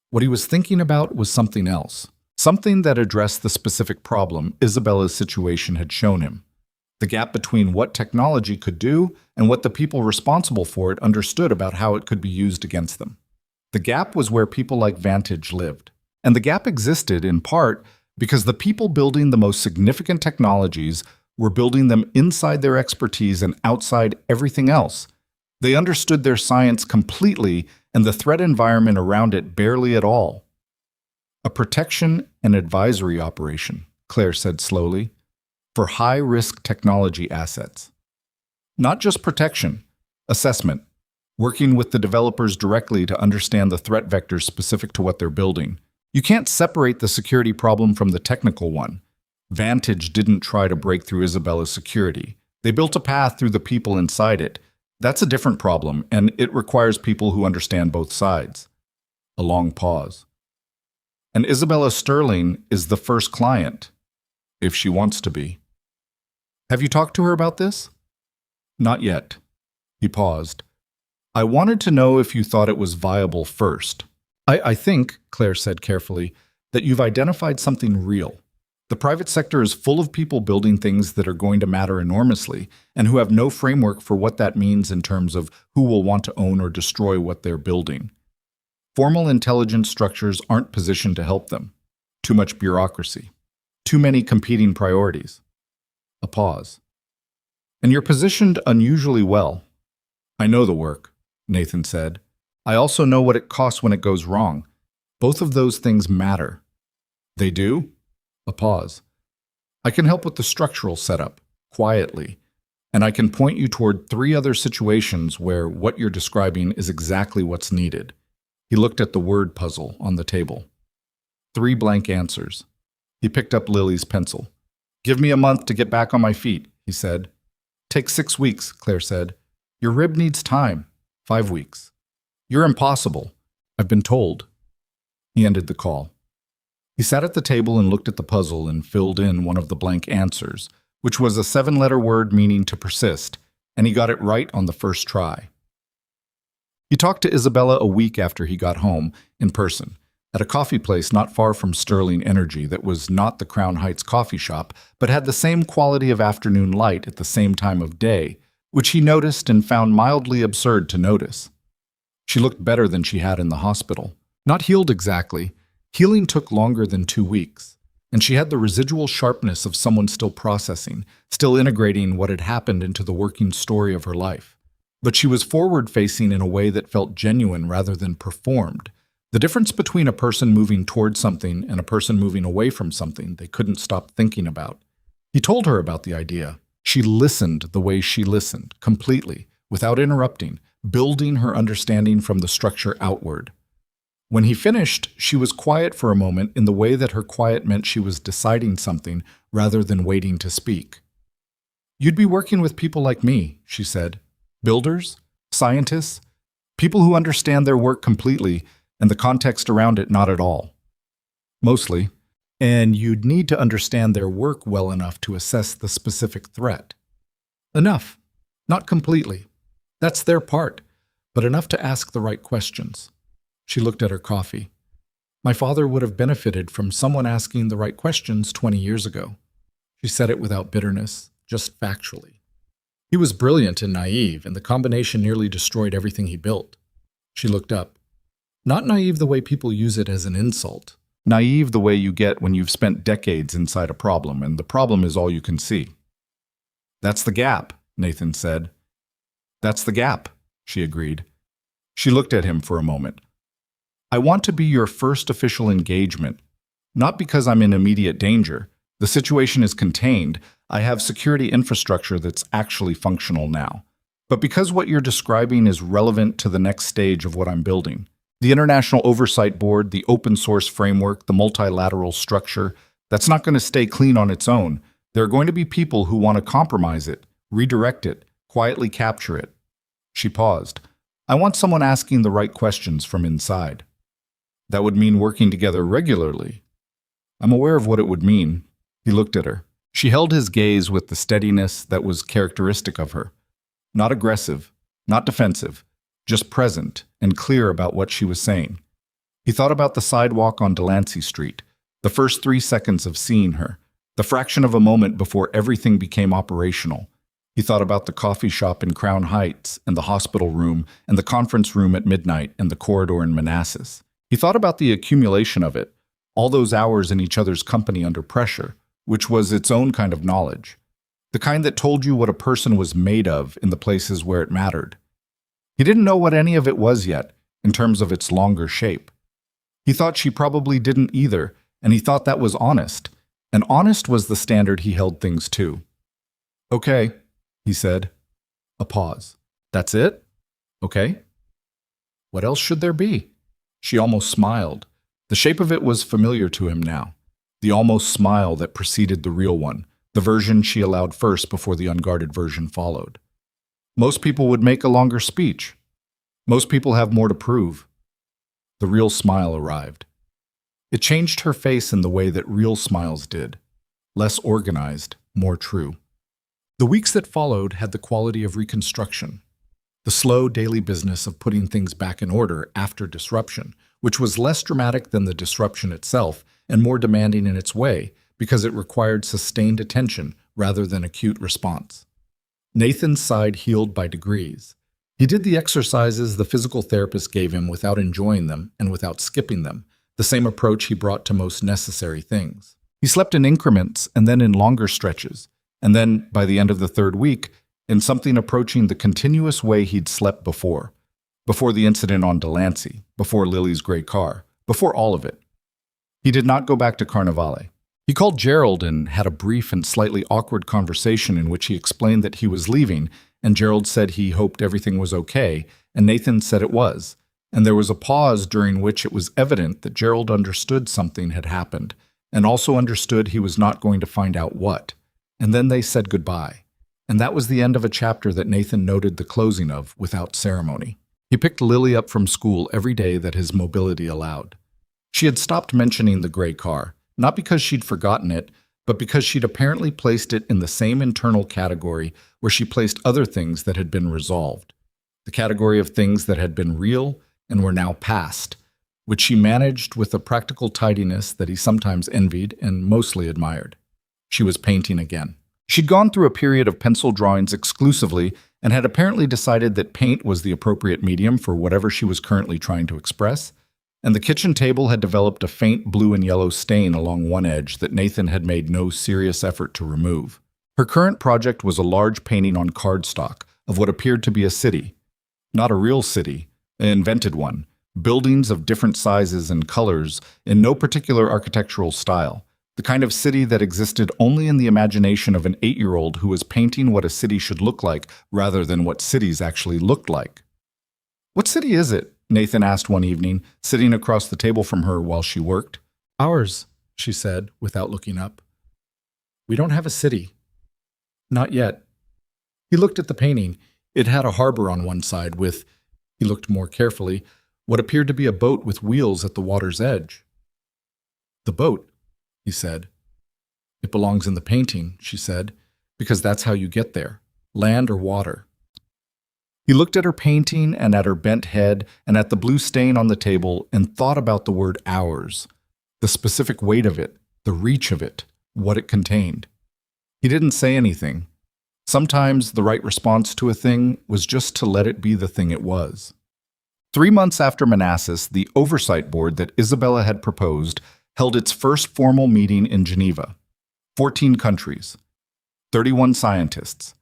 What he was thinking about was something else, something that addressed the specific problem Isabella's situation had shown him. The gap between what technology could do and what the people responsible for it understood about how it could be used against them. The gap was where people like Vantage lived. And the gap existed, in part, because the people building the most significant technologies were building them inside their expertise and outside everything else. They understood their science completely and the threat environment around it barely at all. A protection and advisory operation, Claire said slowly, for high-risk technology assets. Not just protection, assessment, working with the developers directly to understand the threat vectors specific to what they're building. You can't separate the security problem from the technical one. Vantage didn't try to break through Isabella's security. They built a path through the people inside it. That's a different problem, and it requires people who understand both sides. A long pause. And Isabella Sterling is the first client, if she wants to be. Have you talked to her about this? Not yet. He paused. I wanted to know if you thought it was viable first. I think, Claire said carefully, that you've identified something real. The private sector is full of people building things that are going to matter enormously and who have no framework for what that means in terms of who will want to own or destroy what they're building. Formal intelligence structures aren't positioned to help them. Too much bureaucracy. Too many competing priorities. A pause. And you're positioned unusually well. I know the work, Nathan said. I also know what it costs when it goes wrong. Both of those things matter. They do? A pause. I can help with the structural setup, quietly, and I can point you toward 3 other situations where what you're describing is exactly what's needed. He looked at the word puzzle on the table. 3 blank answers. He picked up Lily's pencil. Give me a month to get back on my feet, he said. Take 6 weeks, Claire said. Your rib needs time. 5 weeks. You're impossible, I've been told. He ended the call. He sat at the table and looked at the puzzle and filled in one of the blank answers, which was a 7-letter word meaning to persist, and he got it right on the first try. He talked to Isabella a week after he got home, in person, at a coffee place not far from Sterling Energy that was not the Crown Heights coffee shop, but had the same quality of afternoon light at the same time of day, which he noticed and found mildly absurd to notice. She looked better than she had in the hospital. Not healed exactly. Healing took longer than 2 weeks, and she had the residual sharpness of someone still processing, still integrating what had happened into the working story of her life. But she was forward-facing in a way that felt genuine rather than performed. The difference between a person moving toward something and a person moving away from something they couldn't stop thinking about. He told her about the idea. She listened the way she listened, completely, without interrupting, building her understanding from the structure outward. When he finished, she was quiet for a moment in the way that her quiet meant she was deciding something rather than waiting to speak. You'd be working with people like me, she said. Builders, scientists, people who understand their work completely and the context around it not at all. Mostly. And you'd need to understand their work well enough to assess the specific threat. Enough. Not completely. That's their part, but enough to ask the right questions. She looked at her coffee. My father would have benefited from someone asking the right questions 20 years ago. She said it without bitterness, just factually. He was brilliant and naive, and the combination nearly destroyed everything he built. She looked up. Not naive the way people use it as an insult. Naive the way you get when you've spent decades inside a problem, and the problem is all you can see. That's the gap, Nathan said. That's the gap, she agreed. She looked at him for a moment. I want to be your first official engagement, not because I'm in immediate danger. The situation is contained. I have security infrastructure that's actually functional now. But because what you're describing is relevant to the next stage of what I'm building. The International Oversight Board, the open source framework, the multilateral structure, that's not going to stay clean on its own. There are going to be people who want to compromise it, redirect it, quietly capture it. She paused. I want someone asking the right questions from inside. That would mean working together regularly. I'm aware of what it would mean. He looked at her. She held his gaze with the steadiness that was characteristic of her. Not aggressive, not defensive, just present and clear about what she was saying. He thought about the sidewalk on Delancey Street, the first 3 seconds of seeing her, the fraction of a moment before everything became operational. He thought about the coffee shop in Crown Heights, and the hospital room, and the conference room at midnight, and the corridor in Manassas. He thought about the accumulation of it, all those hours in each other's company under pressure, which was its own kind of knowledge, the kind that told you what a person was made of in the places where it mattered. He didn't know what any of it was yet, in terms of its longer shape. He thought she probably didn't either, and he thought that was honest, and honest was the standard he held things to. Okay, he said. A pause. That's it? Okay. What else should there be? She almost smiled. The shape of it was familiar to him now. The almost smile that preceded the real one, the version she allowed first before the unguarded version followed. Most people would make a longer speech. Most people have more to prove. The real smile arrived. It changed her face in the way that real smiles did. Less organized, more true. The weeks that followed had the quality of reconstruction. The slow daily business of putting things back in order after disruption, which was less dramatic than the disruption itself and more demanding in its way because it required sustained attention rather than acute response. Nathan's side healed by degrees. He did the exercises the physical therapist gave him without enjoying them and without skipping them, the same approach he brought to most necessary things. He slept in increments and then in longer stretches, and then, by the end of the 3rd week, in something approaching the continuous way he'd slept before the incident on Delancey, before Lily's gray car, before all of it. He did not go back to Carnivale. He called Gerald and had a brief and slightly awkward conversation in which he explained that he was leaving, and Gerald said he hoped everything was okay, and Nathan said it was. And there was a pause during which it was evident that Gerald understood something had happened, and also understood he was not going to find out what. And then they said goodbye. And that was the end of a chapter that Nathan noted the closing of without ceremony. He picked Lily up from school every day that his mobility allowed. She had stopped mentioning the gray car, not because she'd forgotten it, but because she'd apparently placed it in the same internal category where she placed other things that had been resolved. The category of things that had been real and were now past, which she managed with a practical tidiness that he sometimes envied and mostly admired. She was painting again. She'd gone through a period of pencil drawings exclusively and had apparently decided that paint was the appropriate medium for whatever she was currently trying to express, and the kitchen table had developed a faint blue and yellow stain along one edge that Nathan had made no serious effort to remove. Her current project was a large painting on cardstock of what appeared to be a city. Not a real city, an invented one, buildings of different sizes and colors in no particular architectural style. The kind of city that existed only in the imagination of an 8-year-old who was painting what a city should look like rather than what cities actually looked like. What city is it? Nathan asked one evening, sitting across the table from her while she worked. Ours, she said, without looking up. We don't have a city. Not yet. He looked at the painting. It had a harbor on one side with, he looked more carefully, what appeared to be a boat with wheels at the water's edge. The boat, he said. It belongs in the painting, she said, because that's how you get there, land or water. He looked at her painting and at her bent head and at the blue stain on the table and thought about the word ours, the specific weight of it, the reach of it, what it contained. He didn't say anything. Sometimes the right response to a thing was just to let it be the thing it was. 3 months after Manassas, the oversight board that Isabella had proposed held its first formal meeting in Geneva. 14 countries, 31 scientists,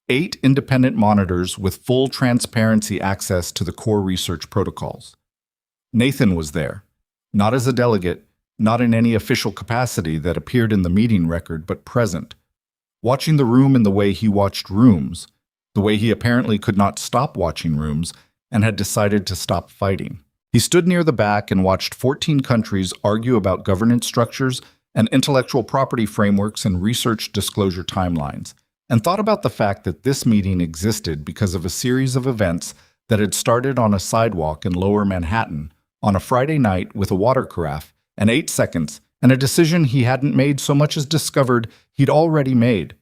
8 independent monitors with full transparency access to the core research protocols. Nathan was there, not as a delegate, not in any official capacity that appeared in the meeting record, but present, watching the room in the way he watched rooms, the way he apparently could not stop watching rooms and had decided to stop fighting. He stood near the back and watched 14 countries argue about governance structures and intellectual property frameworks and research disclosure timelines, and thought about the fact that this meeting existed because of a series of events that had started on a sidewalk in lower Manhattan on a Friday night with a water carafe and 8 seconds and a decision he hadn't made so much as discovered he'd already made.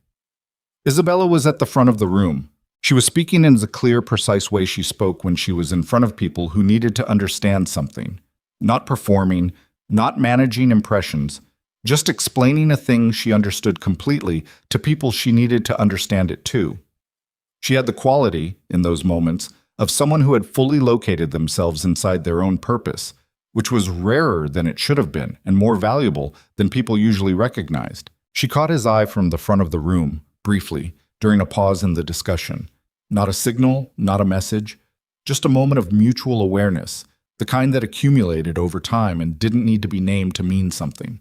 Isabella was at the front of the room. She was speaking in the clear, precise way she spoke when she was in front of people who needed to understand something. Not performing, not managing impressions, just explaining a thing she understood completely to people she needed to understand it too. She had the quality, in those moments, of someone who had fully located themselves inside their own purpose, which was rarer than it should have been and more valuable than people usually recognized. She caught his eye from the front of the room, briefly, during a pause in the discussion. Not a signal, not a message, just a moment of mutual awareness, the kind that accumulated over time and didn't need to be named to mean something.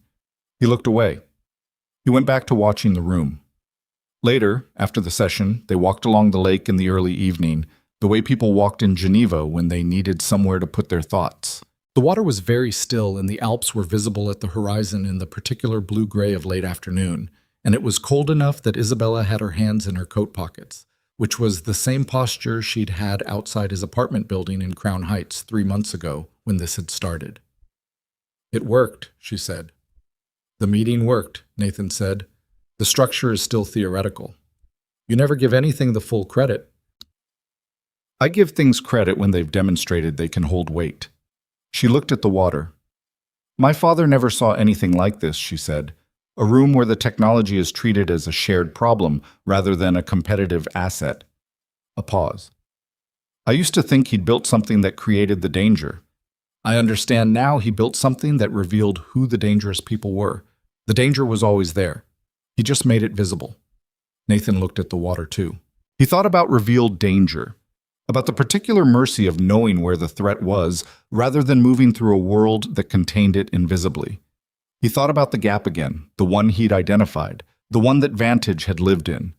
He looked away. He went back to watching the room. Later, after the session, they walked along the lake in the early evening, the way people walked in Geneva when they needed somewhere to put their thoughts. The water was very still and the Alps were visible at the horizon in the particular blue-gray of late afternoon, and it was cold enough that Isabella had her hands in her coat pockets, which was the same posture she'd had outside his apartment building in Crown Heights 3 months ago when this had started. "It worked," she said. "The meeting worked," Nathan said. "The structure is still theoretical. You never give anything the full credit." "I give things credit when they've demonstrated they can hold weight." She looked at the water. "My father never saw anything like this," she said. "A room where the technology is treated as a shared problem rather than a competitive asset." A pause. "I used to think he'd built something that created the danger. I understand now he built something that revealed who the dangerous people were. The danger was always there. He just made it visible." Nathan looked at the water too. He thought about revealed danger, about the particular mercy of knowing where the threat was rather than moving through a world that contained it invisibly. He thought about the gap again, the one he'd identified, the one that Vantage had lived in.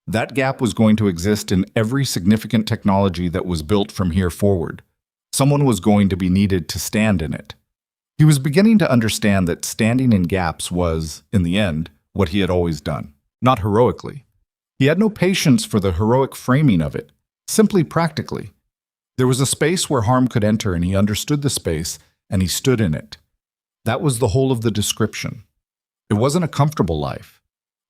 That gap was going to exist in every significant technology that was built from here forward. Someone was going to be needed to stand in it. He was beginning to understand that standing in gaps was, in the end, what he had always done. Not heroically. He had no patience for the heroic framing of it, simply practically. There was a space where harm could enter, and he understood the space, and he stood in it. That was the whole of the description. It wasn't a comfortable life.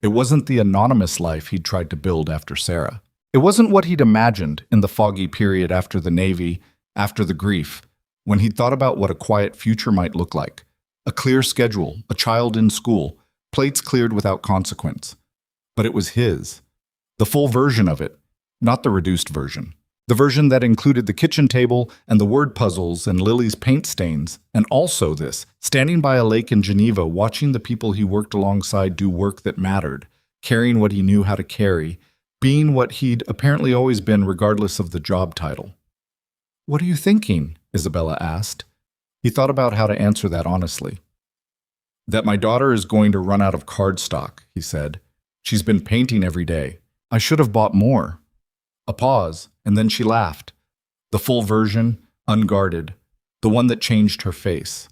It wasn't the anonymous life he'd tried to build after Sarah. It wasn't what he'd imagined in the foggy period after the Navy, after the grief, when he'd thought about what a quiet future might look like. A clear schedule, a child in school, plates cleared without consequence. But it was his. The full version of it, not the reduced version. The version that included the kitchen table and the word puzzles and Lily's paint stains, and also this, standing by a lake in Geneva watching the people he worked alongside do work that mattered, carrying what he knew how to carry, being what he'd apparently always been regardless of the job title. "What are you thinking?" Isabella asked. He thought about how to answer that honestly. "That my daughter is going to run out of cardstock," he said. "She's been painting every day. I should have bought more." A pause, and then she laughed. The full version, unguarded, the one that changed her face.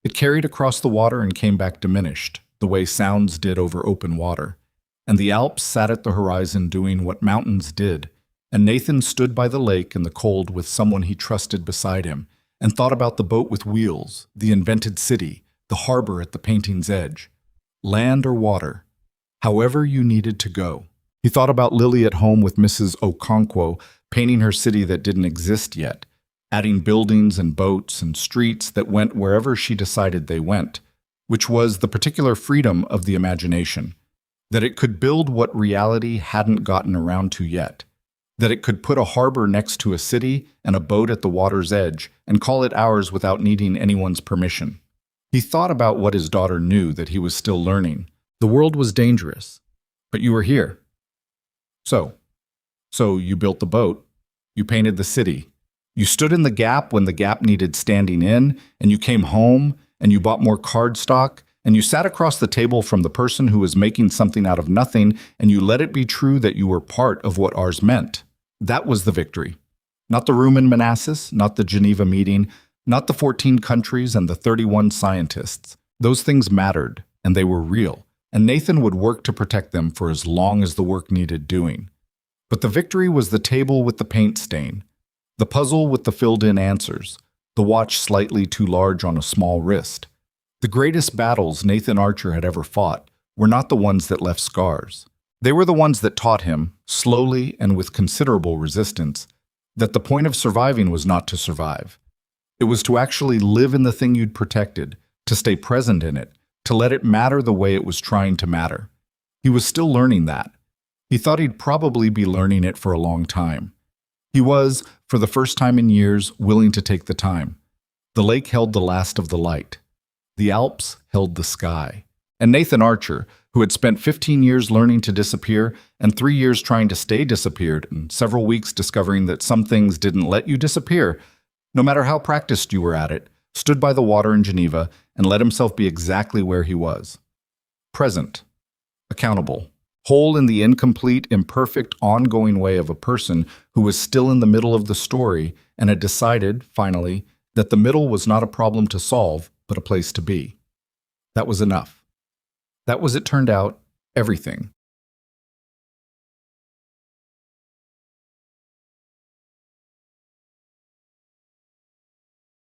It carried across the water and came back diminished, the way sounds did over open water. And the Alps sat at the horizon doing what mountains did, and Nathan stood by the lake in the cold with someone he trusted beside him, and thought about the boat with wheels, the invented city, the harbor at the painting's edge. Land or water, however you needed to go. He thought about Lily at home with Mrs. Okonkwo, painting her city that didn't exist yet, adding buildings and boats and streets that went wherever she decided they went, which was the particular freedom of the imagination, that it could build what reality hadn't gotten around to yet, that it could put a harbor next to a city and a boat at the water's edge and call it ours without needing anyone's permission. He thought about what his daughter knew that he was still learning. The world was dangerous, but you were here. So you built the boat, you painted the city, you stood in the gap when the gap needed standing in, and you came home, and you bought more cardstock, and you sat across the table from the person who was making something out of nothing, and you let it be true that you were part of what ours meant. That was the victory. Not the room in Manassas, not the Geneva meeting, not the 14 countries and the 31 scientists. Those things mattered, and they were real, and Nathan would work to protect them for as long as the work needed doing. But the victory was the table with the paint stain, the puzzle with the filled-in answers, the watch slightly too large on a small wrist. The greatest battles Nathan Archer had ever fought were not the ones that left scars. They were the ones that taught him, slowly and with considerable resistance, that the point of surviving was not to survive. It was to actually live in the thing you'd protected, to stay present in it, to let it matter the way it was trying to matter. He was still learning that. He thought he'd probably be learning it for a long time. He was, for the first time in years, willing to take the time. The lake held the last of the light. The Alps held the sky. And Nathan Archer, who had spent 15 years learning to disappear and 3 years trying to stay disappeared and several weeks discovering that some things didn't let you disappear, no matter how practiced you were at it, stood by the water in Geneva and let himself be exactly where he was. Present. Accountable. Whole in the incomplete, imperfect, ongoing way of a person who was still in the middle of the story and had decided, finally, that the middle was not a problem to solve, but a place to be. That was enough. That was, it turned out, everything.